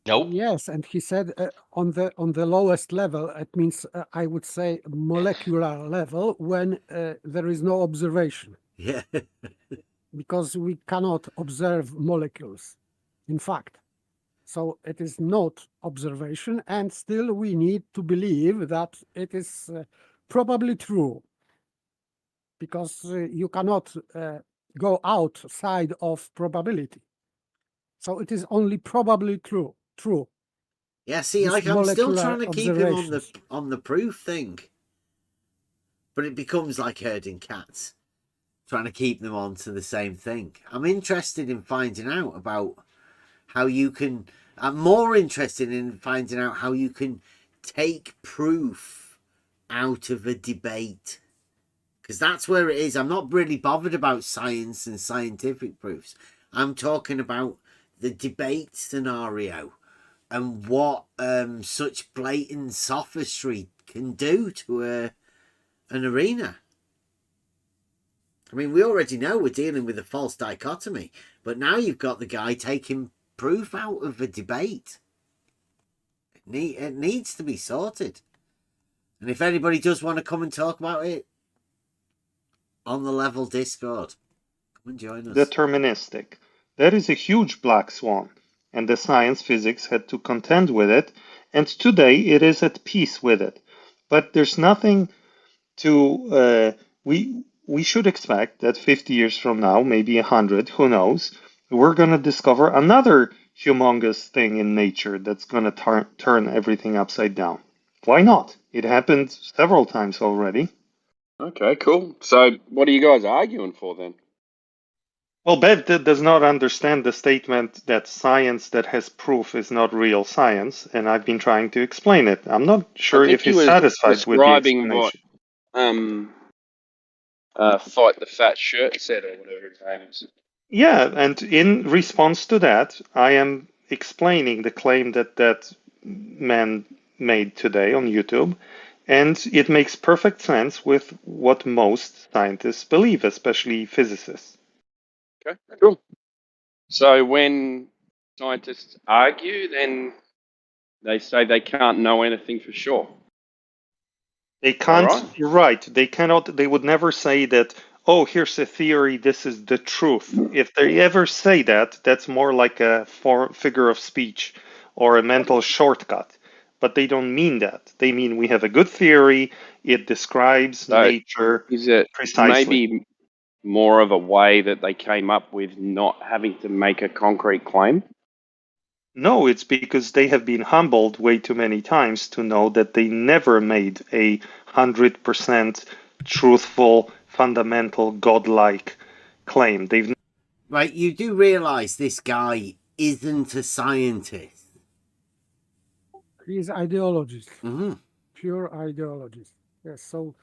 G: Nope.
H: Yes, and he said on the lowest level, it means I would say molecular level, when there is no observation.
B: Yeah.
H: Because we cannot observe molecules, in fact. So it is not observation, and still we need to believe that it is probably true. Because you cannot go outside of probability. So it is only probably true.
B: Yeah, see, I'm still trying to keep him on the proof thing. But it becomes like herding cats, trying to keep them on to the same thing. I'm interested in finding out about how you can... I'm more interested in finding out how you can take proof out of a debate. Because that's where it is. I'm not really bothered about science and scientific proofs. I'm talking about the debate scenario and what such blatant sophistry can do to an arena. I mean, we already know we're dealing with a false dichotomy, but now you've got the guy taking proof out of a debate. It needs to be sorted. And if anybody does want to come and talk about it, on the level Discord, come and join us.
I: Deterministic. That is a huge black swan, and the science physics had to contend with it, and today it is at peace with it. But there's nothing to... we should expect that 50 years from now, maybe 100, who knows, we're going to discover another humongous thing in nature that's going to turn everything upside down. Why not? It happened several times already.
C: Okay, cool. So what are you guys arguing for then?
I: Well, Bev does not understand the statement that science that has proof is not real science, and I've been trying to explain it. I'm not sure if he's satisfied with the
C: describing what
I: explanation.
C: Fight the Fat Shirt said, or whatever his name is.
I: Yeah, and in response to that, I am explaining the claim that that man made today on YouTube, and it makes perfect sense with what most scientists believe, especially physicists.
C: Okay, cool. So when scientists argue, then they say they can't know anything for sure.
I: They can't,
C: right?
I: You're right, they cannot, they would never say that, oh, here's a theory, this is the truth. If they ever say that, that's more like a figure of speech or a mental shortcut. But they don't mean that. They mean we have a good theory, it describes nature
C: Is it
I: precisely.
C: maybe more of a way that they came up with not having to make a concrete claim?
I: No, it's because they have been humbled way too many times to know that they never made a 100% truthful, fundamental, godlike claim. They've
B: Right, you do realise this guy isn't a scientist.
H: He's ideologist,
B: Mm-hmm.
H: pure ideologist. Yes, so,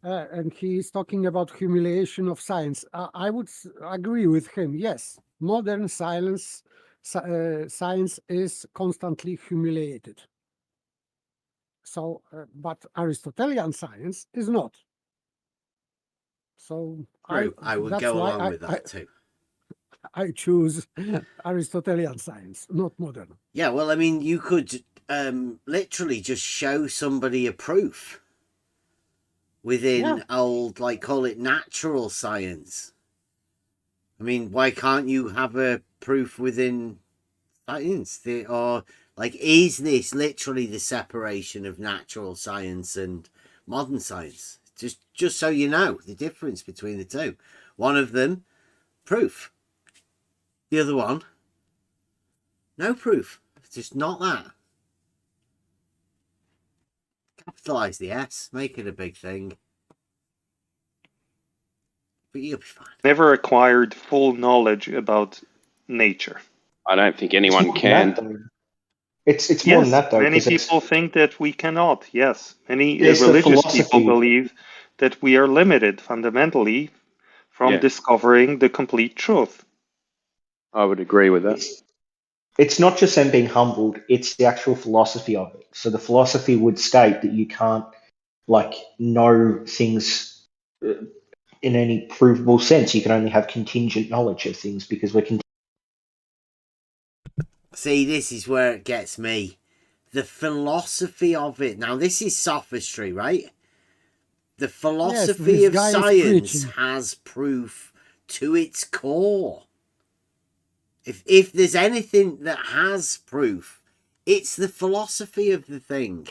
H: and he's talking about humiliation of science. I would agree with him. Yes, modern science is constantly humiliated. So, but Aristotelian science is not. So
B: I would go along with that too.
H: I choose Aristotelian science, not modern.
B: Yeah, well, I mean, you could literally just show somebody a proof within old, like, call it natural science. I mean, why can't you have a proof within science? Or, like, is this literally the separation of natural science and modern science? Just so you know the difference between the two. One of them, proof. The other one, no proof. It's just not that. Capitalize the S, make it a big thing. But you'll be fine.
I: never acquired full knowledge about nature.
C: I don't think anyone can.
K: It's more than that, though.
I: Many people think that we cannot. Yes, many
K: There's the
I: religious people
K: philosophy.
I: believe that we are limited fundamentally from discovering the complete truth.
C: I would agree with that.
K: It's not just them being humbled, it's the actual philosophy of it. So the philosophy would state that you can't, like, know things in any provable sense. You can only have contingent knowledge of things because we're
B: See, this is where it gets me. The philosophy of it. Now, this is sophistry, right? The philosophy of science has proof to its core. If there's anything that has proof, it's the philosophy of the thing.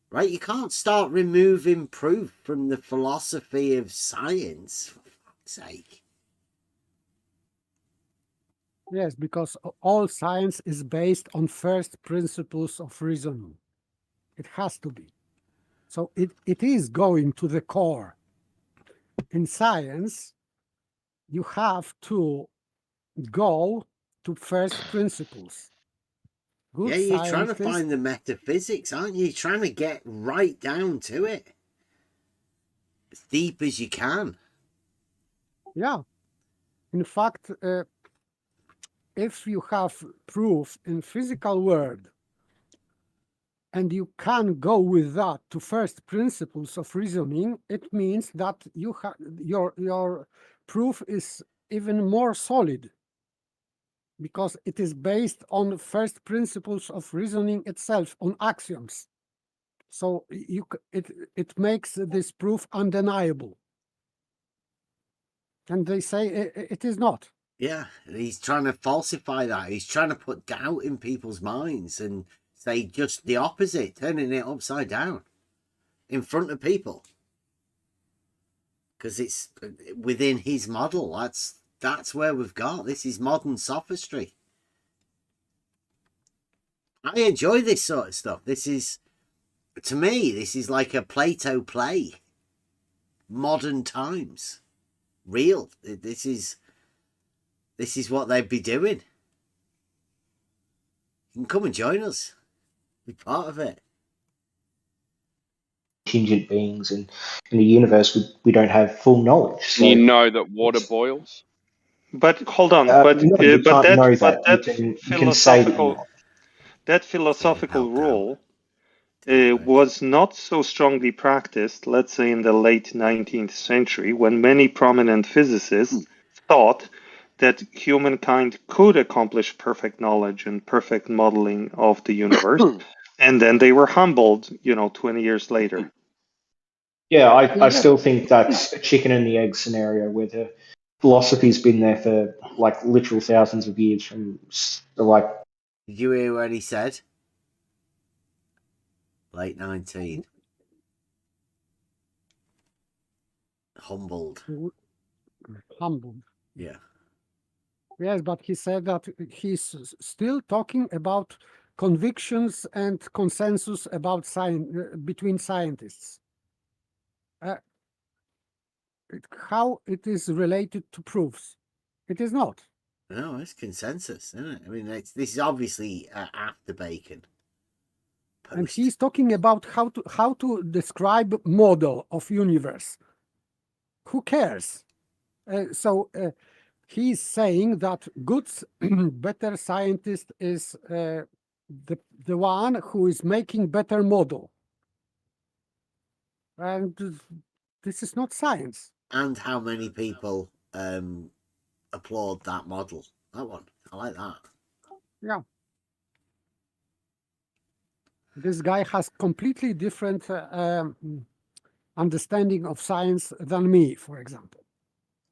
B: Right? You can't start removing proof from the philosophy of science, for fuck's sake.
H: Yes, because all science is based on first principles of reasoning. It has to be. So it is going to the core. In science, you have to go to first principles.
B: Good you're trying to find the metaphysics, aren't you? You're trying to get right down to it. As deep as you can.
H: Yeah. In fact, if you have proof in physical world and you can go with that to first principles of reasoning, it means that you have your proof is even more solid because it is based on first principles of reasoning itself, on axioms. So it makes this proof undeniable. And they say it is not.
B: Yeah, he's trying to falsify that. He's trying to put doubt in people's minds and say just the opposite, turning it upside down in front of people. Because it's within his model. That's where we've got. This is modern sophistry. I enjoy this sort of stuff. This is, to me, this is like a Plato play. Modern times. Real. This is this is what they'd be doing. You can come and join us. Be part of it.
K: Contingent beings, and in the universe, we don't have full knowledge. So
C: You know that water boils.
I: But hold on,
K: no, you can't know that.
I: that
K: You can say that you're not.
I: That philosophical rule was not so strongly practiced, let's say, in the late 19th century, when many prominent physicists thought that humankind could accomplish perfect knowledge and perfect modeling of the universe, and then they were humbled, 20 years later.
K: Yeah, I still think that's a chicken and the egg scenario where the philosophy's been there for like literal thousands of years from like.
B: Did you hear what he said? Late 19. Humbled.
H: Humbled.
B: Yeah.
H: Yes, but he said that he's still talking about convictions and consensus about science between scientists. How it is related to proofs? It is not.
B: No, it's consensus, isn't it? I mean, this is obviously after Bacon.
H: And he's talking about how to describe model of universe. Who cares? He's saying that good, better scientist is the one who is making better model. And this is not science.
B: And how many people applaud that model? That one. I like that.
H: Yeah. This guy has completely different understanding of science than me, for example.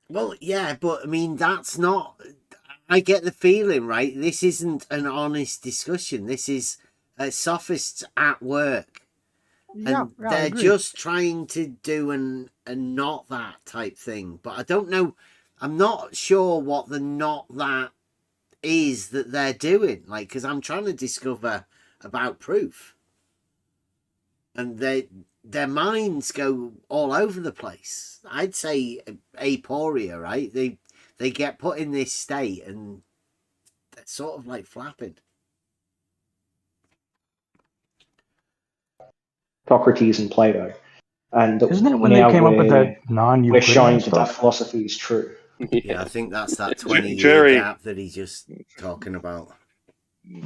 B: Well, yeah, but I mean, that's not... I get the feeling, right? This isn't an honest discussion. This is sophists at work. And they're just trying to do a not that type thing. But I don't know. I'm not sure what the not that is that they're doing. Like, because I'm trying to discover about proof. And their minds go all over the place. I'd say aporia, right? They get put in this state and they're sort of like flapping.
K: Socrates and Plato. And
J: isn't it when they came up with that non-Euclidean
K: we're showing
J: stuff?
K: that philosophy is true.
B: Yeah, I think that's that 20-year gap that he's just talking about.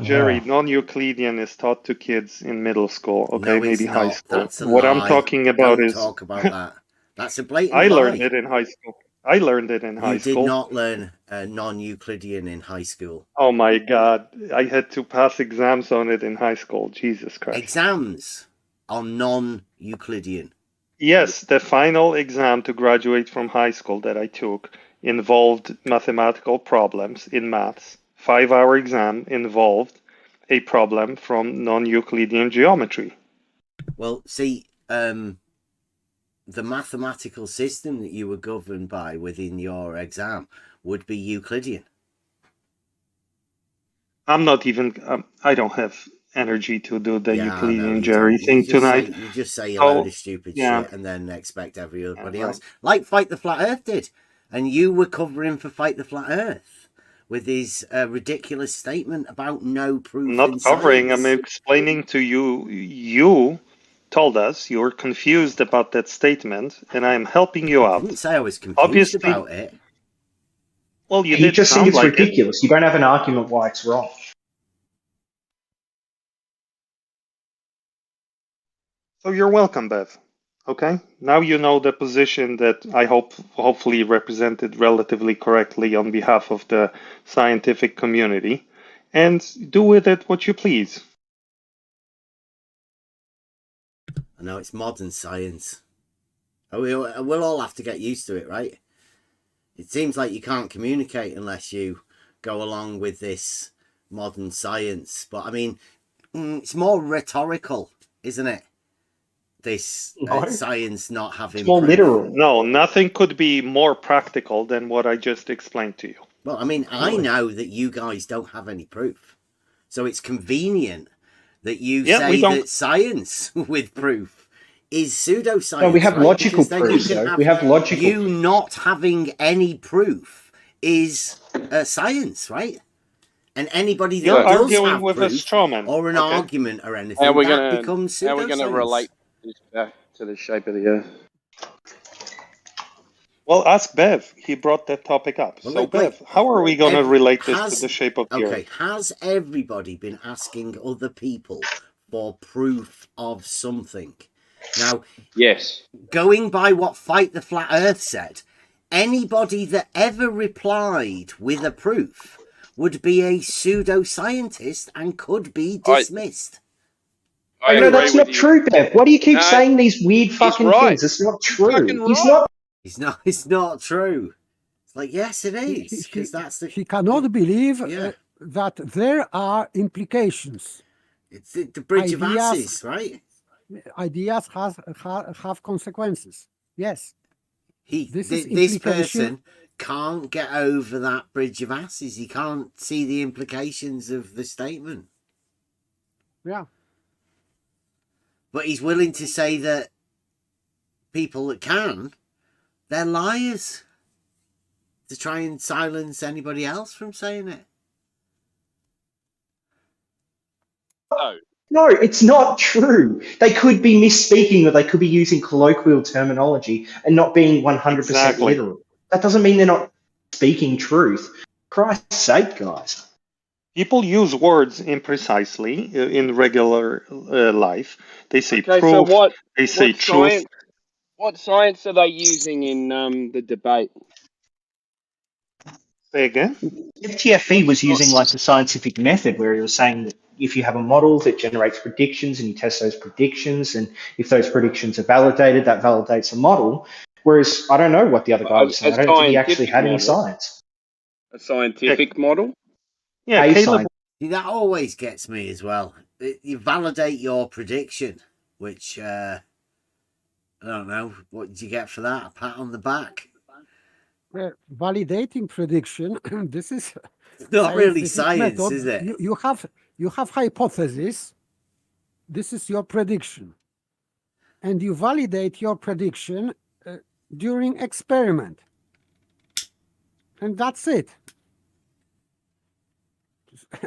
I: Jerry, non-Euclidean is taught to kids in middle school, okay,
B: No,
I: maybe
B: it's
I: high
B: not.
I: school.
B: That's a
I: What
B: lie.
I: I'm talking about
B: Don't
I: is...
B: talk about that. That's a blatant
I: I
B: lie.
I: learned it in high school.
B: You did not learn non-Euclidean in high school.
I: Oh my God. I had to pass exams on it in high school. Jesus Christ.
B: Exams on non-Euclidean.
I: Yes, the final exam to graduate from high school that I took involved mathematical problems in maths. 5-hour exam involved a problem from non-Euclidean geometry.
B: Well, see, the mathematical system that you were governed by within your exam would be Euclidean.
I: I'm not even... I don't have energy to do the Euclidean
B: no,
I: Jerry thing tonight.
B: You just say a load of stupid shit and then expect everybody else. Like Fight the Flat Earth did. And you were covering for Fight the Flat Earth with his ridiculous statement about no proof.
I: Not covering, I'm explaining to you. You told us you were confused about that statement, and I'm helping you out.
B: I didn't say I was confused about it.
I: Well, you
K: did just think it's
I: like
K: ridiculous. You don't have an argument why it's wrong.
I: So you're welcome, Bev. Okay? Now you know the position that I hopefully represented relatively correctly on behalf of the scientific community. And do with it what you please.
B: I know it's modern science. We'll all have to get used to it, right? It seems like you can't communicate unless you go along with this modern science. But I mean, it's more rhetorical, isn't it? This science not having
K: more literal.
I: No, nothing could be more practical than what I just explained to you.
B: Well, I mean, I know that you guys don't have any proof. So it's convenient that you say that science with proof is pseudoscience.
K: No, we have logical proof, though. We have logical
B: You not having any proof is science, right? And anybody that
I: You're
B: does
I: arguing
B: have
I: with a
B: proof
I: straw man.
B: or an
I: Okay.
B: argument or anything,
C: How are we
B: that
C: gonna
B: becomes
C: how are we gonna
B: pseudoscience.
C: relate this back to the shape of the Earth?
I: Well, ask Bev. He brought that topic up.
B: Well,
I: So,
B: look,
I: Bev, how are we going to relate this
B: has-
I: to the shape of the
B: Okay,
I: Earth?
B: has everybody been asking other people for proof of something? Now,
C: Yes.
B: going by what Fight the Flat Earth said, anybody that ever replied with a proof would be a pseudoscientist and could be dismissed.
C: I
K: no,
C: agree
K: that's
C: with
K: not
C: you.
K: true, Bev. Why do you keep
C: No,
K: saying these weird fucking
C: right.
K: things? It's not
C: He's
K: true.
C: fucking
K: He's
C: right.
K: not.
B: It's not true. It's like, yes, it is, because that's the.
H: He cannot believe
B: Yeah.
H: that there are implications.
B: It's the bridge of
H: Ideas-
B: asses, right?
H: Ideas have consequences. Yes.
B: This
H: is
B: person
H: implication.
B: can't get over that bridge of asses. He can't see the implications of the statement.
H: Yeah.
B: But he's willing to say that people that can, they're liars. To try and silence anybody else from saying it.
C: No.
K: No, it's not true. They could be misspeaking or they could be using colloquial terminology and not being 100%
I: Exactly.
K: literal. That doesn't mean they're not speaking truth. Christ's sake, guys.
I: People use words imprecisely in regular life. They say
C: Okay,
I: proof,
C: so what
I: they say
C: what
I: truth.
C: science what science are they using in the debate?
I: Say again?
K: FTFE was using like the scientific method where he was saying that if you have a model that generates predictions and you test those predictions, and if those predictions are validated, that validates a model. Whereas I don't know what the other guy was saying. I don't think he actually had any science.
C: A scientific model?
I: Yeah,
K: A
I: Caleb.
K: science.
B: See, that always gets me as well. You validate your prediction, which, I don't know, what did you get for that? A pat on the back?
H: Validating prediction. This is
B: Not really
H: scientific
B: science,
H: method.
B: is it?
H: You have hypothesis. This is your prediction, and you validate your prediction during experiment, and that's it.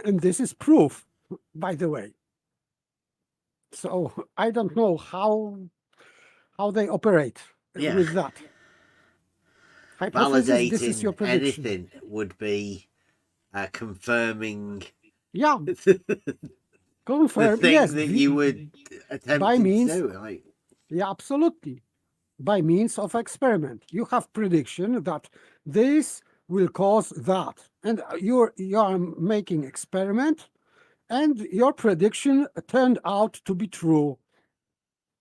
H: And this is proof, by the way. So I don't know how they operate with that. Hypothesis, this is your
B: Validating
H: prediction.
B: anything would be confirming
H: Yeah,
B: the
H: confirm.
B: thing
H: Yes,
B: that you would attempt
H: by
B: to
H: means.
B: do. Like,
H: Yeah, absolutely. By means of experiment, you have prediction that this will cause that, and you are making experiment, and your prediction turned out to be true.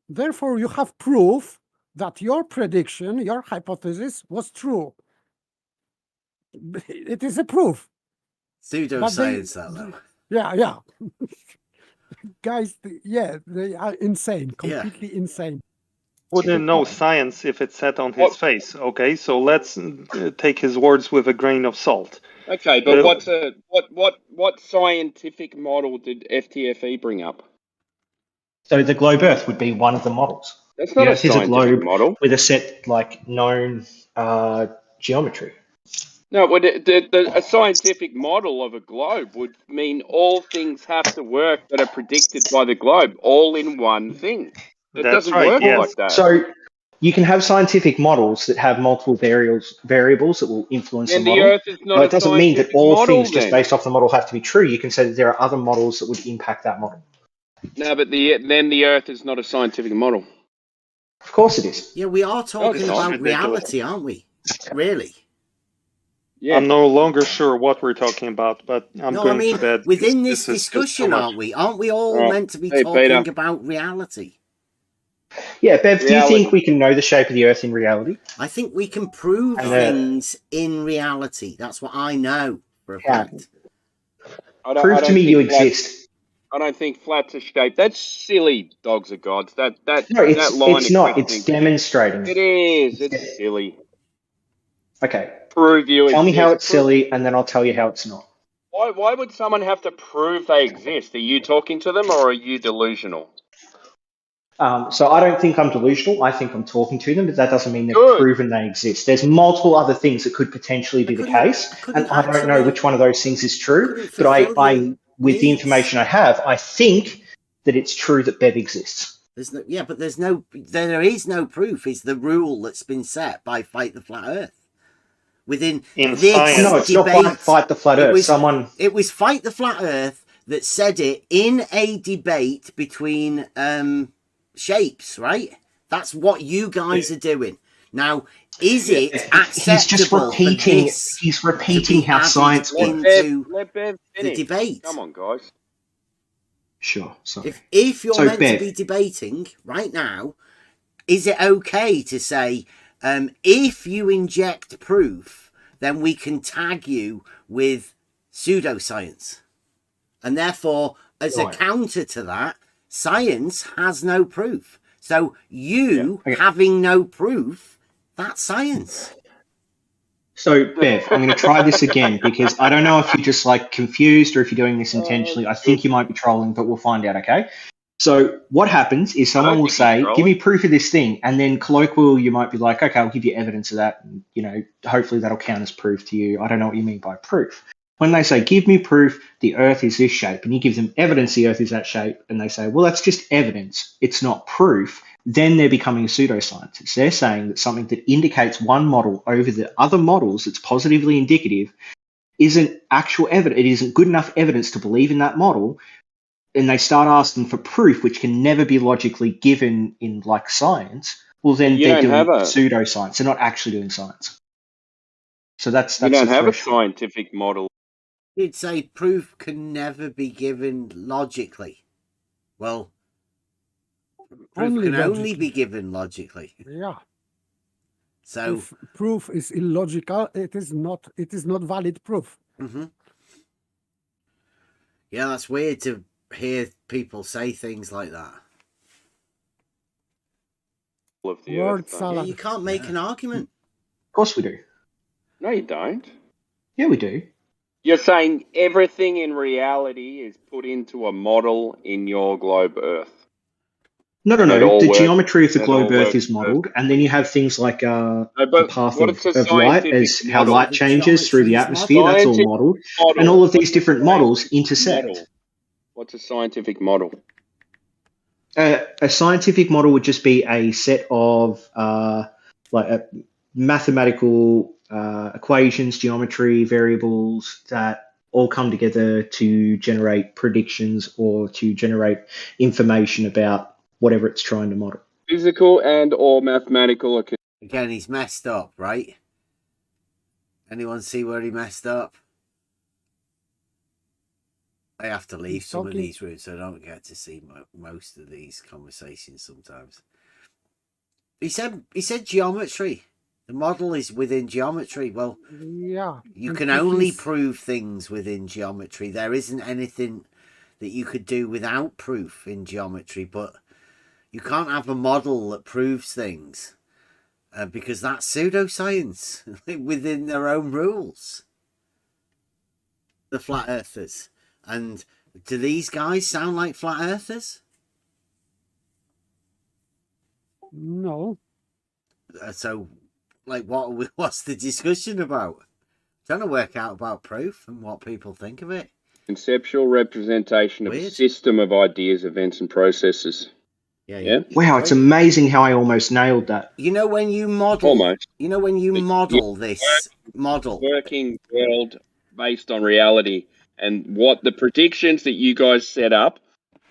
H: Therefore, you have proof that your prediction, your hypothesis, was true. It is a proof.
B: pseudoscience, that though.
H: Yeah. Guys, yeah, they are insane, completely insane.
I: Wouldn't know science if it sat on his face. Okay, so let's take his words with a grain of salt.
C: Okay, but what scientific model did FTFE bring up?
K: So the globe Earth would be one of the models.
C: That's not a
K: Earth is a
C: scientific
K: globe
C: model.
K: with a set like known geometry.
C: No, a scientific model of a globe would mean all things have to work that are predicted by the globe, all in one thing. It
I: That's
C: doesn't
I: right,
C: work
I: yes.
C: like that.
K: So you can have scientific models that have multiple variables that will influence
C: And
K: the
C: the
K: model.
C: Earth is not
K: But
C: a
K: it doesn't mean that
C: scientific
K: all
C: model,
K: things just
C: then.
K: based off the model have to be true. You can say that there are other models that would impact that model.
C: No, but then the Earth is not a scientific model.
K: Of course it is.
B: Yeah, we are talking
C: it's not.
B: about reality, aren't we? Really?
C: Yeah.
I: I'm no longer sure what we're talking about, but I'm
B: No,
I: going
B: I mean,
I: to bed.
B: within
I: because
B: this
I: is just too
B: discussion,
I: much.
B: aren't we? Aren't we all
C: Right.
B: meant to be
C: Hey,
B: talking
C: Peter.
B: about reality?
K: Yeah, Bev, do you
C: Reality.
K: think we can know the shape of the Earth in reality?
B: I think we can prove
K: And,
B: things in reality. That's what I know for a
K: Yeah.
B: fact.
K: Prove to me you exist.
C: I don't think flats are shaped. That's silly, dogs are gods. That
K: No,
C: that line
K: it's not.
C: existing.
K: It's demonstrating.
C: It is. It's silly.
K: Okay.
C: Prove you
K: Tell me how
C: exist.
K: it's silly, and then I'll tell you how it's not.
C: Why would someone have to prove they exist? Are you talking to them or are you delusional?
K: So I don't think I'm delusional. I think I'm talking to them, but that doesn't mean they've
C: Good.
K: proven they exist. There's multiple other things that could potentially be the case, and I don't know which one of those things is true. But I with the information I have, I think that it's true that Bev exists.
B: There is no proof. Is the rule that's been set by Fight the Flat Earth within
I: In
B: this
I: science.
K: No, it's
B: debate?
K: not Fight the Flat Earth.
B: It was Fight the Flat Earth that said it in a debate between shapes, right? That's what you guys are doing now. Is it acceptable?
K: He's just repeating. He's repeating how science works.
B: Let Bev finish the debate.
C: Come on, guys.
K: Sure. Sorry.
B: If you're meant to be debating right now, is it okay to say, if you inject proof, then we can tag you with pseudoscience? And therefore, as a counter to that, science has no proof. So having no proof, that's science.
K: So, Bev, I'm going to try this again because I don't know if you're just like confused or if you're doing this intentionally. I think you might be trolling, but we'll find out, okay? So what happens is someone will say, give me proof of this thing. And then colloquial, you might be like, okay, I'll give you evidence of that. And, you know, hopefully that'll count as proof to you. I don't know what you mean by proof. When they say, give me proof the Earth is this shape, and you give them evidence the Earth is that shape, and they say, well, that's just evidence. It's not proof. Then they're becoming pseudoscientists. They're saying that something that indicates one model over the other models that's positively indicative isn't actual evidence. It isn't good enough evidence to believe in that model. And they start asking for proof, which can never be logically given in like science. Well, then they're doing pseudoscience. They're not actually doing science. So that's
C: you don't have a scientific model.
B: You'd say proof can never be given logically. Well, proof can only be given logically.
H: Yeah.
B: So
H: if proof is illogical, it is not valid proof.
B: Mm-hmm. Yeah, that's weird to hear people say things like that.
H: Word salad.
B: Yeah, you can't make an argument.
K: Of course we do.
C: No, you don't.
K: Yeah, we do.
C: You're saying everything in reality is put into a model in your globe Earth.
K: No. The geometry of the globe Earth is modelled, and then you have things like the path of light, as how light changes through the atmosphere. That's all modelled, and all of these different models intersect.
C: What's a scientific model?
K: A scientific model would just be a set of mathematical equations, geometry, variables that all come together to generate predictions or to generate information about whatever it's trying to model.
C: Physical and or mathematical.
B: Again, he's messed up, right? Anyone see where he messed up? I have to leave some of these rooms, so I don't get to see most of these conversations sometimes. He said geometry. The model is within geometry. Well,
H: yeah,
B: you can only prove things within geometry. There isn't anything that you could do without proof in geometry, but you can't have a model that proves things because that's pseudoscience within their own rules. The flat earthers. And do these guys sound like flat earthers?
H: No.
B: So, like, what's the discussion about? Trying to work out about proof and what people think of it.
C: Conceptual representation of a system of ideas, events, and processes. Yeah.
K: Wow, it's amazing how I almost nailed that.
B: You know when you model, this model,
C: working world based on reality, and what the predictions that you guys set up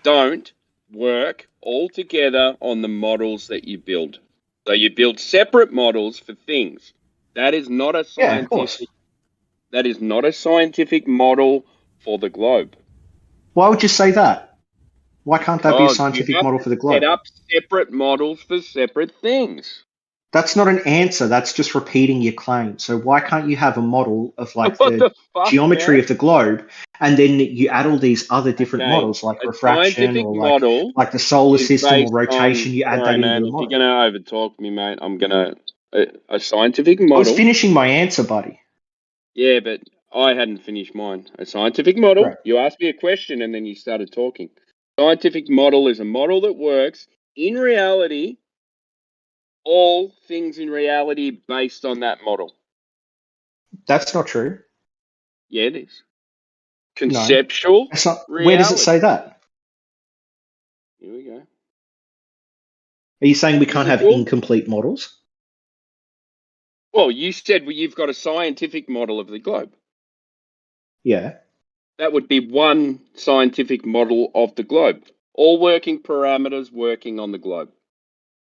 C: don't work all together on the models that you build. So you build separate models for things. That is not a scientific. That is not a scientific model for the globe.
K: Why would you say that? Why can't that be a scientific model for the globe?
C: Set up separate models for separate things.
K: That's not an answer. That's just repeating your claim. So why can't you have a model of like the geometry of the globe, and then you add all these other different models like refraction or like the solar system or rotation? You add that into the model.
C: If you're going to overtalk me, mate, I'm going to a scientific model.
K: I was finishing my answer, buddy.
C: Yeah, but I hadn't finished mine. A scientific model. Right. You asked me a question and then you started talking. Scientific model is a model that works in reality, all things in reality based on that model.
K: That's not true.
C: Yeah, it is.
K: No,
C: Conceptual
K: that's not.
C: reality.
K: Where does it say that?
C: Here we go.
K: Are you saying we can't have
C: Physical?
K: incomplete models?
C: Well, you said you've got a scientific model of the globe.
K: Yeah.
C: That would be one scientific model of the globe. All working parameters working on the globe.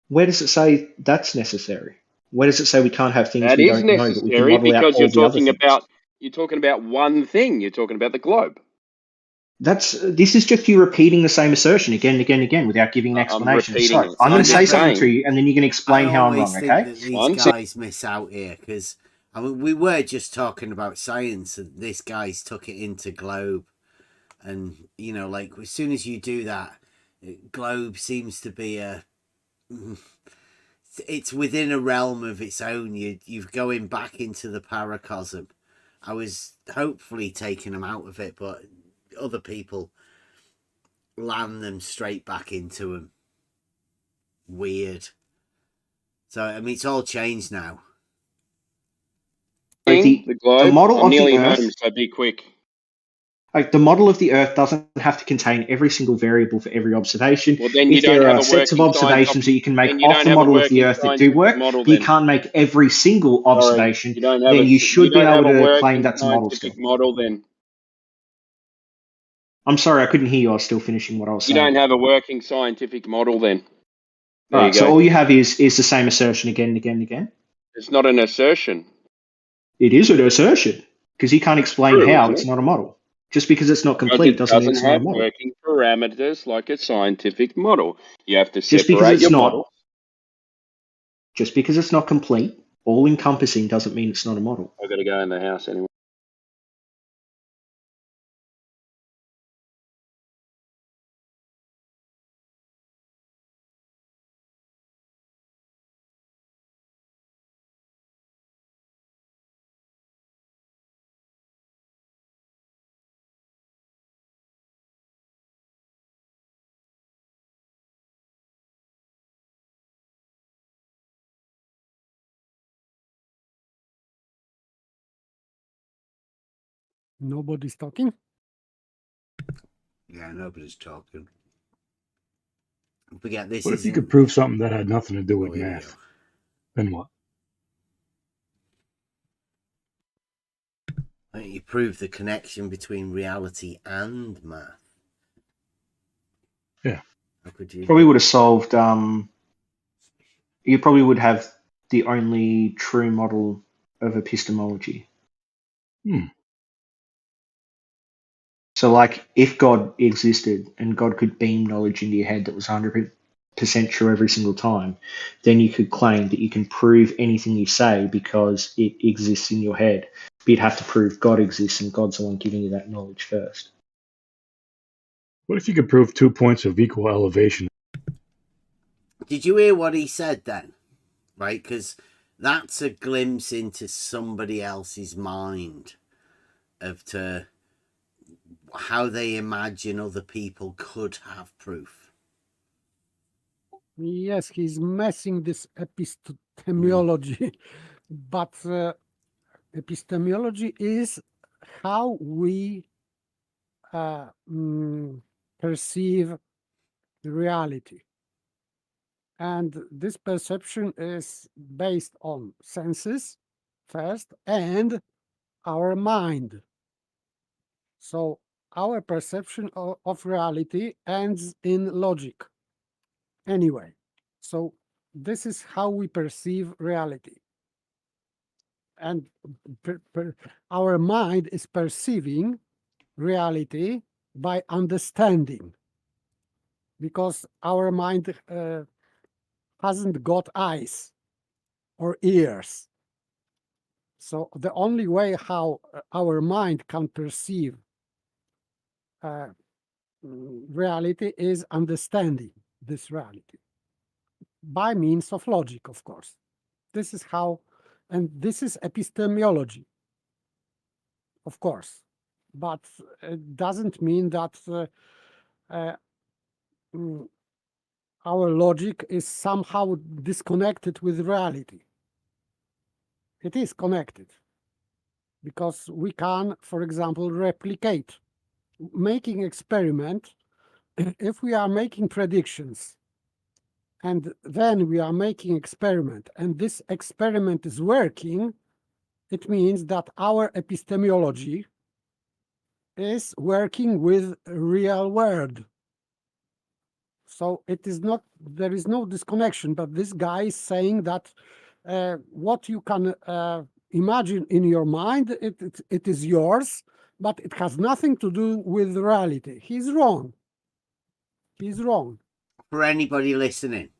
K: Where does it say that's necessary? Where does it say we can't have things
C: That
K: we
C: is
K: don't know, but we can
C: necessary
K: model out
C: because
K: all the other things?
C: you're talking about one thing. You're talking about the globe.
K: This is just you repeating the same assertion again and again and again without giving an
C: I'm
K: explanation.
C: repeating
K: So
C: it.
K: I'm going
C: I'm
K: to say
C: just
K: something
C: saying.
K: to you, and then you can explain how I'm wrong.
B: think
K: Okay?
B: that these guys miss out here because I mean we were just talking about science, and this guy's took it into globe, and you know, like as soon as you do that, globe seems to be it's within a realm of its own. You're going back into the paracosm. I was hopefully taking them out of it, but other people land them straight back into them. Weird. So I mean, it's all changed now.
C: The globe.
K: The model
C: I'm
K: of
C: nearly
K: the Earth.
C: home, so be quick.
K: Like the model of the Earth doesn't have to contain every single variable for every observation.
C: Well, then you
K: If
C: don't
K: there
C: have
K: are
C: a
K: sets of
C: working
K: observations that you can make
C: then you
K: off
C: don't
K: the
C: have a
K: model of the
C: working
K: Earth that do
C: scientific
K: work,
C: model
K: but you
C: then.
K: can't make every single
C: Sorry,
K: observation,
C: you don't have
K: then you should be
C: don't
K: able
C: have a
K: to
C: working
K: claim that's a model still.
C: scientific model then.
K: I'm sorry, I couldn't hear you. I was still finishing what I was
C: You
K: saying.
C: don't have a working scientific model then. There
K: All
C: you
K: right, so
C: go.
K: all you have is the same assertion again and again and again.
C: It's not an assertion.
K: It is an assertion because you can't explain
C: True,
K: how
C: isn't
K: it's
C: it?
K: not a model. Just because it's not
C: Because
K: complete
C: it
K: doesn't mean it's
C: doesn't
K: not a
C: have
K: model.
C: working parameters like a scientific model. You have to
K: Just because
C: separate
K: it's
C: your
K: not,
C: model.
K: just because it's not complete, all encompassing doesn't mean it's not a model.
C: I've got to go in the house anyway.
H: Nobody's talking.
B: Yeah, nobody's talking. Forget this.
J: What if you could prove something that had nothing to do with
B: here we
J: math? Then what?
B: You prove the connection between reality and math.
J: Yeah.
B: How could you?
K: Probably would have solved. You probably would have the only true model of epistemology. So, like, if God existed and God could beam knowledge into your head that was 100% true every single time, then you could claim that you can prove anything you say because it exists in your head. But you'd have to prove God exists and God's the one giving you that knowledge first.
J: What if you could prove 2 points of equal elevation?
B: Did you hear what he said then? Right? Because that's a glimpse into somebody else's mind of how they imagine other people could have proof.
H: Yes, he's messing this epistemology, but epistemology is how we perceive reality. And this perception is based on senses first and our mind. So our perception of reality ends in logic. Anyway, so this is how we perceive reality. And our mind is perceiving reality by understanding, because our mind hasn't got eyes or ears. So the only way how our mind can perceive reality is understanding this reality by means of logic, of course. This is how, and this is epistemology, of course, but it doesn't mean that our logic is somehow disconnected with reality. It is connected because we can, for example, replicate, making experiment. If we are making predictions and then we are making experiment and this experiment is working, it means that our epistemology is working with real world. So it is not, there is no disconnection, but this guy is saying that what you can imagine in your mind, it is yours, but it has nothing to do with reality. He's wrong. He's wrong.
B: For anybody listening,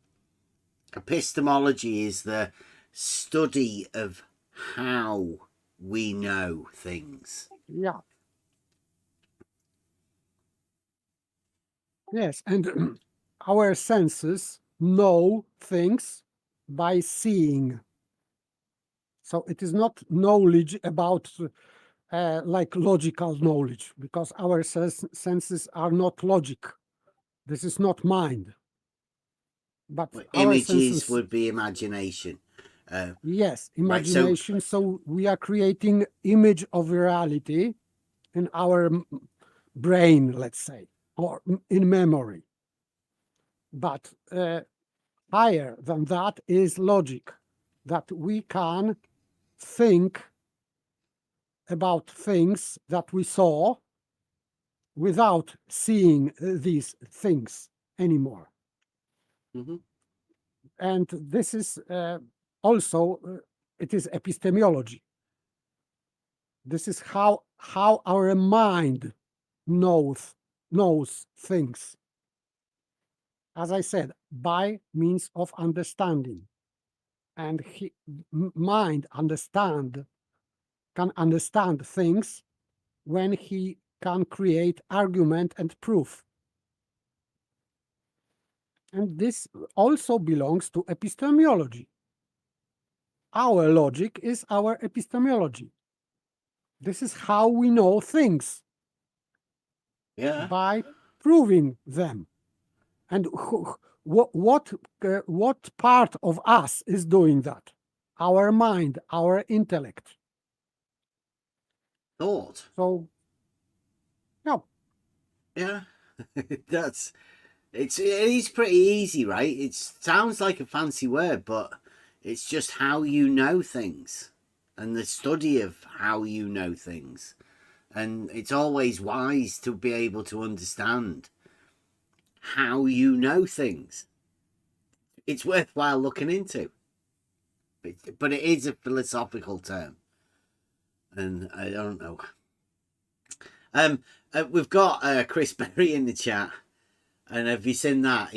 B: epistemology is the study of how we know things.
H: Yeah. Yes, and our senses know things by seeing. So it is not knowledge about like logical knowledge, because our senses are not logic. This is not mind. But
B: Images
H: senses,
B: would be imagination.
H: yes, imagination. Right, so we are creating image of reality in our brain, let's say, or in memory. But higher than that is logic, that we can think about things that we saw without seeing these things anymore.
B: Mm-hmm.
H: And this is also, it is epistemology. This is how our mind knows things. As I said, by means of understanding. And mind can understand things when he can create argument and proof. And this also belongs to epistemology. Our logic is our epistemology. This is how we know things.
B: Yeah.
H: By proving them. And what part of us is doing that? Our mind, our intellect.
B: Thought.
H: So, no.
B: Yeah, it is pretty easy, right? It sounds like a fancy word, but it's just how you know things and the study of how you know things. And it's always wise to be able to understand how you know things. It's worthwhile looking into. But it is a philosophical term. And I don't know. We've got Chris Berry in the chat. And have you seen that?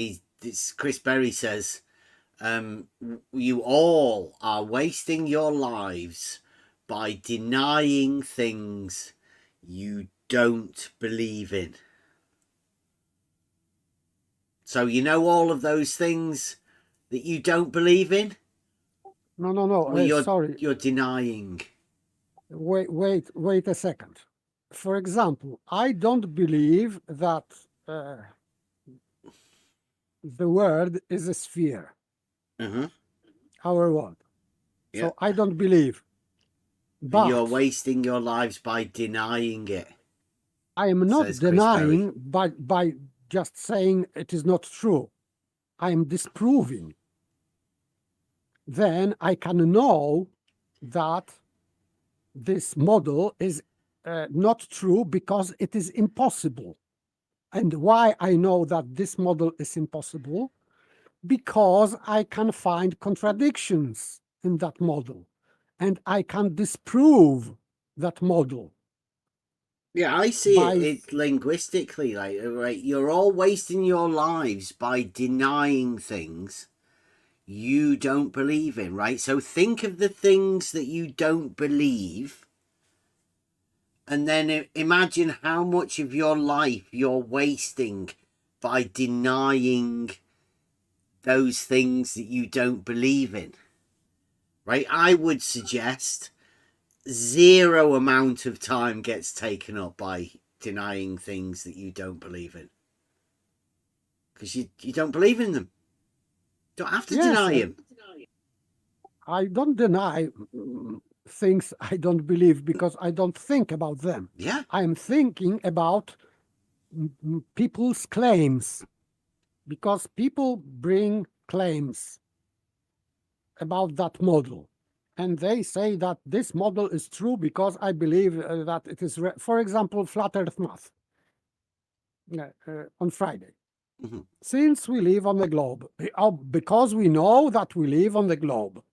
B: Chris Berry says, you all are wasting your lives by denying things you don't believe in. So you know all of those things that you don't believe in?
H: No. Sorry.
B: You're denying.
H: Wait a second. For example, I don't believe that the world is a sphere.
B: Mm-hmm.
H: Our world.
B: Yeah.
H: So I don't believe. But
B: you're wasting your lives by denying it.
H: I am not denying by just saying it is not true. I am disproving. Then I can know that this model is not true because it is impossible. And why I know that this model is impossible? Because I can find contradictions in that model and I can disprove that model.
B: Yeah, I see it linguistically, like, right, you're all wasting your lives by denying things you don't believe in, right? So think of the things that you don't believe, and then imagine how much of your life you're wasting by denying those things that you don't believe in, right? I would suggest zero amount of time gets taken up by denying things that you don't believe in. because you don't believe in them. Don't have to deny them.
H: I don't deny things I don't believe because I don't think about them.
B: Yeah.
H: I'm thinking about people's claims because people bring claims about that model. And they say that this model is true because I believe that it is, for example, flat earth math on Friday.
B: Mm-hmm.
H: Since we live on the globe, because we know that we live on the globe,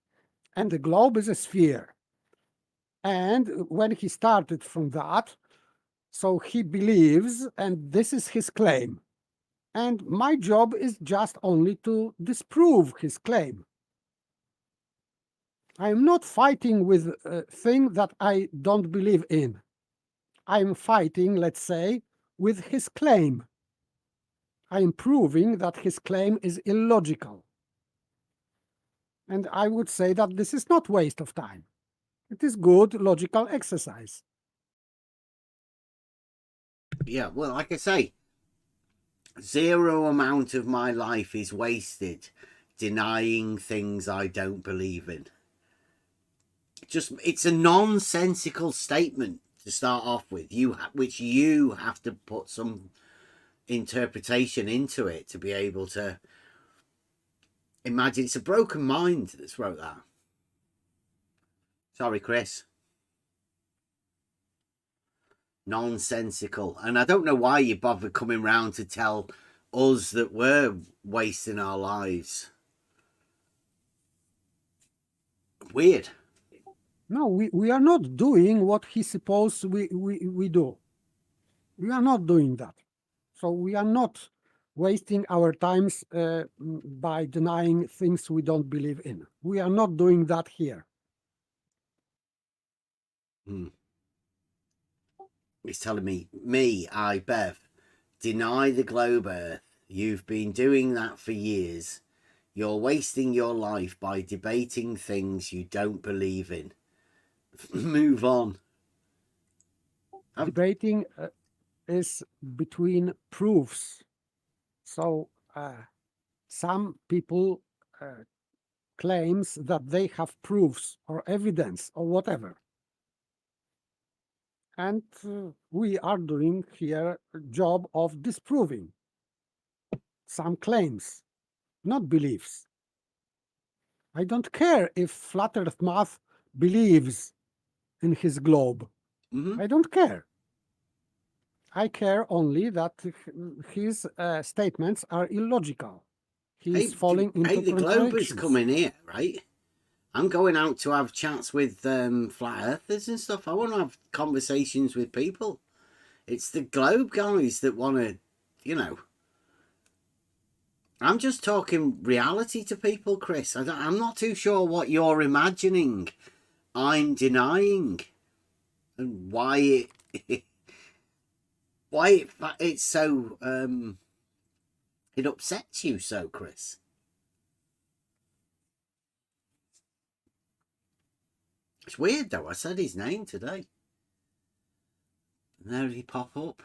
H: and the globe is a sphere. And when he started from that, so he believes, and this is his claim. And my job is just only to disprove his claim. I'm not fighting with a thing that I don't believe in. I'm fighting, let's say, with his claim. I'm proving that his claim is illogical. And I would say that this is not waste of time. It is good logical exercise.
B: Yeah, well, like I say, zero amount of my life is wasted denying things I don't believe in. It's a nonsensical statement to start off with, which you have to put some interpretation into it to be able to imagine. It's a broken mind that's wrote that. Sorry, Chris. Nonsensical. And I don't know why you bother coming round to tell us that we're wasting our lives. Weird.
H: No, we are not doing what he supposed we do. We are not doing that. So we are not wasting our times by denying things we don't believe in. We are not doing that here.
B: He's telling me, Bev, deny the globe Earth. You've been doing that for years. You're wasting your life by debating things you don't believe in. Move on.
H: Debating is between proofs. So some people claims that they have proofs or evidence or whatever. And we are doing here a job of disproving some claims, not beliefs. I don't care if flat earth math believes in his globe. I don't care. I care only that his statements are illogical. He's falling into
B: the globe is coming here, right? I'm going out to have chats with flat earthers and stuff. I want to have conversations with people. It's the globe guys that want to, I'm just talking reality to people, Chris. I'm not too sure what you're imagining. I'm denying, and why it's so it upsets you so, Chris. It's weird though. I said his name today, and there he pop up.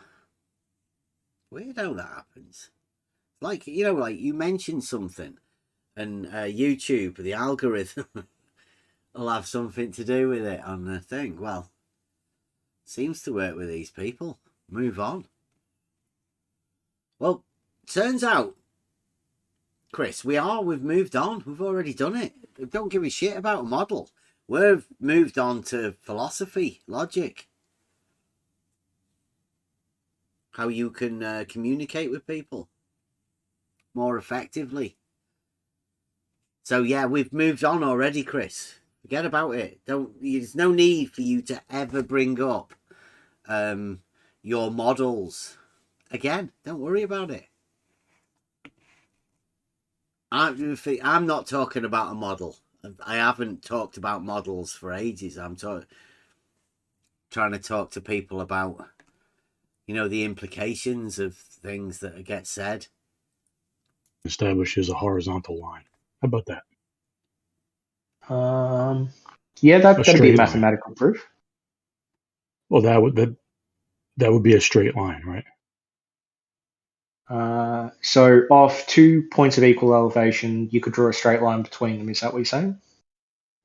B: Weird how that happens. Like you mentioned something, and YouTube, the algorithm, will have something to do with it on the thing. Well, seems to work with these people. Move on. Well, turns out, Chris, we've moved on. We've already done it. We don't give a shit about a model. We've moved on to philosophy, logic. How you can communicate with people more effectively. So yeah, we've moved on already, Chris. Forget about it. There's no need for you to ever bring up your models again. Don't worry about it. I'm not talking about a model. I haven't talked about models for ages. I'm trying to talk to people about, the implications of things that get said.
J: Establishes a horizontal line. How about that?
K: Yeah, that'd be a mathematical proof.
J: Well, that would be a straight line, right?
K: So off 2 points of equal elevation, you could draw a straight line between them. Is that what you're saying?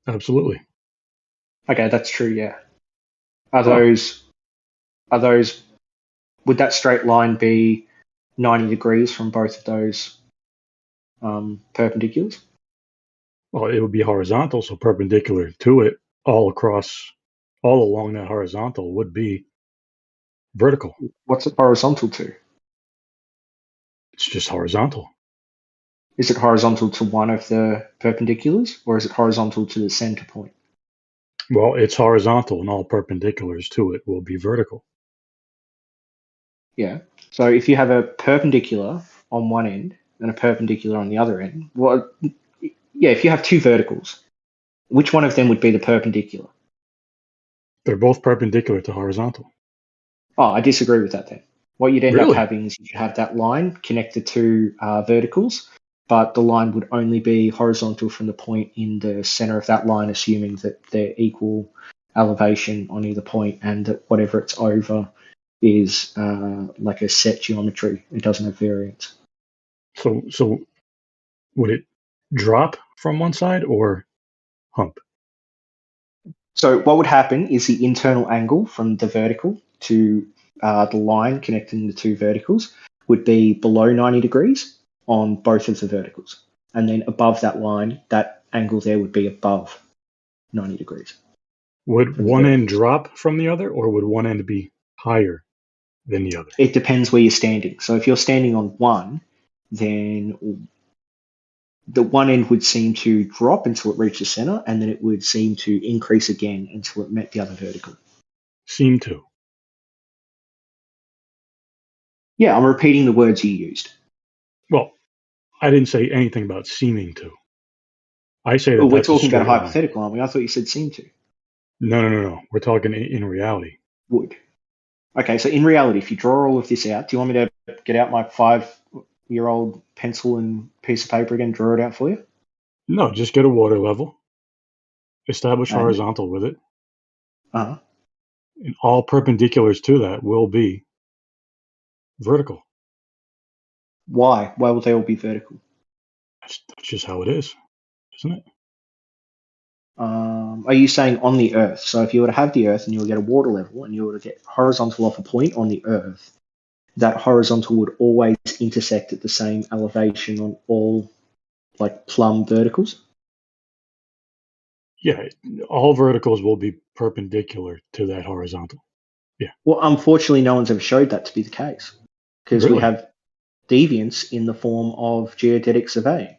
J: Absolutely.
K: Okay, that's true. Yeah. Are those? Would that straight line be 90 degrees from both of those perpendiculars?
J: Well, it would be horizontal, so perpendicular to it, all along that horizontal would be vertical.
K: What's it horizontal to?
J: It's just horizontal.
K: Is it horizontal to one of the perpendiculars, or is it horizontal to the center point?
J: Well, it's horizontal, and all perpendiculars to it will be vertical.
K: Yeah. So if you have a perpendicular on one end and a perpendicular on the other end, if you have two verticals, which one of them would be the perpendicular?
J: They're both perpendicular to horizontal.
K: Oh, I disagree with that then. What you'd end up
J: Really?
K: having is you have that line connected to verticals, but the line would only be horizontal from the point in the center of that line, assuming that they're equal elevation on either point and that whatever it's over is like a set geometry. It doesn't have variance.
J: So would it drop from one side or hump?
K: So what would happen is the internal angle from the vertical to the line connecting the two verticals would be below 90 degrees on both of the verticals. And then above that line, that angle there would be above 90 degrees.
J: Would one end drop from the other, or would one end be higher than the other?
K: It depends where you're standing. So if you're standing on one, then the one end would seem to drop until it reaches center, and then it would seem to increase again until it met the other vertical.
J: Seem to.
K: Yeah, I'm repeating the words you used.
J: Well, I didn't say anything about seeming to. I say that
K: Well, we're
J: that's
K: talking about a
J: straight line.
K: hypothetical, aren't we? I thought you said seem to.
J: No. We're talking in reality.
K: Would. Okay, so in reality, if you draw all of this out, do you want me to get out my 5-year-old pencil and piece of paper again and draw it out for you?
J: No, just get a water level. Establish horizontal with it.
K: Uh-huh.
J: And all perpendiculars to that will be vertical.
K: Why? Why will they all be vertical?
J: That's just how it is, isn't it?
K: Are you saying on the Earth? So if you were to have the Earth and you were to get a water level and you were to get horizontal off a point on the Earth, that horizontal would always intersect at the same elevation on all like plumb verticals?
J: Yeah, all verticals will be perpendicular to that horizontal. Yeah.
K: Well, unfortunately, no one's ever showed that to be the case because we
J: Really?
K: have deviance in the form of geodetic surveying.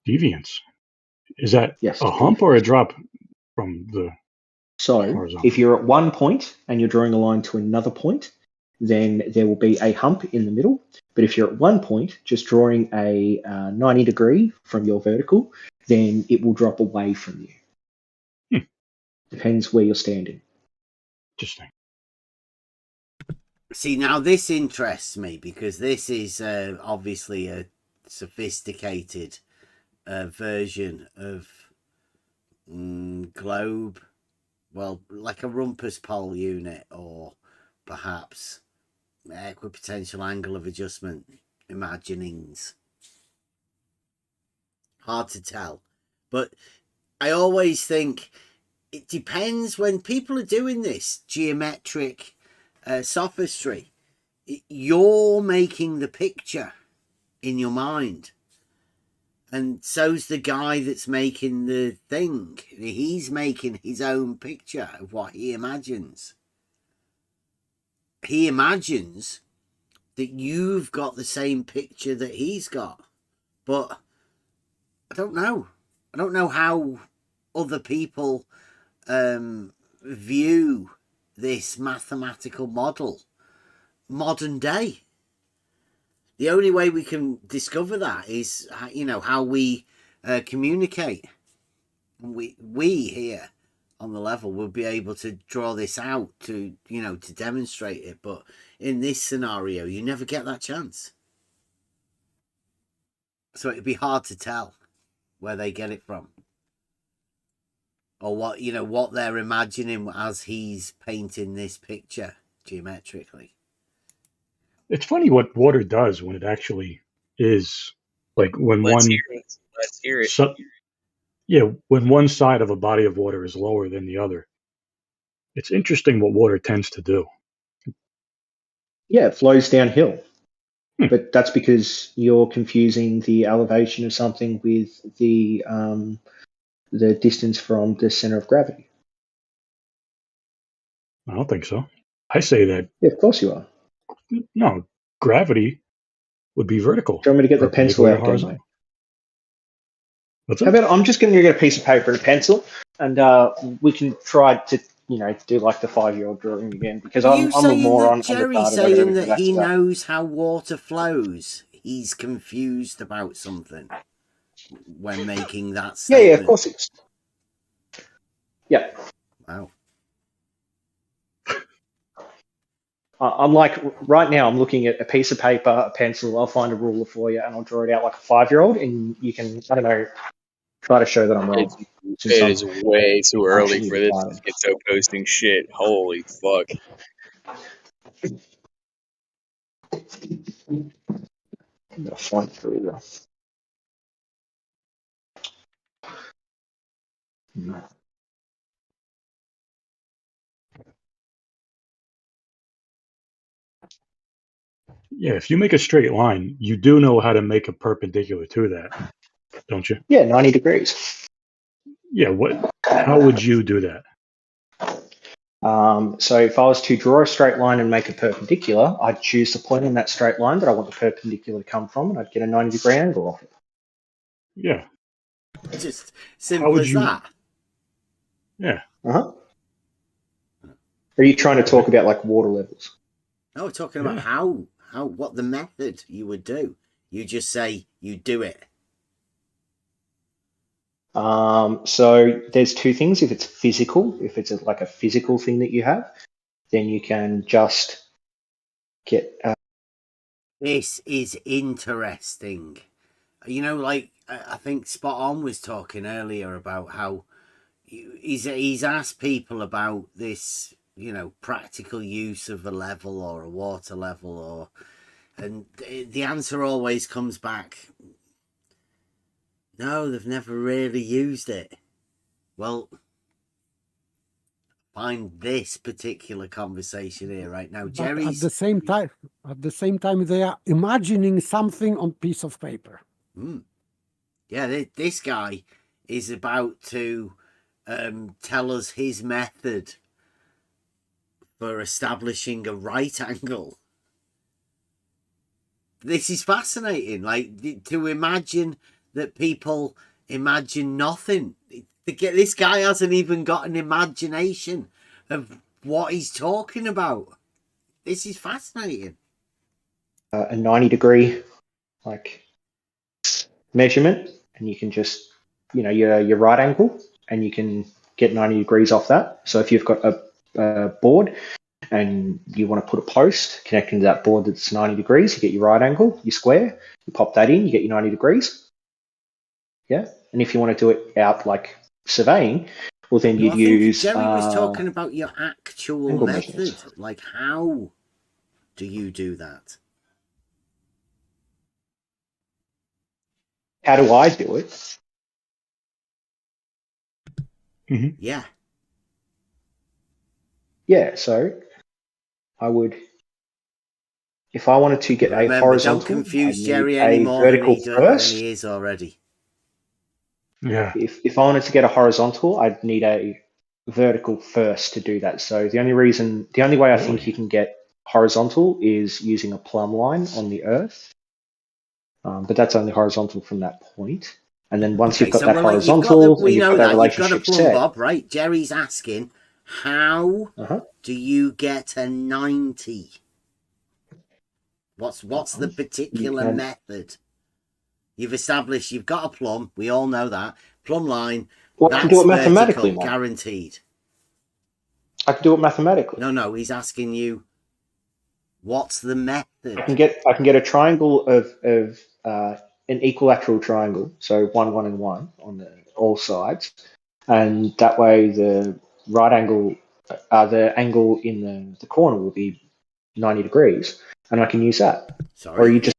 J: Deviance. Is that
K: Yes.
J: a hump or a drop from the
K: So
J: horizontal?
K: if you're at one point and you're drawing a line to another point, then there will be a hump in the middle. But if you're at one point, just drawing a 90 degree from your vertical, then it will drop away from you. Depends where you're standing.
J: Interesting.
B: See, now this interests me because this is obviously a sophisticated version of globe. Well, like a rumpus pole unit or perhaps equipotential angle of adjustment imaginings. Hard to tell. But I always think it depends when people are doing this geometric sophistry. You're making the picture in your mind. And so's the guy that's making the thing. He's making his own picture of what he imagines. He imagines that you've got the same picture that he's got. But I don't know. I don't know how other people view this mathematical model modern day. The only way we can discover that is, how we communicate. We here on the level will be able to draw this out to demonstrate it. But in this scenario, you never get that chance. So it'd be hard to tell where they get it from. Or what they're imagining as he's painting this picture geometrically.
J: It's funny what water does when it actually is like when
M: Let's
J: one
M: hear it. Let's hear it.
J: yeah, when one side of a body of water is lower than the other. It's interesting what water tends to do.
K: Yeah, it flows downhill. But that's because you're confusing the elevation of something with the distance from the center of gravity.
J: I don't think so. I say that.
K: Yeah, of course you are.
J: No, gravity would be vertical.
K: Do you want me to get the pencil out again, mate?
J: What's
K: How
J: that?
K: about I'm just going to get a piece of paper and a pencil, and we can try to do like the 5-year-old drawing again, because I'm a moron.
B: Jerry's saying that he knows how water flows. He's confused about something when making that statement.
K: Yeah, of course it's. Yeah.
B: Wow.
K: I'm like, right now, I'm looking at a piece of paper, a pencil, I'll find a ruler for you, and I'll draw it out like a 5-year-old, and you can, I don't know, try to show that I'm wrong.
M: It is way too early for this to get so posting shit. Holy fuck.
K: I'm gonna find through this.
J: Yeah, if you make a straight line, you do know how to make a perpendicular to that, don't you?
K: Yeah, 90 degrees.
J: Yeah, how would you do that?
K: So if I was to draw a straight line and make a perpendicular, I'd choose the point on that straight line that I want the perpendicular to come from, and I'd get a 90-degree angle off it.
J: Yeah.
B: Just simple as that.
J: Yeah.
K: Uh-huh. Are you trying to talk about like water levels?
B: No, we're talking about what the method you would do. You just say you do it.
K: So there's two things. If it's physical, if it's like a physical thing that you have, then you can just get.
B: This is interesting. You know, like I think Spot On was talking earlier about how he's asked people about this, practical use of a level or a water level, and the answer always comes back, no, they've never really used it. Well, find this particular conversation here right now. Jerry's
H: at the same time, they are imagining something on piece of paper.
B: Yeah, this guy is about to tell us his method for establishing a right angle. This is fascinating. Like, to imagine that people imagine nothing. This guy hasn't even got an imagination of what he's talking about. This is fascinating.
K: A 90-degree measurement, and you can just your right angle, and you can get 90 degrees off that. So if you've got a board and you want to put a post connecting to that board that's 90 degrees, you get your right angle, you square, you pop that in, you get your 90 degrees. Yeah. And if you want to do it out like surveying, well, then you'd use.
B: Jerry was talking about your actual method.
K: Measurements.
B: Like, how do you do that?
K: How do I do it?
J: Mm-hmm.
B: Yeah.
K: Yeah. So I would, if I wanted to get a horizontal,
B: don't confuse Jerry
K: a
B: anymore
K: vertical
B: than
K: first.
B: he is already.
J: Yeah.
K: If I wanted to get a horizontal, I'd need a vertical first to do that. So the only way I think you can get horizontal is using a plumb line on the Earth. But that's only horizontal from that point. And then once you've got that horizontal,
B: we know that you've got a plumb
K: set,
B: bob, right? Jerry's asking, how do you get a 90? What's the particular method? You've established you've got a plumb. We all know that. Plumb line.
K: Well, I can do it mathematically,
B: vertical, guaranteed.
K: I can do it mathematically.
B: No, he's asking you, what's the method?
K: I can get a triangle of an equilateral triangle, so 1, 1, and 1 on all sides, and that way the right angle, the angle in the corner will be 90 degrees, and I can use that.
B: Sorry.
K: Or you just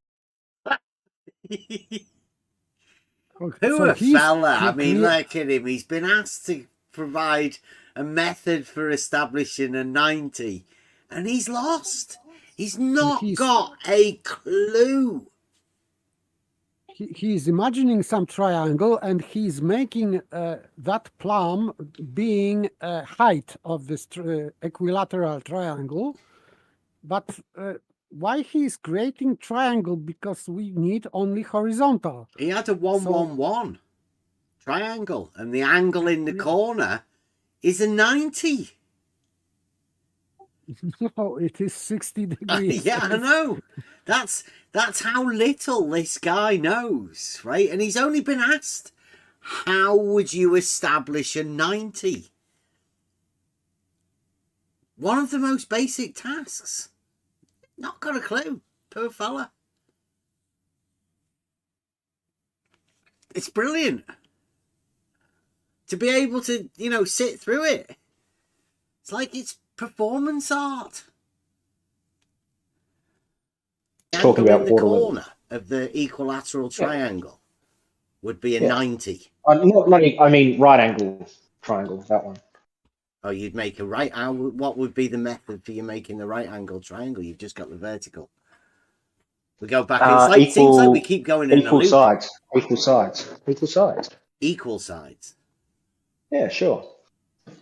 B: Poor fella. I mean, look at him. He's been asked to provide a method for establishing a 90, and he's lost. He's not got a clue.
H: He's imagining some triangle, and he's making that plumb being height of this equilateral triangle. But why he's creating triangle? Because we need only horizontal.
B: He had a 1-1-1 triangle, and the angle in the corner is a 90.
H: No, it is 60 degrees.
B: Yeah, I know. That's how little this guy knows, right? And he's only been asked, how would you establish a 90? One of the most basic tasks. Not got a clue. Poor fella. It's brilliant. To be able to, sit through it. It's like it's performance art.
K: talking about
B: the corner of the equilateral triangle would be a 90.
K: I mean right angle triangle, that one.
B: Oh, you'd make a right angle. What would be the method for you making the right angle triangle? You've just got the vertical. We go back. It seems like we keep going in
K: equal
B: a loop.
K: sides.
B: Equal sides.
K: Yeah, sure. Do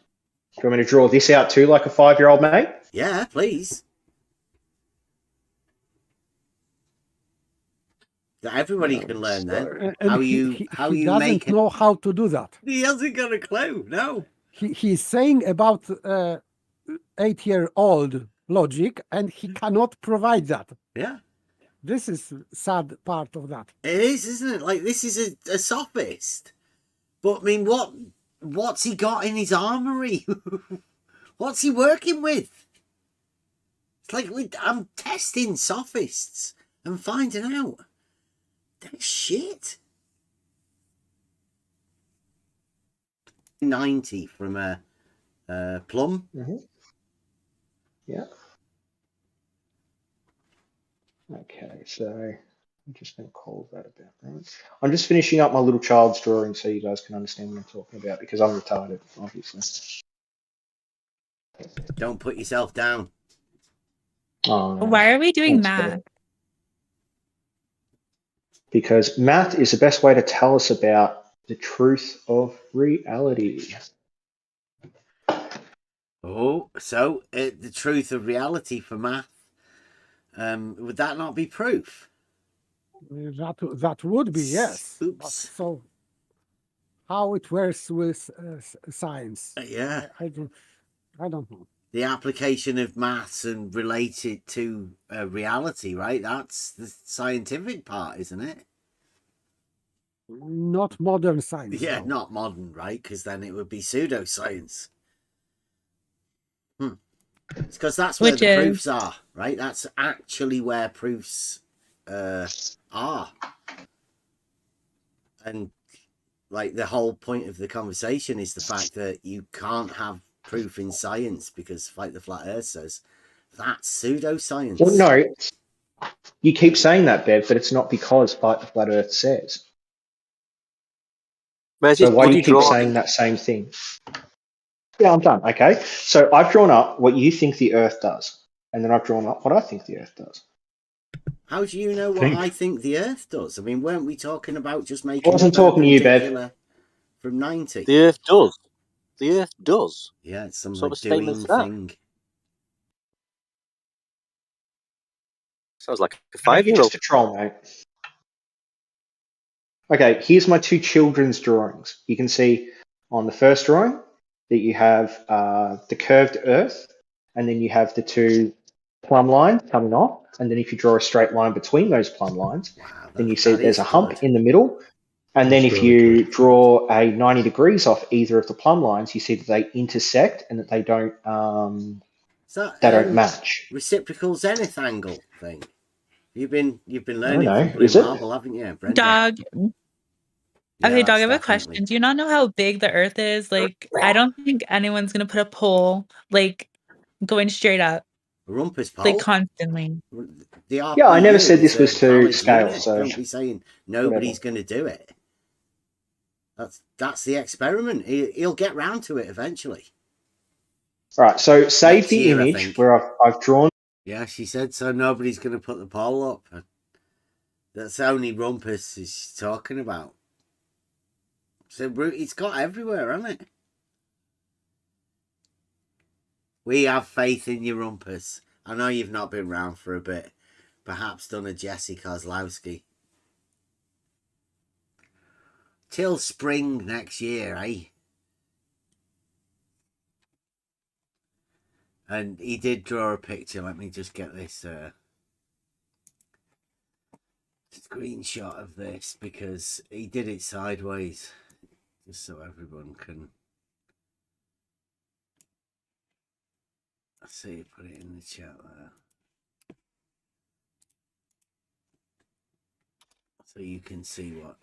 K: you want me to draw this out too, like a 5-year-old mate?
B: Yeah, please. Everybody can learn then.
H: He doesn't know how to do that.
B: He hasn't got a clue. No.
H: He's saying about 8-year-old logic, and he cannot provide that.
B: Yeah.
H: This is sad part of that.
B: It is, isn't it? Like, this is a sophist. But, I mean, what's he got in his armory? What's he working with? It's like, I'm testing sophists and finding out. They're shit. 90 from a plum.
K: Mm-hmm. Yeah. Okay, so I'm just going to call that about right. I'm just finishing up my little child's drawing so you guys can understand what I'm talking about, because I'm retarded, obviously.
B: Don't put yourself down.
K: Oh, no.
N: Why are we doing math?
K: Because math is the best way to tell us about the truth of reality.
B: Oh, so the truth of reality for math, would that not be proof?
H: That would be, yes.
B: Oops.
H: But so how it works with science?
B: Yeah.
H: I don't know.
B: The application of maths and related to reality, right? That's the scientific part, isn't it?
H: Not modern science.
B: Yeah,
H: no.
B: not modern, right? Because then it would be pseudoscience. It's because that's where the proofs are, right? That's actually where proofs are. And like the whole point of the conversation is the fact that you can't have proof in science because, like the Flat Earth says, that's pseudoscience.
K: Well, no, you keep saying that, Bev, but it's not because, like the Flat Earth says. So why do you keep saying that same thing? Yeah, I'm done. Okay, so I've drawn up what you think the Earth does, and then I've drawn up what I think the Earth does.
B: How do you know what I think the Earth does? I mean, weren't we talking about just making?
K: I wasn't talking to you, Bev.
B: From 90.
O: The Earth does. The Earth does.
B: Yeah, it's some
O: sort of
B: doing
O: statement for
B: thing.
O: that. Sounds like a 5-year-old.
K: Just a troll, mate. Okay, here's my two children's drawings. You can see on the first drawing that you have the curved Earth, and then you have the two plumb lines coming off. And then if you draw a straight line between those plumb lines, then you see there's a hump in the middle. And then if you draw a 90 degrees off either of the plumb lines, you see that they intersect and that they don't match.
B: Reciprocal zenith angle thing. You've been learning from
K: Is it?
B: Marble, haven't you, Brenda?
N: Dog.
B: Yeah,
N: Okay, dog, I have a
B: definitely.
N: question. Do you not know how big the Earth is? Like, I don't think anyone's going to put a pole, like, going straight up.
B: Rumpus poll.
N: Like constantly.
K: Yeah, I never said this was to scale, so
B: don't be saying nobody's going to do it. That's the experiment. He'll get round to it eventually.
K: Right, so save the
B: year,
K: image where I've drawn.
B: Yeah, she said so. Nobody's going to put the poll up. That's only Rumpus is talking about. So it's got everywhere, hasn't it? We have faith in you, Rumpus. I know you've not been round for a bit. Perhaps done a Jesse Kozlowski. Till spring next year, eh? And he did draw a picture. Let me just get this screenshot of this because he did it sideways. Just so everyone can see, put it in the chat there. So you can see what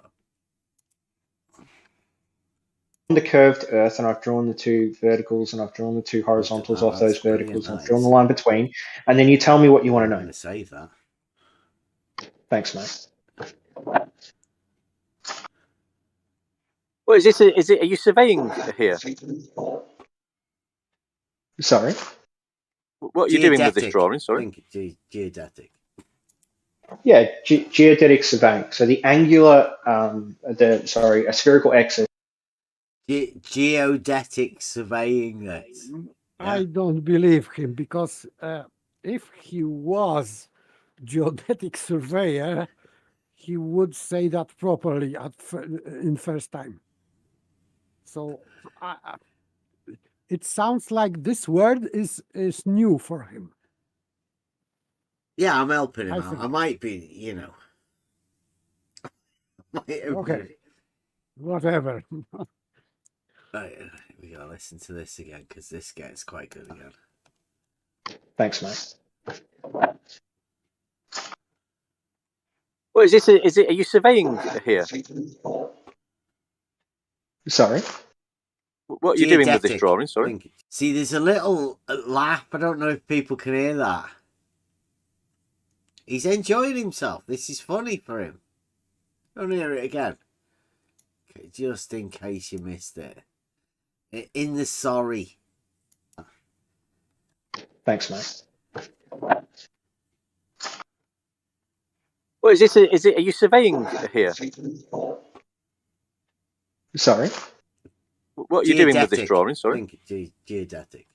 K: the curved earth, and I've drawn the two verticals and I've drawn the two horizontals off those verticals and I've drawn the line between, and then you tell me what you want to know.
B: I'm going to save that.
K: Thanks, mate.
O: Well, is it? Are you surveying here?
K: Sorry.
O: What are you doing with this drawing? Sorry.
B: Geodetic.
K: Yeah, geodetic surveying. So the angular, a spherical axis.
B: Geodetic surveying. That.
H: I don't believe him because if he was geodetic surveyor, he would say that properly in first time. So it sounds like this word is new for him.
B: Yeah, I'm helping him out. I might be,
H: Okay. Whatever.
B: Right, we gotta listen to this again because this gets quite good again.
K: Thanks, mate.
O: Well, is it? Are you surveying here?
K: Sorry.
O: What are you doing with this drawing? Sorry.
B: See, there's a little laugh. I don't know if people can hear that. He's enjoying himself. This is funny for him. Don't hear it again. Okay, just in case you missed it. In the sorry.
K: Thanks, mate.
O: Well, is it? Are you surveying here?
K: Sorry.
O: What are you doing with this drawing? Sorry.
B: Geodetic.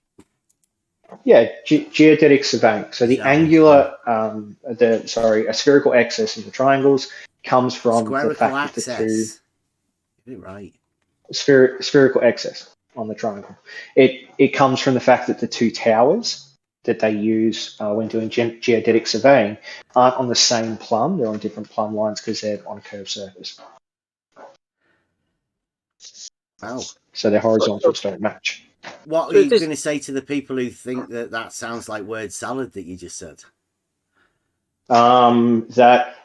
K: Yeah, geodetic surveying. So the angular, a spherical axis of the triangles comes from the fact that the two.
B: Get it right.
K: Spherical axis on the triangle. It comes from the fact that the two towers that they use when doing geodetic surveying aren't on the same plumb. They're on different plumb lines because they're on a curved surface.
B: Wow.
K: So their horizontals don't match.
B: What are you going to say to the people who think that sounds like word salad that you just said?
K: That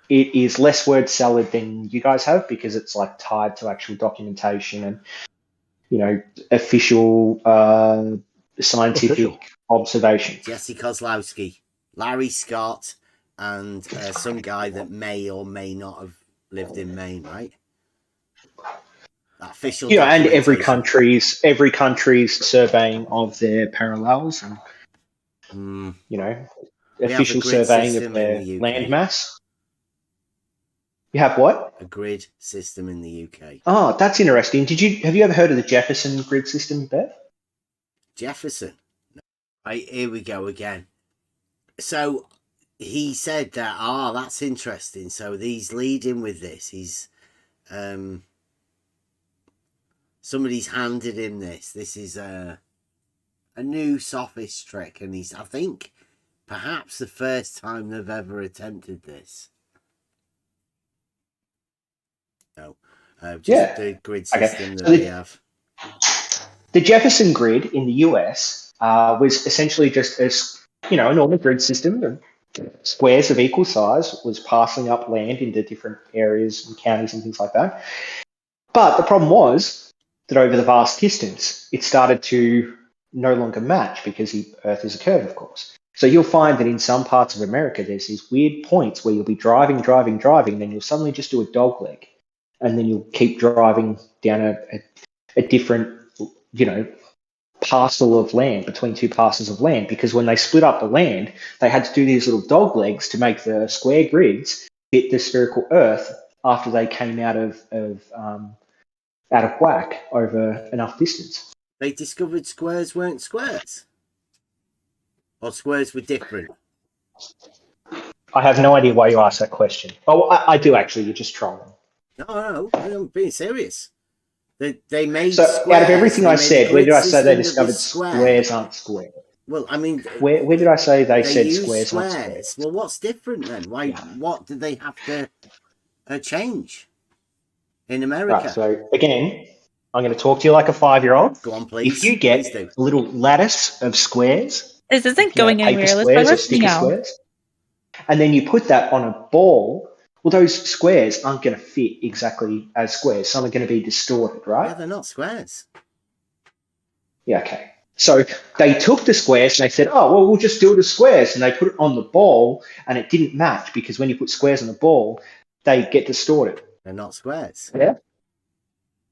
K: it is less word salad than you guys have because it's like tied to actual documentation and, official scientific observation.
B: Jesse Kozlowski, Larry Scott, and some guy that may or may not have lived in Maine, right? Official,
K: and every country's surveying of their parallels and official surveying of their land mass. You have what?
B: A grid system in the UK.
K: Oh, that's interesting. Have you ever heard of the Jefferson grid system, Bev?
B: Jefferson. Right, here we go again. So he said that. That's interesting. So he's leading with this. He's somebody's handed him this. This is a new sophist trick, and I think, perhaps the first time they've ever attempted this. No, the grid system that we have.
K: The Jefferson grid in the US was essentially just a normal grid system. Squares of equal size was parceling up land into different areas and counties and things like that. But the problem was that over the vast distance, it started to no longer match because the Earth is a curve, of course. So you'll find that in some parts of America, there's these weird points where you'll be driving, then you'll suddenly just do a dog leg, and then you'll keep driving down a different, parcel of land between two parcels of land, because when they split up the land, they had to do these little dog legs to make the square grids fit the spherical Earth after they came out of whack over enough distance.
B: They discovered squares weren't squares, or squares were different.
K: I have no idea why you asked that question. Oh, I do actually. You're just trolling.
B: No, I'm being serious. They made
K: so
B: squares.
K: Out of everything I said, where did I say they discovered squares aren't square?
B: Well, I mean,
K: where did I say they said squares aren't squares?
B: Well, what's different then? Why? What did they have to change in America?
K: Right, so again, I'm going to talk to you like a 5-year-old.
B: Go on, please.
K: If you get a little lattice of squares,
N: this isn't going anywhere. Let's
K: squares or sticker squares, and then you put that on a ball. Well, those squares aren't going to fit exactly as squares. Some are going to be distorted, right?
B: Yeah, they're not squares.
K: Yeah, okay. So they took the squares and they said, oh, well, we'll just do it as squares. And they put it on the ball and it didn't match because when you put squares on the ball, they get distorted.
B: They're not squares.
K: Yeah.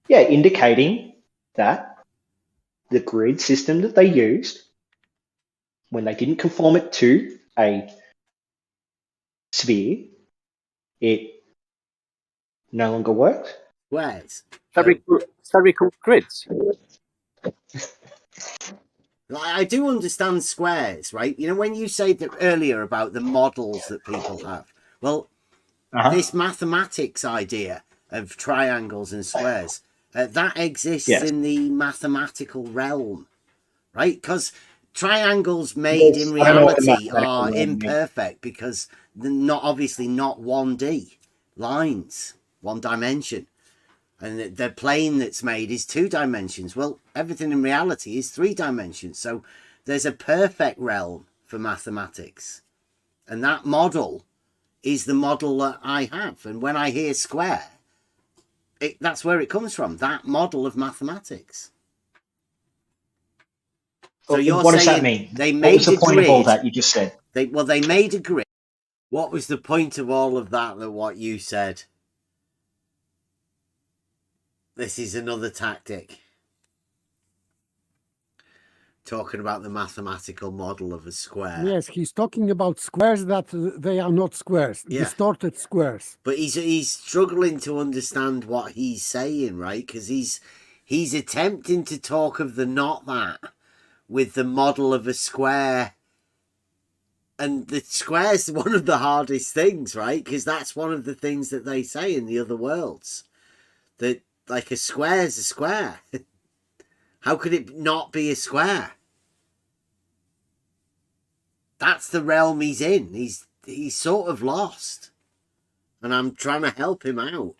K: Yeah, indicating that the grid system that they used, when they didn't conform it to a sphere, it no longer works.
B: Squares.
O: Spherical grids.
B: I do understand squares, right? You know, when you said that earlier about the models that people have, well, this mathematics idea of triangles and squares, that exists in the mathematical realm, right? Because triangles made in reality are imperfect because they're not 1D lines, one dimension. And the plane that's made is 2 dimensions. Well, everything in reality is 3 dimensions. So there's a perfect realm for mathematics. And that model is the model that I have. And when I hear square, that's where it comes from, that model of mathematics. So you're
K: what
B: saying
K: does that mean?
B: They
K: what
B: made
K: was the
B: a
K: point
B: grid,
K: of all that you just said?
B: They made a grid. What was the point of all of that, what you said? This is another tactic. Talking about the mathematical model of a square.
H: Yes, he's talking about squares that they are not squares, distorted squares.
B: But he's struggling to understand what he's saying, right? Because he's attempting to talk of the not that with the model of a square. And the square's one of the hardest things, right? Because that's one of the things that they say in the other worlds. That like a square is a square. How could it not be a square? That's the realm he's in. He's sort of lost. And I'm trying to help him out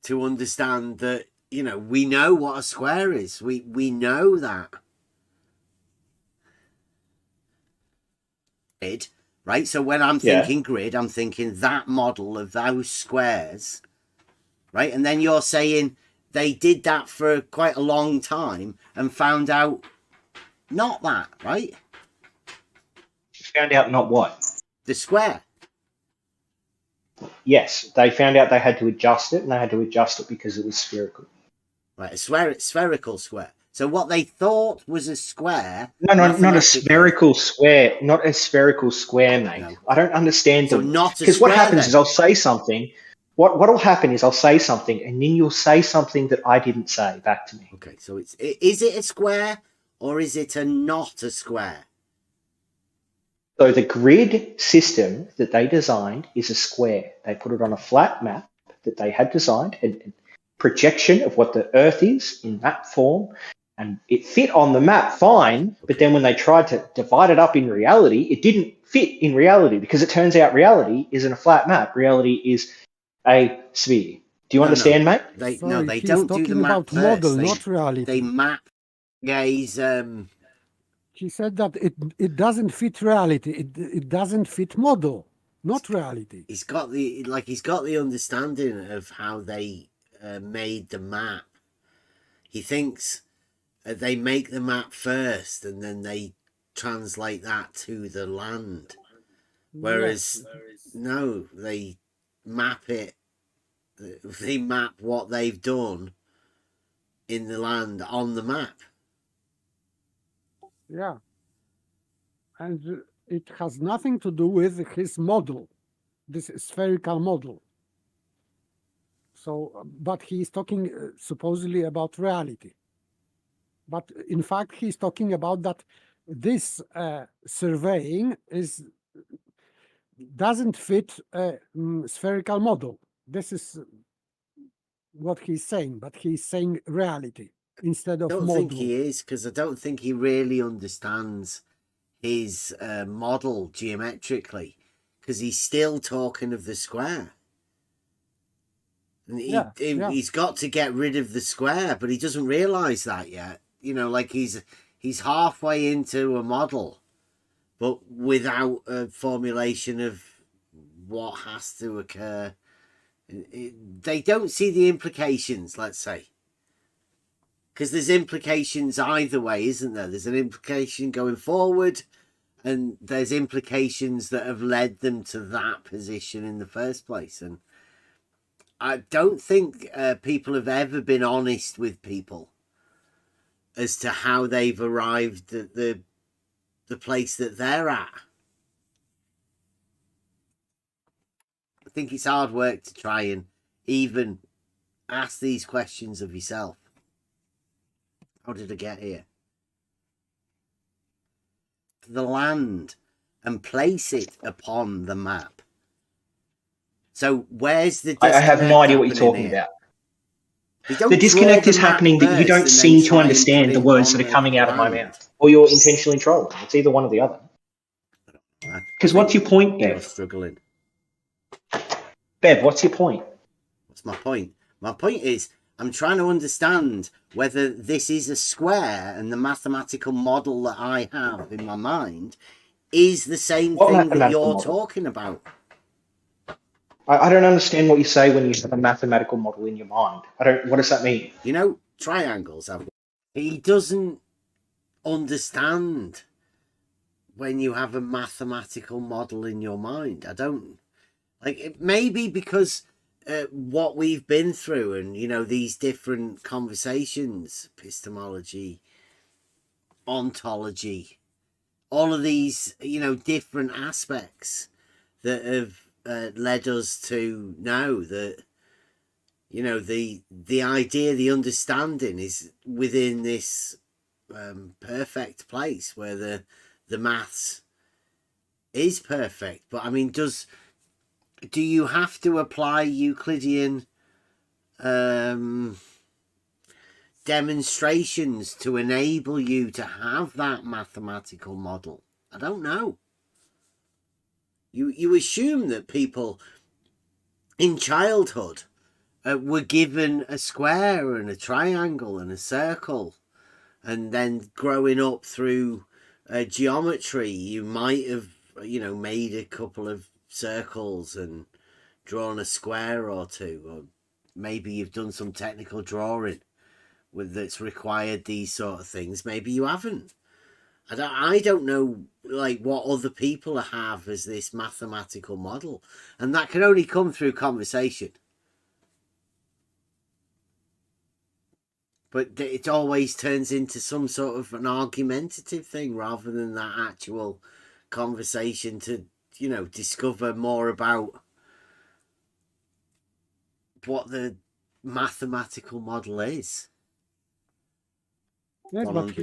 B: to understand that, we know what a square is. We know that. Grid, right? So when I'm thinking grid, I'm thinking that model of those squares. Right, and then you're saying they did that for quite a long time and found out not that, right?
K: Found out not what?
B: The square.
K: Yes, they found out they had to adjust it, and they had to adjust it because it was spherical.
B: Right, a spherical square. So what they thought was a square...
K: No, not a spherical square. Not a spherical square, mate. No. I don't understand them. Because what happens is I'll say something... What will happen is I'll say something and then you'll say something that I didn't say back to me.
B: Okay, so is it a square or is it not a square?
K: So the grid system that they designed is a square. They put it on a flat map that they had designed, a projection of what the Earth is in that form, and it fit on the map fine, but then when they tried to divide it up in reality, it didn't fit in reality because it turns out reality isn't a flat map. Reality is a sphere. Do you understand, mate?
B: They don't do the map
H: about model, not reality.
B: They map. Yeah,
H: he said that it doesn't fit reality. It doesn't fit model, not reality.
B: He's got the understanding of how they made the map. He thinks they make the map first and then they translate that to the land. Whereas, no, they map it. They map what they've done in the land on the map.
H: Yeah. And it has nothing to do with his model, this spherical model. So, but he's talking supposedly about reality. But in fact, he's talking about that this surveying doesn't fit a spherical model. This is what he's saying, but he's saying reality instead of model.
B: I don't think he is, because I don't think he really understands his model geometrically, because he's still talking of the square. And he's got to get rid of the square, but he doesn't realize that yet. You know, like he's halfway into a model, but without a formulation of what has to occur. They don't see the implications, let's say. Because there's implications either way, isn't there? There's an implication going forward, and there's implications that have led them to that position in the first place. And I don't think people have ever been honest with people as to how they've arrived at the place that they're at. I think it's hard work to try and even ask these questions of yourself. How did I get here? The land and place it upon the map. So where's the disconnect?
K: I have no idea what you're talking about. The disconnect is happening that you don't seem to understand the words that are coming out of my mouth, or you're intentionally trolling. It's either one or the other. Because what's your point, Bev?
B: You're struggling.
K: Bev, what's your point?
B: What's my point? My point is, I'm trying to understand whether this is a square and the mathematical model that I have in my mind is the same thing that you're talking about.
K: I don't understand what you say when you have a mathematical model in your mind. What does that mean?
B: You know, triangles have. He doesn't understand when you have a mathematical model in your mind. I don't. Like, it may be because what we've been through and, you know, these different conversations, epistemology, ontology, all of these, you know, different aspects that have led us to know that, you know, the idea, the understanding is within this perfect place where the maths is perfect. But I mean, do you have to apply Euclidean demonstrations to enable you to have that mathematical model? I don't know. You assume that people in childhood were given a square and a triangle and a circle, and then growing up through geometry, you might have, you know, made a couple of circles and drawn a square or two, or maybe you've done some technical drawing that's required these sort of things. Maybe you haven't. I don't know, like, what other people have as this mathematical model, and that can only come through conversation. But it always turns into some sort of an argumentative thing rather than that actual conversation to, you know, discover more about what the mathematical model is.
H: Yes, but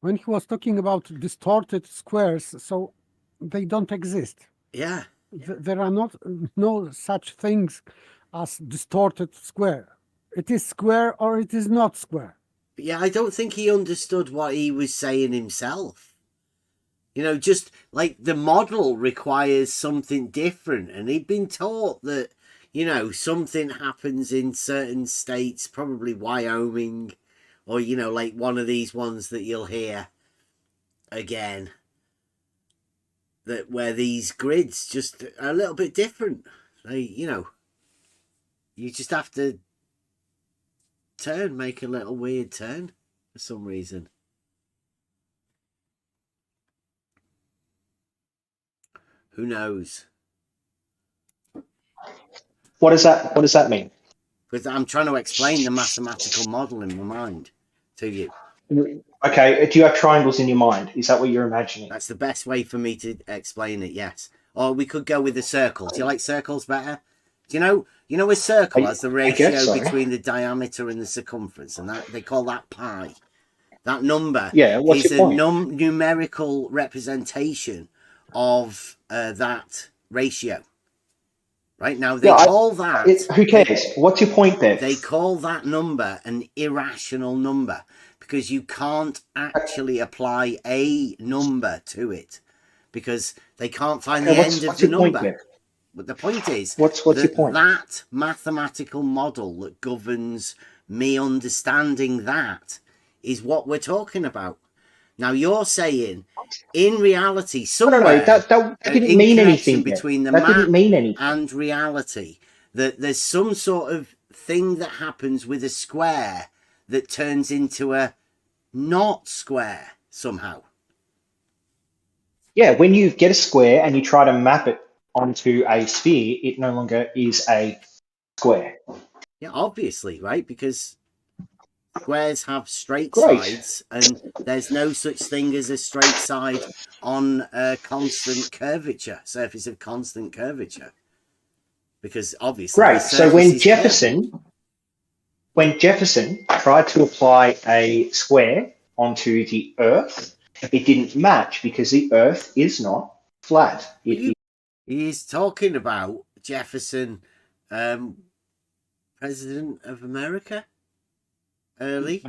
H: when he was talking about distorted squares, so they don't exist.
B: Yeah.
H: There are no such things as distorted square. It is square or it is not square.
B: Yeah, I don't think he understood what he was saying himself. You know, just like the model requires something different, and he'd been taught that, you know, something happens in certain states, probably Wyoming, or, you know, like one of these ones that you'll hear again, that where these grids just are a little bit different. They, you know, you just have to make a little weird turn for some reason. Who knows?
K: What does that mean?
B: Because I'm trying to explain the mathematical model in my mind to you.
K: Okay, do you have triangles in your mind? Is that what you're imagining?
B: That's the best way for me to explain it, yes. Or we could go with a circle. Do you like circles better? Do you know a circle has the ratio between the diameter and the circumference, and that they call that pi. That number is a numerical representation of that ratio. Right now, they call that...
K: who cares? What's your point there?
B: They call that number an irrational number because you can't actually apply a number to it because they can't find the end of the number. But the point is,
K: what's your point?
B: That mathematical model that governs me understanding that is what we're talking about. Now you're saying, in reality, somewhere
K: that didn't mean anything
B: between the
K: that didn't mean anything.
B: And reality, that there's some sort of thing that happens with a square that turns into a not square somehow.
K: Yeah, when you get a square and you try to map it onto a sphere, it no longer is a square.
B: Yeah, obviously, right? Because squares have straight sides, and there's no such thing as a straight side on a constant curvature, surface of constant curvature. Because obviously,
K: great. So when Jefferson tried to apply a square onto the Earth, it didn't match because the Earth is not flat.
B: He's talking about Jefferson, President of America. Early,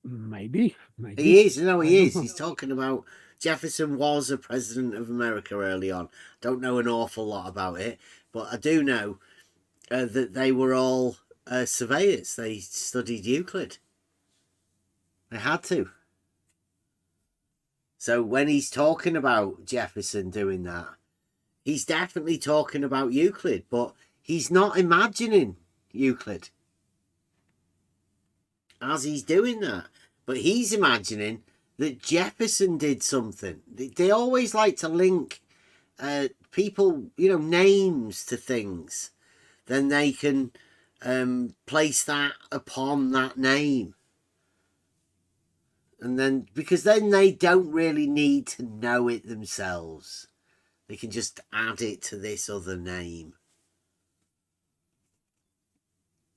H: maybe
B: he is. No, he is. He's talking about Jefferson was a president of America early on. Don't know an awful lot about it, but I do know that they were all surveyors. They studied Euclid. They had to. So when he's talking about Jefferson doing that, he's definitely talking about Euclid, but he's not imagining Euclid as he's doing that, but he's imagining that Jefferson did something. They always like to link people, names to things. Then they can place that upon that name. And then, because then they don't really need to know it themselves. They can just add it to this other name.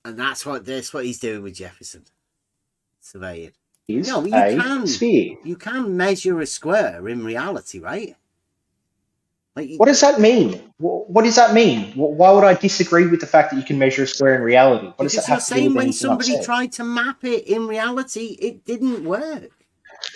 B: And that's what he's doing with Jefferson. Surveying. No, you can measure a square in reality, right?
K: What does that mean? What does that mean? Why would I disagree with the fact that you can measure a square in reality? What does that have to do with anything I've said?
B: When somebody tried to map it in reality, it didn't work.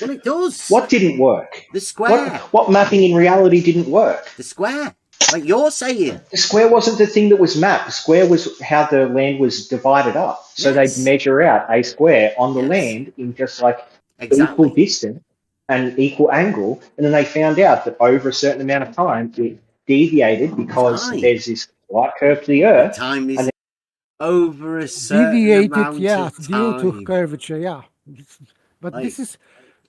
B: Well, it does.
K: What didn't work?
B: The square.
K: What mapping in reality didn't work?
B: The square. Like you're saying.
K: The square wasn't the thing that was mapped. The square was how the land was divided up. So they'd measure out a square on the land in just like equal distance and equal angle. And then they found out that over a certain amount of time, it deviated because there's this light curve to the Earth.
B: Time is over a certain amount of time.
H: Due to curvature, But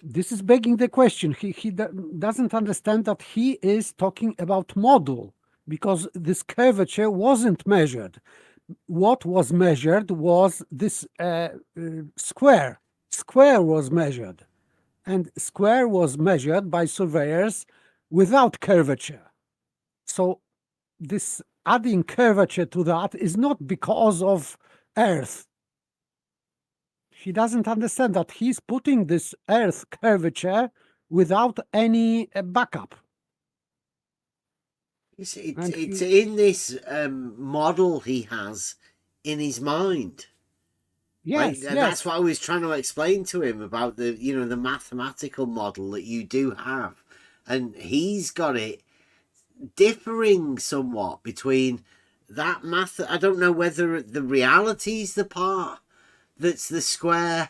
H: this is begging the question. He doesn't understand that he is talking about model because this curvature wasn't measured. What was measured was this square. Square was measured. And square was measured by surveyors without curvature. So this adding curvature to that is not because of Earth. He doesn't understand that he's putting this Earth curvature without any backup.
B: It's in this model he has in his mind.
H: Yes,
B: right? That's what I was trying to explain to him about the mathematical model that you do have, and he's got it differing somewhat between that math. I don't know whether the reality's the part that's the square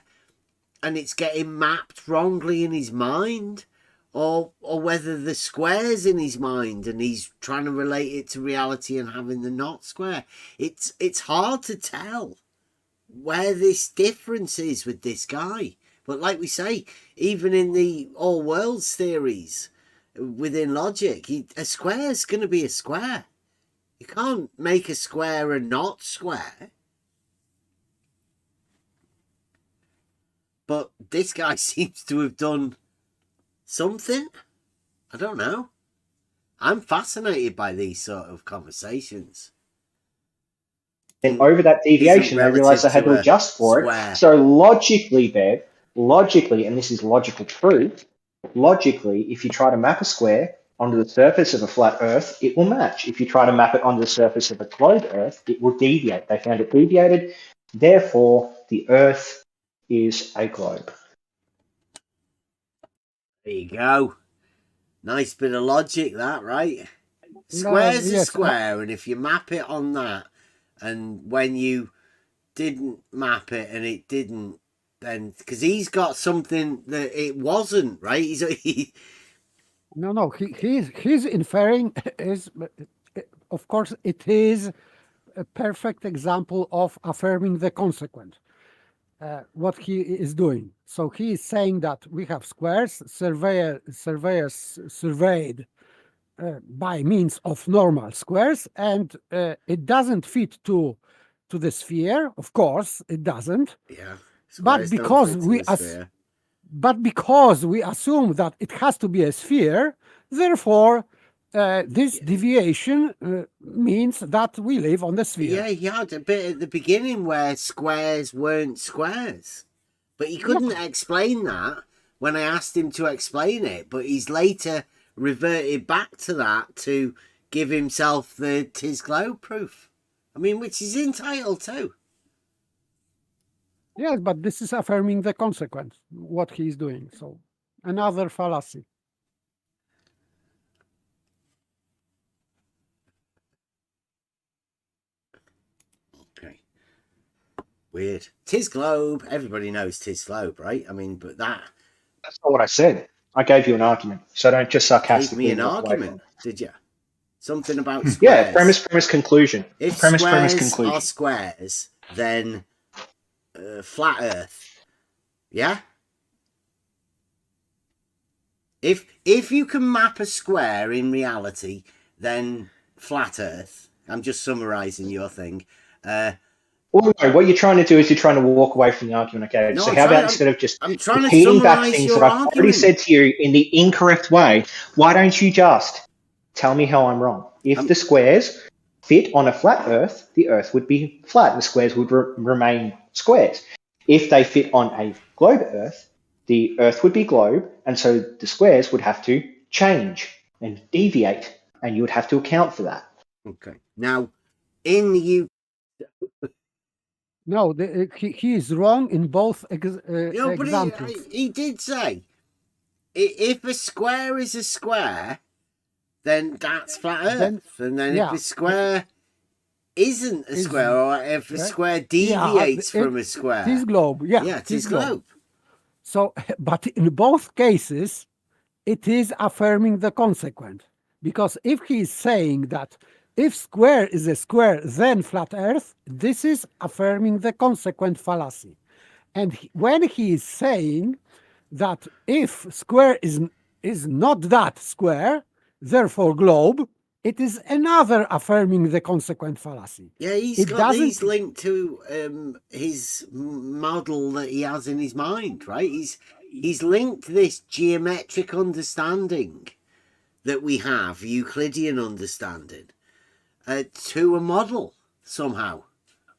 B: and it's getting mapped wrongly in his mind, or whether the square's in his mind and he's trying to relate it to reality and having the not square. It's hard to tell where this difference is with this guy. But like we say, even in the all worlds theories within logic, a square is going to be a square. You can't make a square a not square. But this guy seems to have done something. I don't know. I'm fascinated by these sort of conversations.
K: And over that deviation, they realized they had to adjust for it. So logically, Bev, and this is logical truth, logically, if you try to map a square onto the surface of a flat Earth, it will match. If you try to map it onto the surface of a globe Earth, it will deviate. They found it deviated. Therefore, the Earth is a globe.
B: There you go. Nice bit of logic, that, right? Square's a square, and if you map it on that, and when you didn't map it and it didn't, then because he's got something that it wasn't, right?
H: He's inferring is, of course, it is a perfect example of affirming the consequent. What he is doing. So he is saying that we have squares. Surveyors surveyed by means of normal squares, and it doesn't fit to the sphere. Of course, it doesn't.
B: Yeah.
H: But because we assume that it has to be a sphere, therefore this deviation means that we live on the sphere.
B: Yeah, he had a bit at the beginning where squares weren't squares, but he couldn't explain that when I asked him to explain it. But he's later reverted back to that to give himself the tis globe proof. I mean, which he's entitled to.
H: Yes, but this is affirming the consequence, what he's doing. So another fallacy.
B: Okay. Weird. Tis globe. Everybody knows tis globe, right? I mean, but that's
K: not what I said. I gave you an argument, so don't just sarcastically.
B: Gave me an argument, did you? Something about squares.
K: Yeah, premise, conclusion.
B: If
K: premise,
B: conclusion. Are squares, then flat Earth. Yeah. If you can map a square in reality, then flat Earth. I'm just summarising your thing.
K: Well, no, what you're trying to do is you're trying to walk away from the argument. Okay,
B: no,
K: so how about instead of just repeating back things that I've already said to you in the incorrect way, why don't you just tell me how I'm wrong? If the squares fit on a flat Earth, the Earth would be flat. The squares would remain squares. If they fit on a globe Earth, the Earth would be globe, and so the squares would have to change and deviate, and you would have to account for that.
B: Okay. Now, in the
H: No, he is wrong in both examples.
B: He did say, if a square is a square, then that's flat Earth. And then if a square isn't a square, or if a square deviates from a square,
H: it is globe. Yeah,
B: it is globe.
H: So, but in both cases, it is affirming the consequent. Because if he is saying that if square is a square, then flat Earth, this is affirming the consequent fallacy. And when he is saying that if square is not that square, therefore globe, it is another affirming the consequent fallacy.
B: Yeah, he's got these linked to his model that he has in his mind, right? He's linked this geometric understanding that we have, Euclidean understanding, to a model somehow.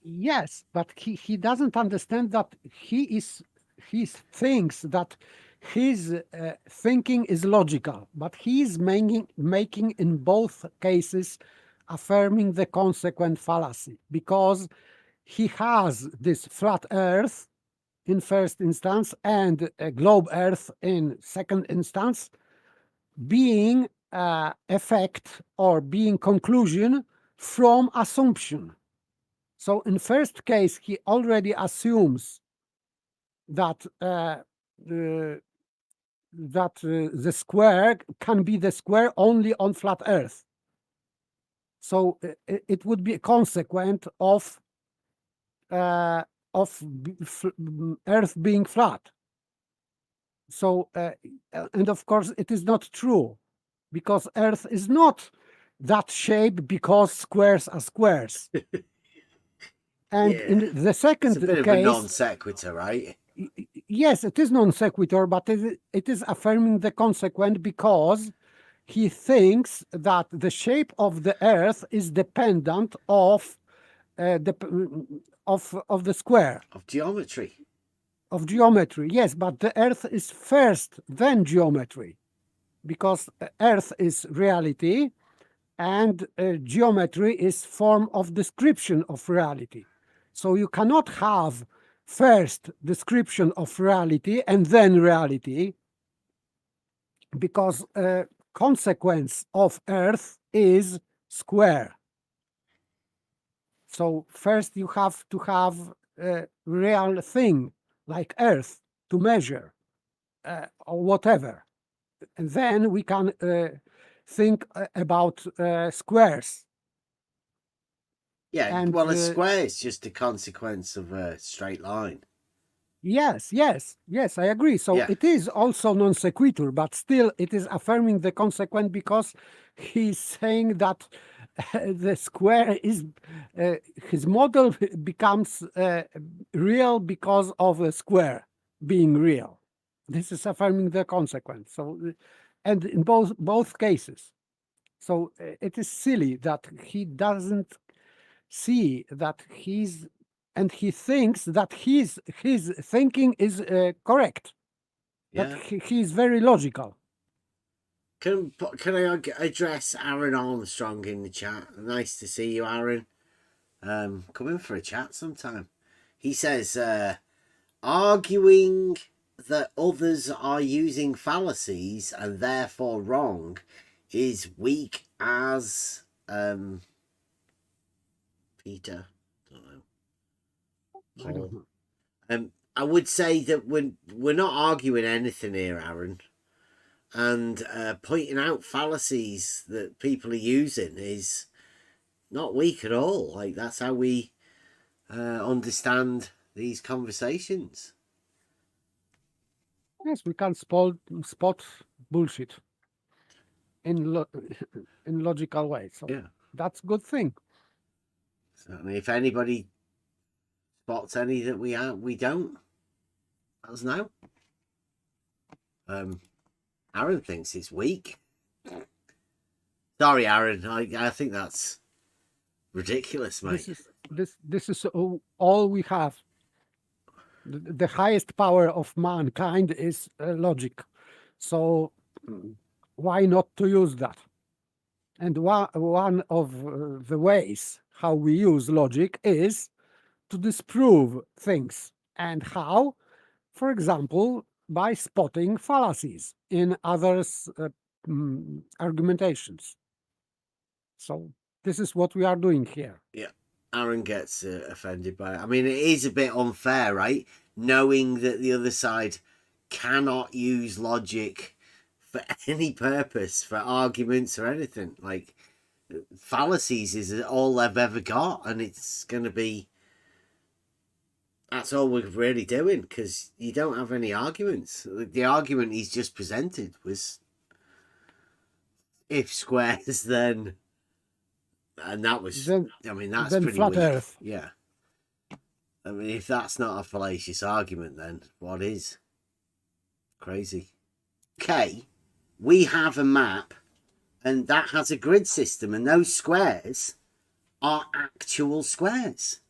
H: Yes, but he doesn't understand that he thinks that his thinking is logical, but he is making in both cases affirming the consequent fallacy, because he has this flat Earth in first instance and a globe Earth in second instance being effect or being conclusion from assumption. So in first case, he already assumes that the square can be the square only on flat Earth. So it would be consequent of of Earth being flat. So, and of course, it is not true, because Earth is not that shape because squares are squares. And in the second
B: it's a bit of a non sequitur, right?
H: Yes, it is non sequitur, but it is affirming the consequent, because he thinks that the shape of the Earth is dependent of the square.
B: Of geometry.
H: Of geometry, yes, but the Earth is first, then geometry, because Earth is reality, and geometry is form of description of reality. So you cannot have first description of reality and then reality, because consequence of Earth is square. So first you have to have a real thing like Earth to measure or whatever, and then we can think about squares.
B: Yeah,
H: and,
B: well, a square is just a consequence of a straight line.
H: Yes, I agree. So it is also non sequitur, but still it is affirming the consequent, because he's saying that the square is his model becomes real because of a square being real. This is affirming the consequence. So, and in both cases, so it is silly that he doesn't see that and he thinks that his thinking is correct. That he is very logical.
B: Can I address Aaron Armstrong in the chat? Nice to see you, Aaron. Come in for a chat sometime. He says, arguing that others are using fallacies and therefore wrong is weak as Peter.
H: I don't
B: know. I would say that we're not arguing anything here, Aaron, and pointing out fallacies that people are using is not weak at all. Like, that's how we understand these conversations.
H: Yes, we can spot bullshit in logical way. So that's a good thing.
B: Certainly, if anybody spots any that we don't, let us know. Aaron thinks it's weak. Sorry, Aaron. I think that's ridiculous, mate.
H: This is all we have. The highest power of mankind is logic. So why not to use that? And one of the ways how we use logic is to disprove things. And how? For example, by spotting fallacies in others' argumentations. So this is what we are doing here.
B: Yeah, Aaron gets offended by it. I mean, it is a bit unfair, right? Knowing that the other side cannot use logic for any purpose, for arguments or anything. Like, fallacies is all they've ever got, and it's going to be... That's all we're really doing, because you don't have any arguments. The argument he's just presented was if squares, then... And that was... I mean, that's pretty
H: flat
B: weak.
H: Earth.
B: Yeah. I mean, if that's not a fallacious argument, then what is? Crazy. Okay, we have a map, and that has a grid system, and those squares are actual squares.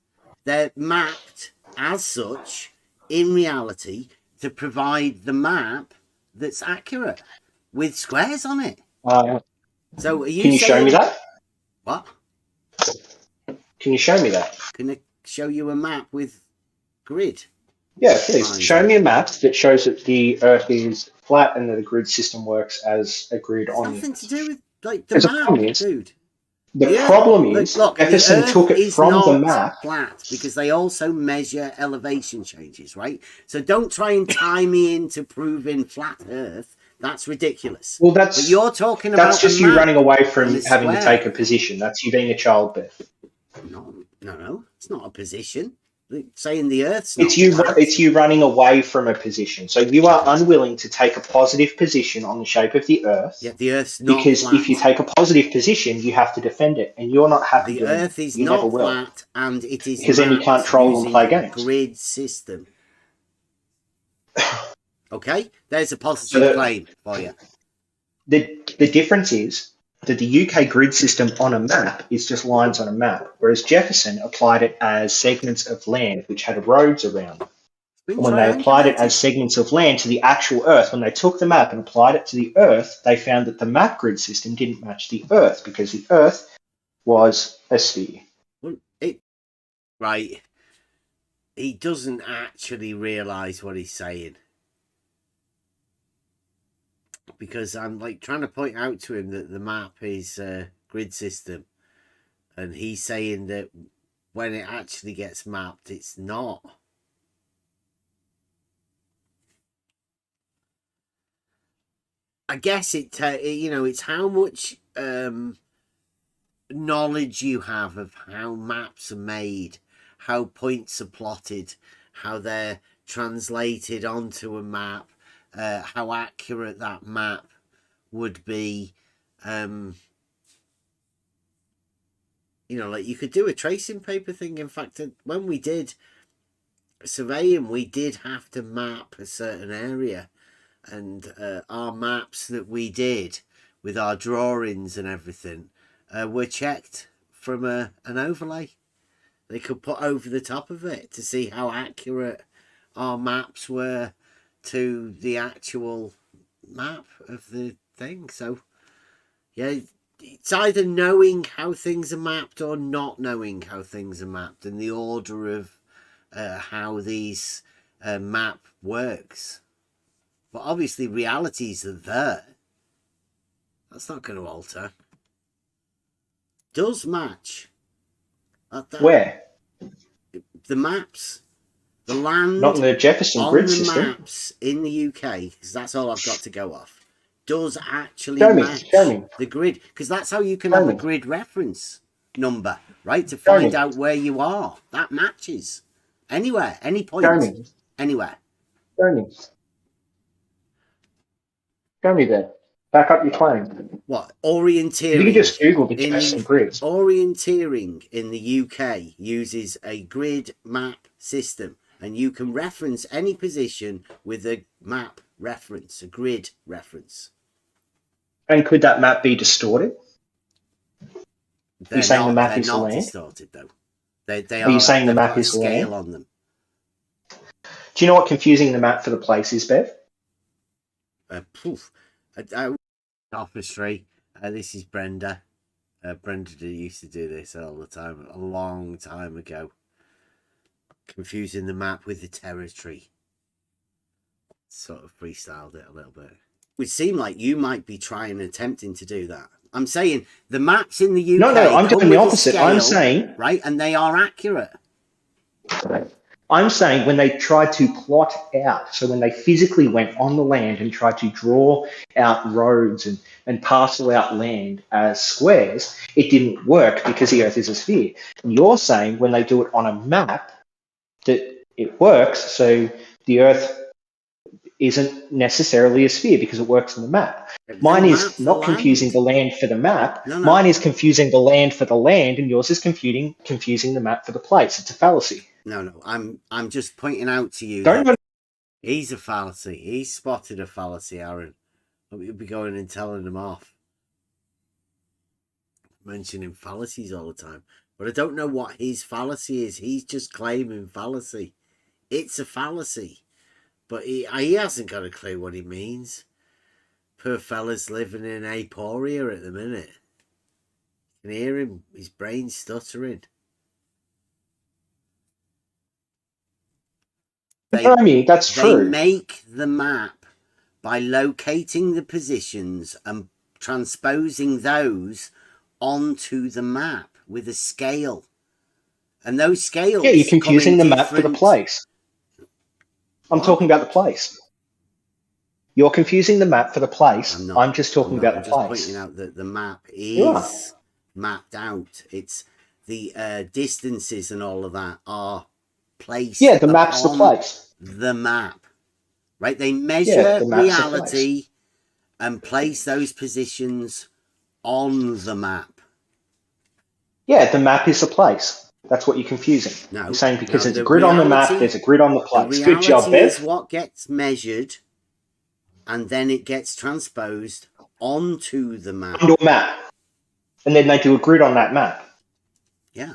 B: They're mapped as such in reality to provide the map that's accurate with squares on it. So are you
K: can you show me that?
B: What?
K: Can you show me that?
B: Can I show you a map with grid?
K: Yeah, please. Show me a map that shows that the Earth is flat and that the grid system works as a grid on
B: Nothing to do with like the
K: There's a
B: map,
K: problem is-
B: dude.
K: The problem is
B: look,
K: Jefferson
B: the Earth
K: took it
B: is
K: from
B: not
K: the map.
B: flat because they also measure elevation changes, right? So don't try and tie me into proving flat Earth. That's ridiculous.
K: Well, that's
B: but you're talking about
K: just
B: a
K: you
B: map
K: running away from
B: and a
K: having to
B: square.
K: take a position. That's you being a childbirth.
B: No, it's not a position. saying the Earth's not
K: It's you running away from a position. So you are unwilling to take a positive position on the shape of the Earth.
B: Yeah, the Earth's not
K: because
B: flat.
K: if you take a positive position, you have to defend it, and you're not happy
B: The
K: doing
B: Earth
K: it.
B: is
K: You never
B: not
K: will.
B: flat, and it is
K: Because then you can't troll and play games.
B: Grid system. Okay, there's a positive claim for you.
K: The difference is that the UK grid system on a map is just lines on a map, whereas Jefferson applied it as segments of land which had roads around them. And when they applied it as segments of land to the actual Earth, when they took the map and applied it to the Earth, they found that the map grid system didn't match the Earth because the Earth was a sphere.
B: Well, right. He doesn't actually realise what he's saying. Because I'm like trying to point out to him that the map is a grid system, and he's saying that when it actually gets mapped, it's not. I guess it's how much knowledge you have of how maps are made, how points are plotted, how they're translated onto a map, how accurate that map would be. Like you could do a tracing paper thing. In fact, when we did surveying, we did have to map a certain area, and our maps that we did with our drawings and everything were checked from an overlay. They could put over the top of it to see how accurate our maps were to the actual map of the thing. So yeah, it's either knowing how things are mapped or not knowing how things are mapped, and the order of how these map works. But obviously realities are there. That's not going to alter. Does match.
K: Where?
B: The maps. The land.
K: Not in the Jefferson grid system.
B: On the maps in the UK, because that's all I've got to go off, does actually match the grid. Because that's how you can have a grid reference number, right? To find out where you are. That matches. Anywhere, any point. Anywhere.
K: Show me there. Back up your claim.
B: What? Orienteering.
K: You can just Google the Jefferson grids.
B: Orienteering in the UK uses a grid map system, and you can reference any position with a map reference, a grid reference.
K: And could that map be distorted? You're saying the map is land?
B: They're not distorted, though. They
K: are you saying the map is land?
B: Scale on them.
K: Do you know what confusing the map for the place is, Bev?
B: Sophistry. This is Brenda. Brenda used to do this all the time, a long time ago. Confusing the map with the territory. Sort of freestyled it a little bit. It would seem like you might be trying and attempting to do that. I'm saying the maps in the UK.
K: No, I'm doing the opposite. I'm saying.
B: Right, and they are accurate.
K: I'm saying when they tried to plot out, so when they physically went on the land and tried to draw out roads and parcel out land as squares, it didn't work because the Earth is a sphere. And you're saying when they do it on a map that it works, so the Earth isn't necessarily a sphere because it works on the map. Mine is not confusing the land for the map. No. Mine is confusing the land for the land, and yours is confusing the map for the place. It's a fallacy.
B: No, I'm just pointing out to you. He's a fallacy. He spotted a fallacy, Aaron. You'll be going and telling him off. Mentioning fallacies all the time. But I don't know what his fallacy is. He's just claiming fallacy. It's a fallacy. But he hasn't got a clue what he means. Poor fella's living in aporia at the minute. You can hear him, his brain's stuttering.
K: That's true.
B: They make the map by locating the positions and transposing those onto the map with a scale. And those scales...
K: Yeah, you're confusing the map for the place. I'm talking about the place. You're confusing the map for the place. I'm just talking about the place.
B: I'm just pointing out that the map is mapped out. It's the distances and all of that are placed
K: the map's the
B: upon
K: place.
B: the map. Right? They measure
K: the map's the
B: reality and place those positions on the map.
K: Yeah, the map is the place. That's what you're confusing.
B: No,
K: you're saying because
B: no,
K: there's a grid on the map,
B: reality-
K: there's a grid on the place.
B: The
K: Good job,
B: reality
K: Bev.
B: is what gets measured, and then it gets transposed onto the map.
K: Onto a map. And then they do a grid on that map.
B: Yeah.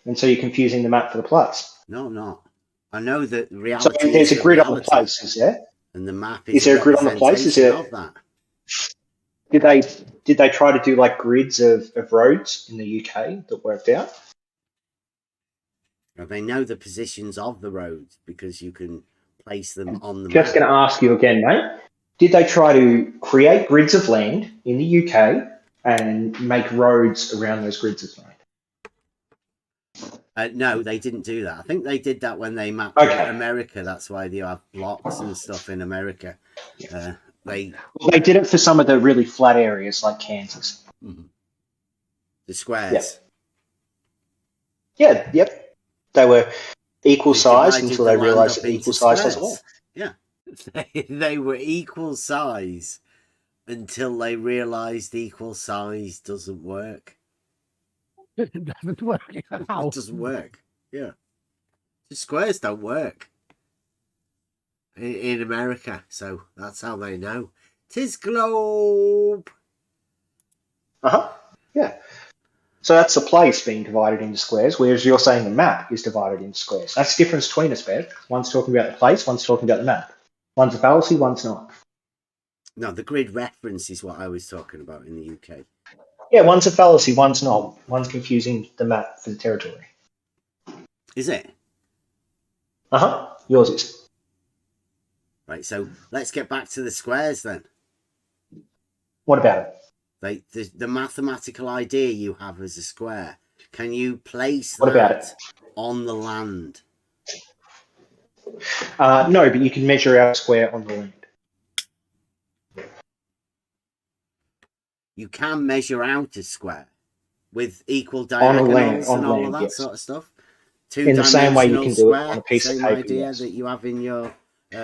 K: And so you're confusing the map for the place.
B: No, I'm not. I know that
K: So
B: reality
K: there's
B: is
K: a grid on the
B: reality,
K: place, is there?
B: and the map is
K: Is there a grid on the place? Is there?
B: of that.
K: Did they try to do like grids of roads in the UK that worked out?
B: Well, they know the positions of the roads because you can place them on the
K: Just
B: map.
K: going to ask you again, mate. Did they try to create grids of land in the UK and make roads around those grids of land?
B: No, they didn't do that. I think they did that when they mapped
K: Okay.
B: America. That's why they have blocks and stuff in America. They
K: did it for some of the really flat areas like Kansas.
B: The squares.
K: Yeah, yep. They were equal size
B: divided
K: until
B: the
K: they
B: land
K: realised
B: up
K: that
B: into
K: equal size doesn't
B: squares.
K: work.
B: Yeah. They were equal size until they realised equal size doesn't work.
H: It doesn't work. How?
B: It doesn't work. Yeah. The squares don't work in America, so that's how they know. 'Tis globe.
K: Yeah. So that's the place being divided into squares, whereas you're saying the map is divided into squares. That's the difference between us, Bev. One's talking about the place, one's talking about the map. One's a fallacy, one's not.
B: No, the grid reference is what I was talking about in the UK.
K: Yeah, one's a fallacy, one's not. One's confusing the map for the territory.
B: Is it?
K: Yours is.
B: Right, so let's get back to the squares then.
K: What about it?
B: The mathematical idea you have as a square, can you place
K: What about
B: that on the land?
K: No, but you can measure out a square on the land.
B: You can measure out a square with equal
K: On
B: diagonals
K: a land,
B: and all of
K: land,
B: that
K: yes.
B: sort of stuff.
K: In the same way you
B: Two-dimensional
K: can do it
B: square,
K: on a piece of
B: same
K: paper,
B: idea
K: yes.
B: that you have in your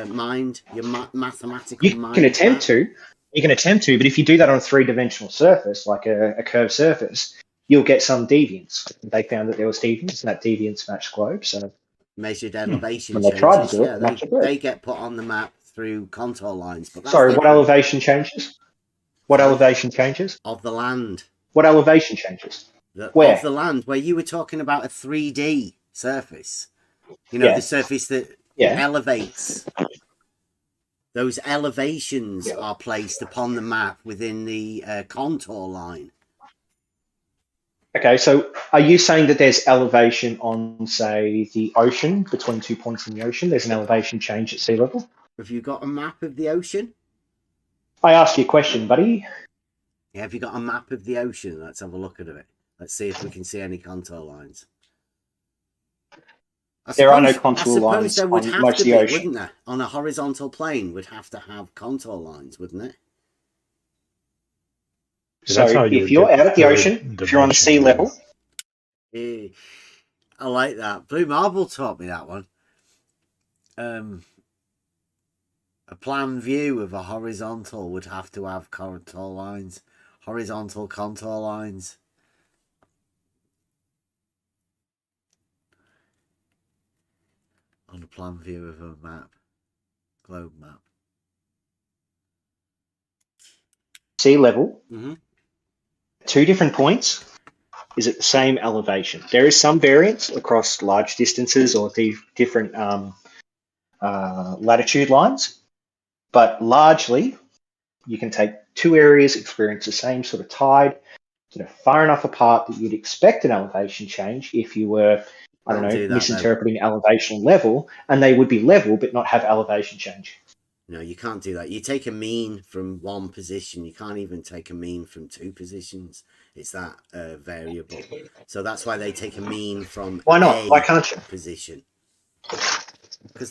B: mind, your mathematical
K: You
B: mind.
K: can attempt to. You can attempt to, but if you do that on a three-dimensional surface, like a curved surface, you'll get some deviance. They found that there was deviance, and that deviance matched globe. So
B: Measured elevation
K: when they
B: changes,
K: tried to do
B: yeah,
K: it, matched the globe.
B: they get put on the map through contour lines. But that's
K: Sorry, what
B: different.
K: elevation changes? What elevation changes?
B: Of the land.
K: What elevation changes?
B: Of
K: Where?
B: the land, where you were talking about a 3D surface. You know,
K: Yeah.
B: the surface that
K: Yeah.
B: elevates. Those elevations are placed upon the map within the contour line.
K: Okay, so are you saying that there's elevation on, say, the ocean, between 2 points in the ocean? There's an elevation change at sea level?
B: Have you got a map of the ocean?
K: I asked you a question, buddy.
B: Yeah, have you got a map of the ocean? Let's have a look at it. Let's see if we can see any contour lines.
K: There are no contour lines
B: there would
K: on
B: have
K: most
B: to
K: of the
B: be,
K: ocean.
B: wouldn't there? On a horizontal plane, would have to have contour lines, wouldn't it?
K: So if you're out at the ocean, if you're on sea level,
B: I like that. Blue Marble taught me that one. A plan view of a horizontal would have to have contour lines, horizontal contour lines. On a plan view of a map, globe map.
K: sea level,
B: Mhm.
K: 2 different points is at the same elevation. There is some variance across large distances or different latitude lines, but largely you can take 2 areas, experience the same sort of tide, far enough apart that you'd expect an elevation change if you were, I don't
B: Can't
K: know,
B: do that,
K: misinterpreting elevation level, and they would be level but not have elevation change.
B: No, you can't do that. You take a mean from one position. You can't even take a mean from 2 positions. It's that variable. So that's why they take a mean from
K: Why not?
B: a
K: Why can't you?
B: position.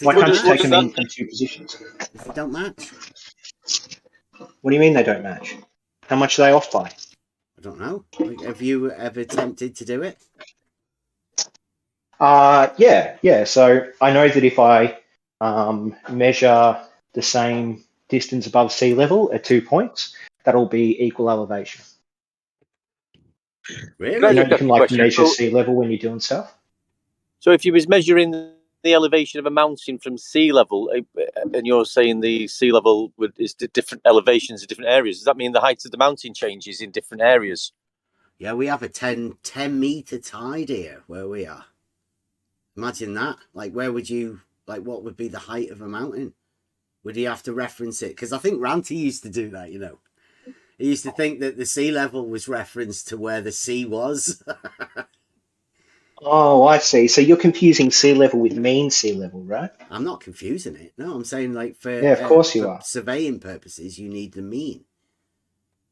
K: Why can't you take a mean from 2 positions?
B: If they don't match.
K: What do you mean they don't match? How much are they off by?
B: I don't know. Have you ever attempted to do it?
K: Yeah. So I know that if I measure the same distance above sea level at 2 points, that'll be equal elevation.
B: Really?
O: Can I
K: You know,
O: just
K: you
O: ask
K: can
O: you a
K: like
O: question?
K: measure
O: So,
K: sea level when you're doing stuff.
O: so if you was measuring the elevation of a mountain from sea level, and you're saying the sea level is different elevations in different areas, does that mean the height of the mountain changes in different areas?
B: Yeah, we have a 10 meter tide here where we are. Imagine that. Like, where would you, like, what would be the height of a mountain? Would he have to reference it? Because I think Ranty used to do that, you know. He used to think that the sea level was referenced to where the sea was.
K: Oh, I see. So you're confusing sea level with mean sea level, right?
B: I'm not confusing it. No, I'm saying, like,
K: Yeah, of course you
B: for
K: are.
B: surveying purposes, you need the mean.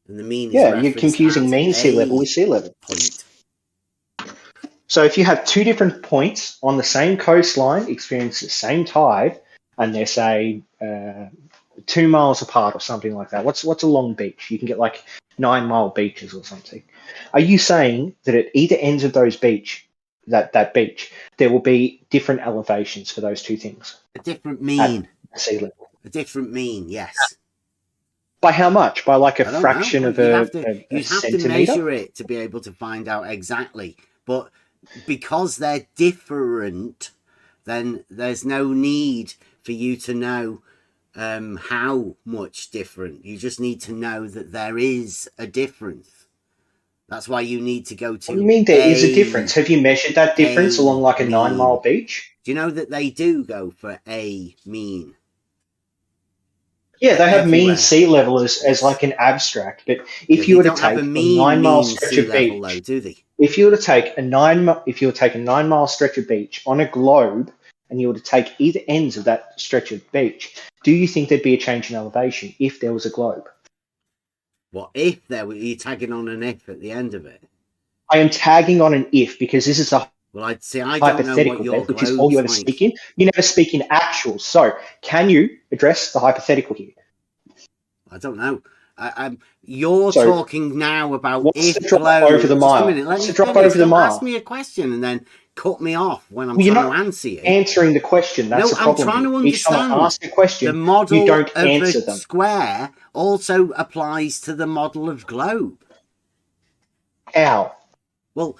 B: And the mean is
K: Yeah, you're
B: referenced
K: confusing
B: at
K: mean sea level with sea level.
B: point.
K: So if you have two different points on the same coastline experience the same tide, and they're say 2 miles apart or something like that, what's a long beach? You can get like 9 mile beaches or something. Are you saying that at either ends of those beach, that beach, there will be different elevations for those two things?
B: A different mean.
K: At sea level.
B: A different mean, yes.
K: By how much? By like a
B: I don't
K: fraction
B: know.
K: of
B: You'd
K: a
B: have to
K: centimeter?
B: measure it to be able to find out exactly. But because they're different, then there's no need for you to know how much different. You just need to know that there is a difference. That's why you need to go to.
K: What do you mean there is a difference? Have you measured that difference along like a 9 mile beach?
B: Do you know that they do go for a mean?
K: Yeah, they have
B: everywhere.
K: mean sea level as like an abstract, but if you were to take a 9 mile stretch of beach,
B: though, do they?
K: if you were to take a 9 mile stretch of beach on a globe, and you were to take either ends of that stretch of beach, do you think there'd be a change in elevation if there was a globe?
B: What if there were? You're tagging on an if at the end of it.
K: I am tagging on an if because this is a
B: I don't know what your
K: which is all you ever speak in. You never speak in actual. So, can you address the hypothetical here?
B: I don't know. You're talking now about if
K: the drop
B: globe.
K: over the mile?
B: Just a minute. Let
K: What's
B: me
K: the drop
B: finish.
K: over the
B: Don't
K: mile?
B: ask me a question and then cut me off when I'm
K: You're
B: trying
K: not
B: to answer you.
K: answering the question. That's the problem.
B: I'm trying to
K: Each time
B: understand.
K: I ask a question,
B: the model
K: you don't
B: of
K: answer
B: the
K: them.
B: square also applies to the model of globe.
K: How?
B: Well,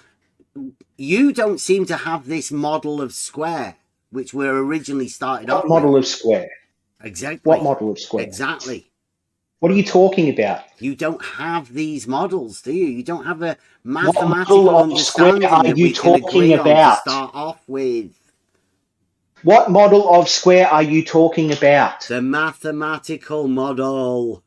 B: you don't seem to have this model of square, which we originally started off
K: What model
B: with.
K: of square?
B: Exactly.
K: What model of square?
B: Exactly.
K: What are you talking about?
B: You don't have these models, do you? You don't have a
K: What
B: mathematical
K: model of square
B: understanding
K: are
B: that
K: you
B: we can agree
K: talking
B: on to
K: about?
B: start off with.
K: What model of square are you talking about?
B: The mathematical model.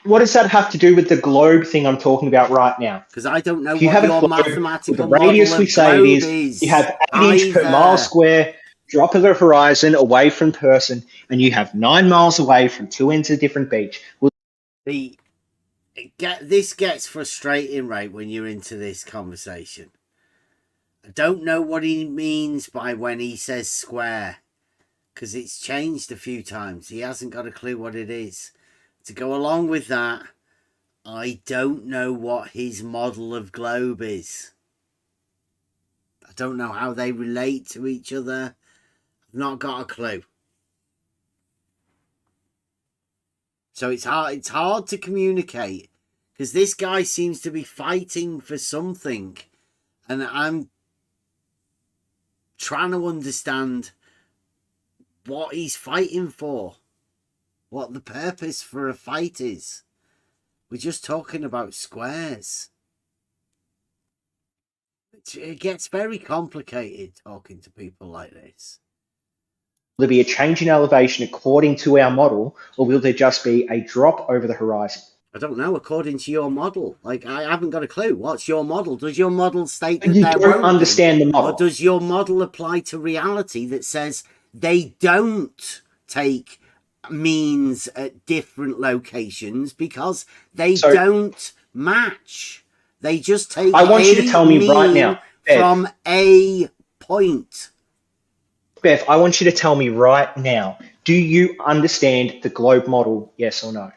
K: What does that have to do with the globe thing I'm talking about right now?
B: Because I don't know
K: If you
B: what
K: have a
B: your
K: globe
B: mathematical
K: with a radius,
B: model
K: we
B: of
K: say it
B: globe
K: is, you have 8 inch per
B: either.
K: mile square, drop of the horizon away from person, and you have 9 miles away from two ends of different beach. Well,
B: This gets frustrating, right, when you're into this conversation. I don't know what he means by when he says square, because it's changed a few times. He hasn't got a clue what it is. To go along with that, I don't know what his model of globe is. I don't know how they relate to each other. I've not got a clue. So it's hard to communicate, because this guy seems to be fighting for something, and I'm trying to understand what he's fighting for, what the purpose for a fight is. We're just talking about squares. It gets very complicated talking to people like this.
K: will there be a change in elevation according to our model, or will there just be a drop over the horizon?
B: I don't know, according to your model. Like, I haven't got a clue. What's your model? Does your model state that
K: You
B: there
K: don't
B: won't
K: understand
B: be?
K: the model.
B: Or does your model apply to reality that says they don't take means at different locations because they don't match? They just take
K: I want you to tell me right now, Bev,
B: from a point.
K: Bev, I want you to tell me right now, do you understand the globe model, yes or no?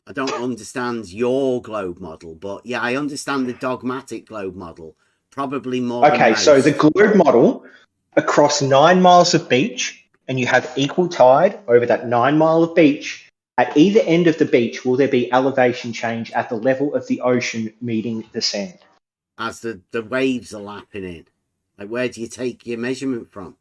B: I don't understand your globe model, but yeah, I understand the dogmatic globe model. Probably more.
K: Okay, so the globe model across 9 miles of beach, and you have equal tide over that 9 mile of beach. At either end of the beach, will there be elevation change at the level of the ocean meeting the sand?
B: As the waves are lapping in. Like, where do you take your measurement from?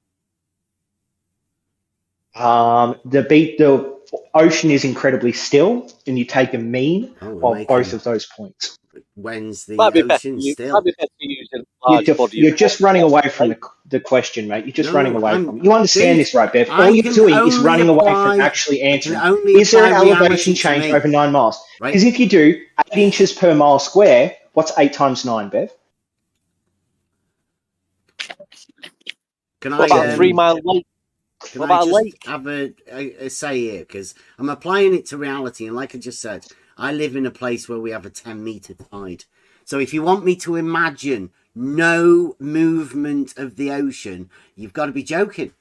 K: The ocean is incredibly still, and you take a mean of both of those points.
B: When's the
O: Might be
B: ocean still?
O: Might be better using a large body
K: You're
O: of
K: just
O: water.
K: running away from the question, mate. You're just
B: No,
K: running away
B: I'm-
K: from it. You understand
B: dude,
K: this, right, Bev?
B: I
K: All you're
B: can
K: doing is
B: only
K: running away
B: apply-
K: from actually
B: I can
K: answering.
B: only
K: Is there an
B: apply reality
K: elevation
B: to
K: change
B: me.
K: over 9 miles?
B: Right.
K: Because if you do 8 inches per mile square, what's 8 times 9, Bev?
B: Can
O: What about a 3 mile lake?
B: Can
O: What
B: I
O: about a
B: just
O: lake?
B: have a say here? Because I'm applying it to reality, and like I just said, I live in a place where we have a 10-meter tide. So if you want me to imagine no movement of the ocean, you've got to be joking.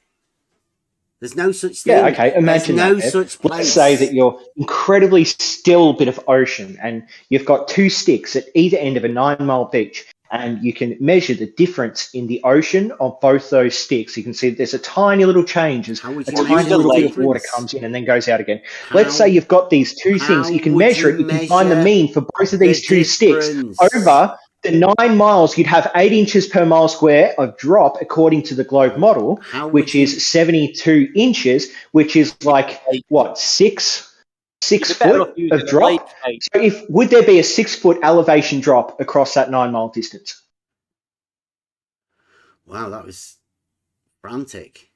B: There's no such thing.
K: Yeah, okay. Imagine
B: There's no
K: that. Bev.
B: such place.
K: Let's say that you're incredibly still bit of ocean, and you've got 2 sticks at either end of a 9 mile beach, and you can measure the difference in the ocean of both those sticks. You can see that there's a tiny little change as
B: How would
K: a
B: you
K: tiny
B: measure
K: little
B: the
K: bit of water
B: difference?
K: comes in and then goes out again.
B: How-
K: Let's say you've got these 2 things. You can
B: would
K: measure
B: you
K: it. You can find the
B: measure
K: mean for both of these
B: the
K: 2 sticks
B: difference?
K: over the 9 miles. You'd have 8 inches per mile square of drop according to the globe model,
B: How would
K: which
B: you-
K: is 72 inches, which is like what, 6
O: You'd be better off
K: foot
O: using
K: of
O: a
K: drop.
O: lake, mate.
K: So would there be a 6 foot elevation drop across that 9 mile distance?
B: Wow, that was frantic.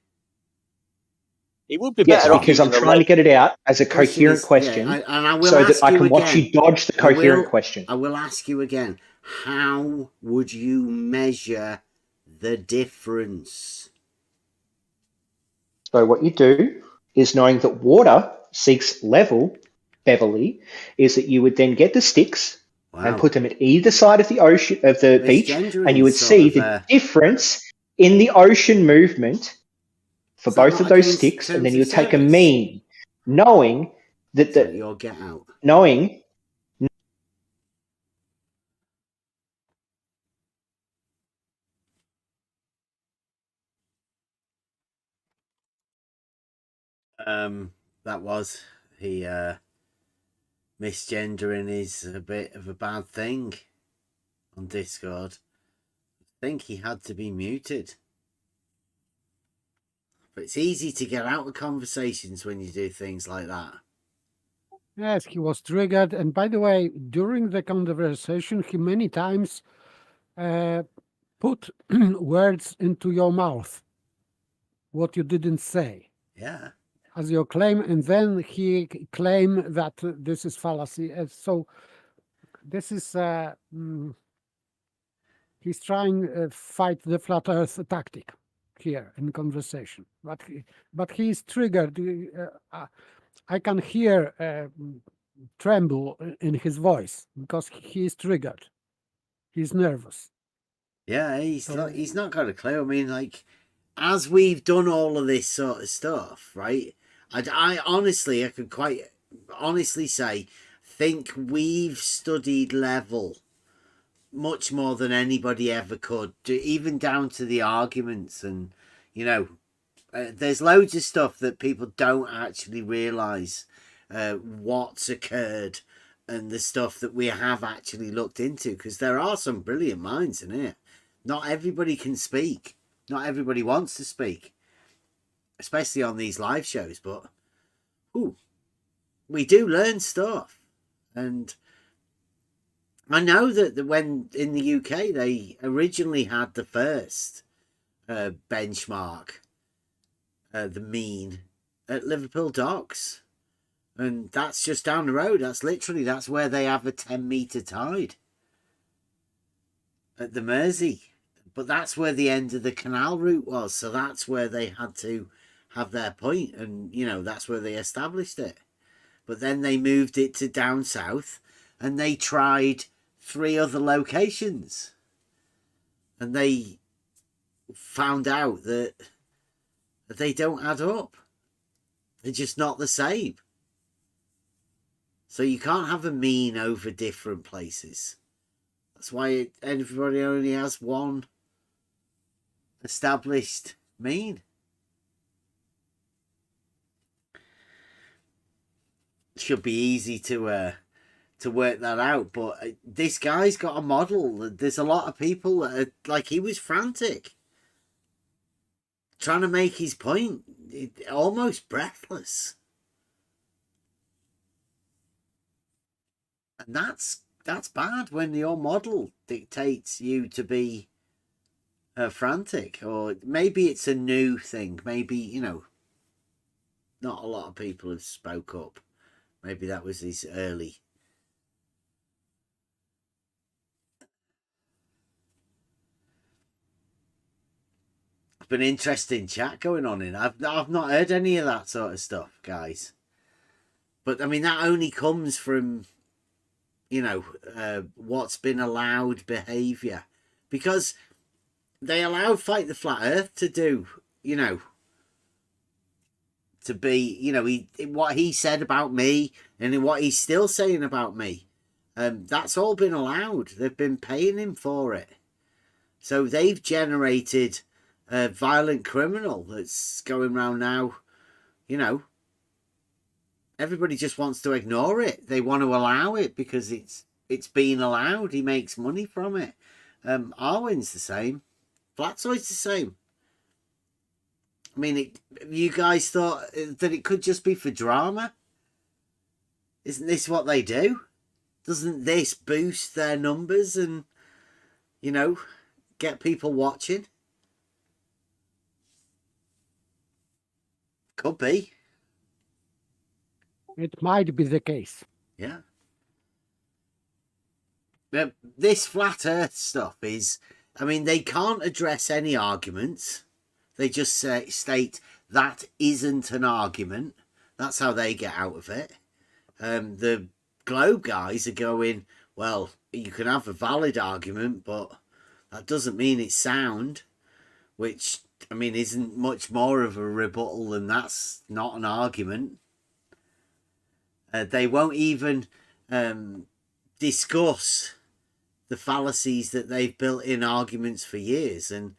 O: It would be
K: Yes,
O: better off
K: because I'm
O: using a
K: trying to
O: lake.
K: get it out as a
B: Question
K: coherent
B: is-
K: question,
B: yeah, and I will
K: so that
B: ask
K: I
B: you
K: can watch
B: again.
K: you dodge the
B: I will-
K: coherent question.
B: I will ask you again. How would you measure the difference?
K: So what you do is, knowing that water seeks level, Beverly, is that you would then get the sticks and put them at either side of the ocean of the beach, and you would see the difference in the ocean movement for
B: Is that
K: both
B: not
K: of those
B: against
K: sticks, and then
B: terms
K: you
B: of
K: would take a
B: service?
K: mean, knowing that
B: So you'll get out.
K: knowing
B: That was misgendering is a bit of a bad thing on Discord. I think he had to be muted. But it's easy to get out of conversations when you do things like that.
H: Yes, he was triggered. And by the way, during the conversation, he many times put words into your mouth, what you didn't say.
B: Yeah.
H: As your claim, and then he claimed that this is fallacy. And so this is, he's trying to fight the flat earth tactic here in conversation. But he's triggered. I can hear tremble in his voice because he is triggered. He's nervous.
B: Yeah, he's not got a clue. I mean, like, as we've done all of this sort of stuff, right? I honestly, I could quite honestly say, think we've studied level much more than anybody ever could, even down to the arguments. And, you know, there's loads of stuff that people don't actually realise what's occurred and the stuff that we have actually looked into, because there are some brilliant minds in here. Not everybody can speak. Not everybody wants to speak, especially on these live shows. But we do learn stuff. And I know that when in the UK, they originally had the first benchmark, the mean, at Liverpool Docks. And that's just down the road. That's where they have a 10-meter tide. At the Mersey. But that's where the end of the canal route was. So that's where they had to have their point. And, you know, that's where they established it. But then they moved it to down south. And they tried 3 other locations. And they found out that they don't add up. They're just not the same. So you can't have a mean over different places. That's why everybody only has one established mean. Should be easy to work that out, but this guy's got a model. There's a lot of people that are, like, he was frantic trying to make his point, almost breathless, and that's bad when your model dictates you to be frantic. Or maybe it's a new thing. Maybe, you know, not a lot of people have spoke up. Maybe that was his early. It's been interesting chat going on in. I've not heard any of that sort of stuff, guys. But I mean, that only comes from, you know, what's been allowed behaviour, because they allowed Fight the Flat Earth to do, you know, to be, you know, what he said about me and what he's still saying about me. That's all been allowed. They've been paying him for it. So they've generated a violent criminal that's going around now, you know. Everybody just wants to ignore it. They want to allow it because it's being allowed. He makes money from it. Arwen's the same. Flatsoy's the same. I mean, you guys thought that it could just be for drama? Isn't this what they do? Doesn't this boost their numbers and, you know, get people watching? Could be.
H: It might be the case.
B: Yeah. This flat earth stuff is, I mean, they can't address any arguments. They just state that isn't an argument. That's how they get out of it. The globe guys are going, well, you can have a valid argument, but that doesn't mean it's sound, which, I mean, isn't much more of a rebuttal than that's not an argument. They won't even discuss the fallacies that they've built in arguments for years, and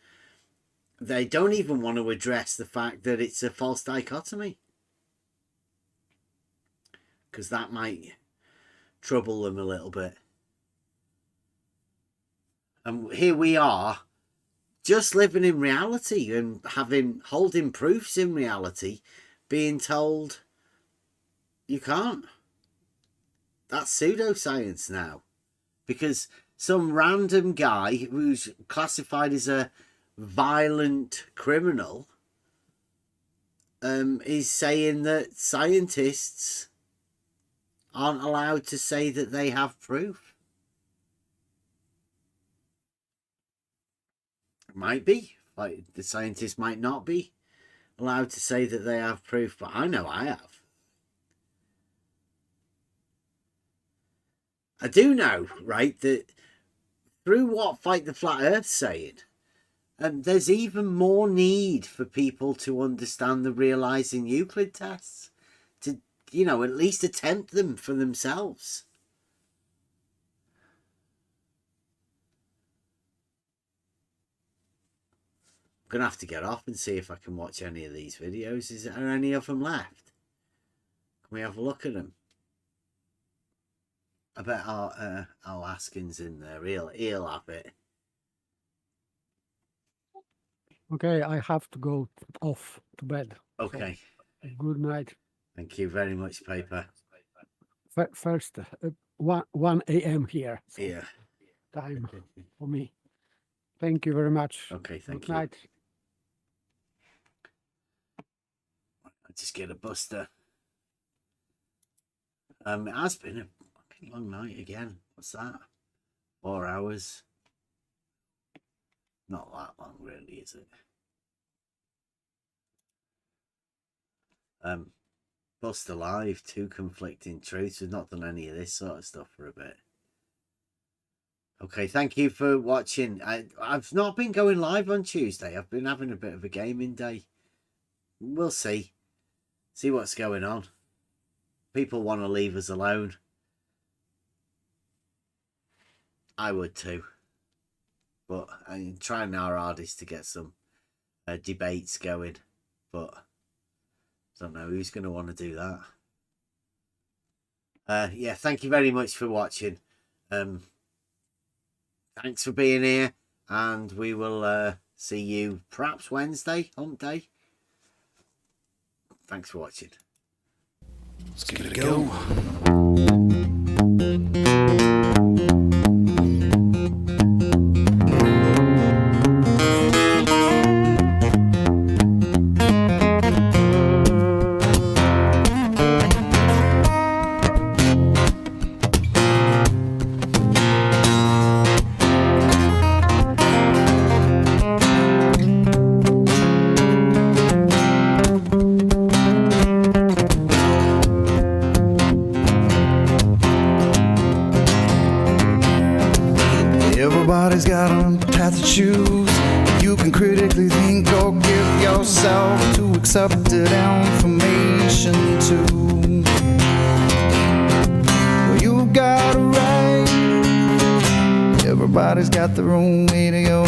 B: they don't even want to address the fact that it's a false dichotomy, because that might trouble them a little bit. And here we are, just living in reality and holding proofs in reality, being told you can't. That's pseudoscience now, because some random guy who's classified as a violent criminal is saying that scientists aren't allowed to say that they have proof. Might be. Like, the scientists might not be allowed to say that they have proof, but I know I have. I do know, right, that through what Fight the Flat Earth's saying, there's even more need for people to understand the Realising Euclid Tests, to, you know, at least attempt them for themselves. I'm going to have to get off and see if I can watch any of these videos. Is there any of them left? Can we have a look at them? I bet our Askin's in there. He'll have it.
H: Okay, I have to go off to bed.
B: Okay.
H: So, good night.
B: Thank you very much, Paper.
H: First, 1 a.m. here. So
B: Yeah.
H: time for me. Thank you very much.
B: Okay, thank
H: good
B: you.
H: Night.
B: I just get a buster. It has been a fucking long night again. What's that? 4 hours. Not that long, really, is it? Buster Live, 2 conflicting truths. We've not done any of this sort of stuff for a bit. Okay, thank you for watching. I've not been going live on Tuesday. I've been having a bit of a gaming day. We'll see. See what's going on. People want to leave us alone. I would too. But I'm trying our hardest to get some debates going. But I don't know who's going to want to do that. Yeah, thank you very much for watching. Thanks for being here. And we will see you perhaps Wednesday, hump day. Thanks for watching.
P: Let's give it a go. Everybody's got a path to choose. You can critically think or give yourself to accepted information too. Well, you got a right. Everybody's got their own way to go.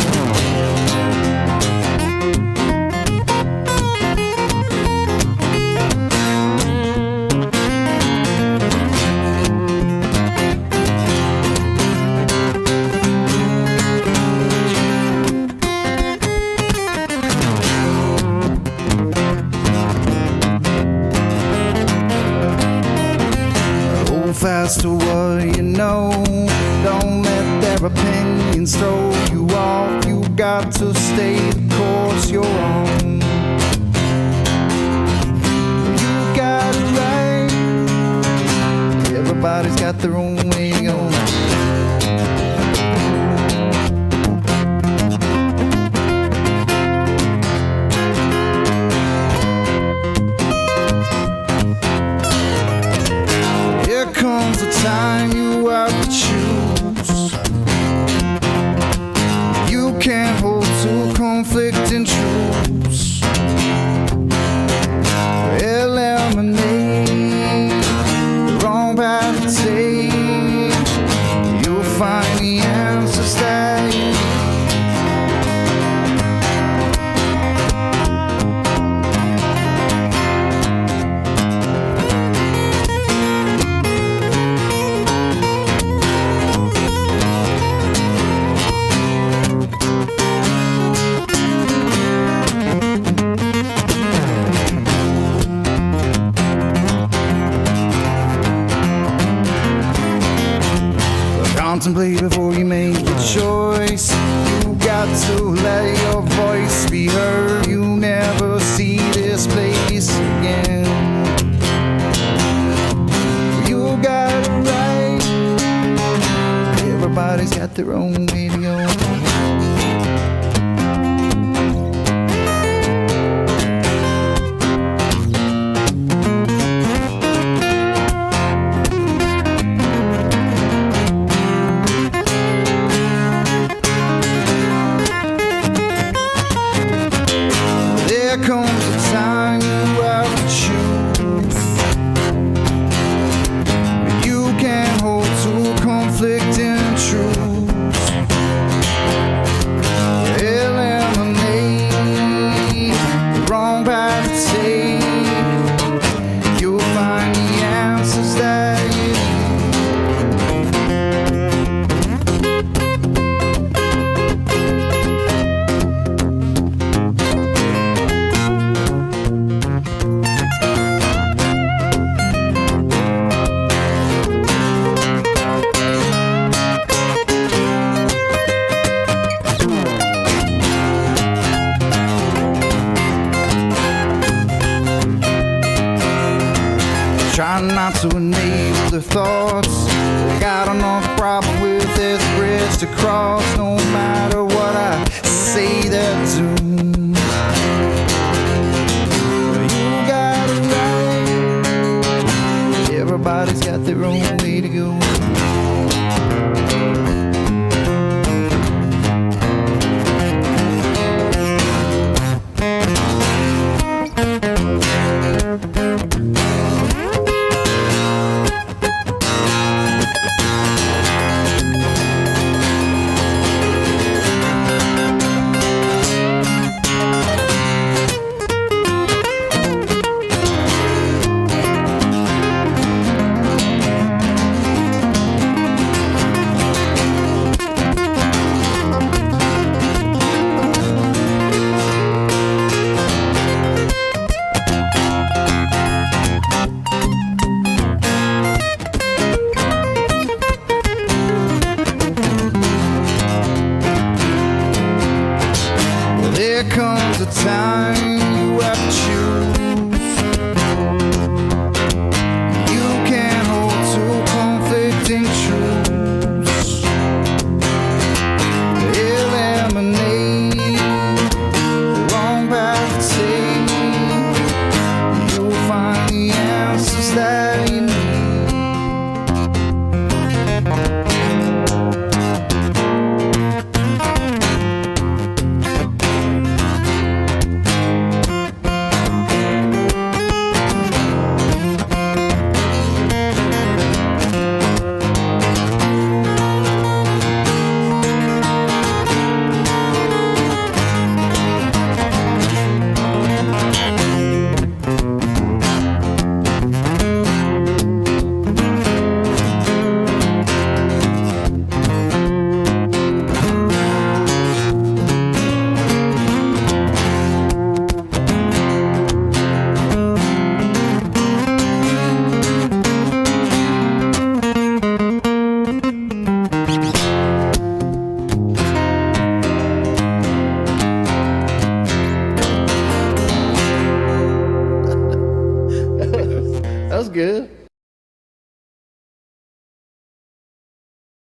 P: Fast to what you know. Don't let their opinions throw you off. You got to stay the course you're on. You got it right. Everybody's got their own way to go. Comes a time you have to choose. You can't hold two conflicting truths. Eliminate the wrong path to take. You'll find the answers that you need. Contemplate before you make a choice. You got to let your voice be heard. You'll never see this place again. You got it right. Everybody's got their own way to go. Comes a time you have to choose. You can't hold two conflicting truths. Eliminate the wrong path to take. You'll find the answers that you try not to enable their thoughts. They got enough problem with this bridge to cross. No matter what I say, they're doomed. You got it right. Everybody's got their own way to go. time.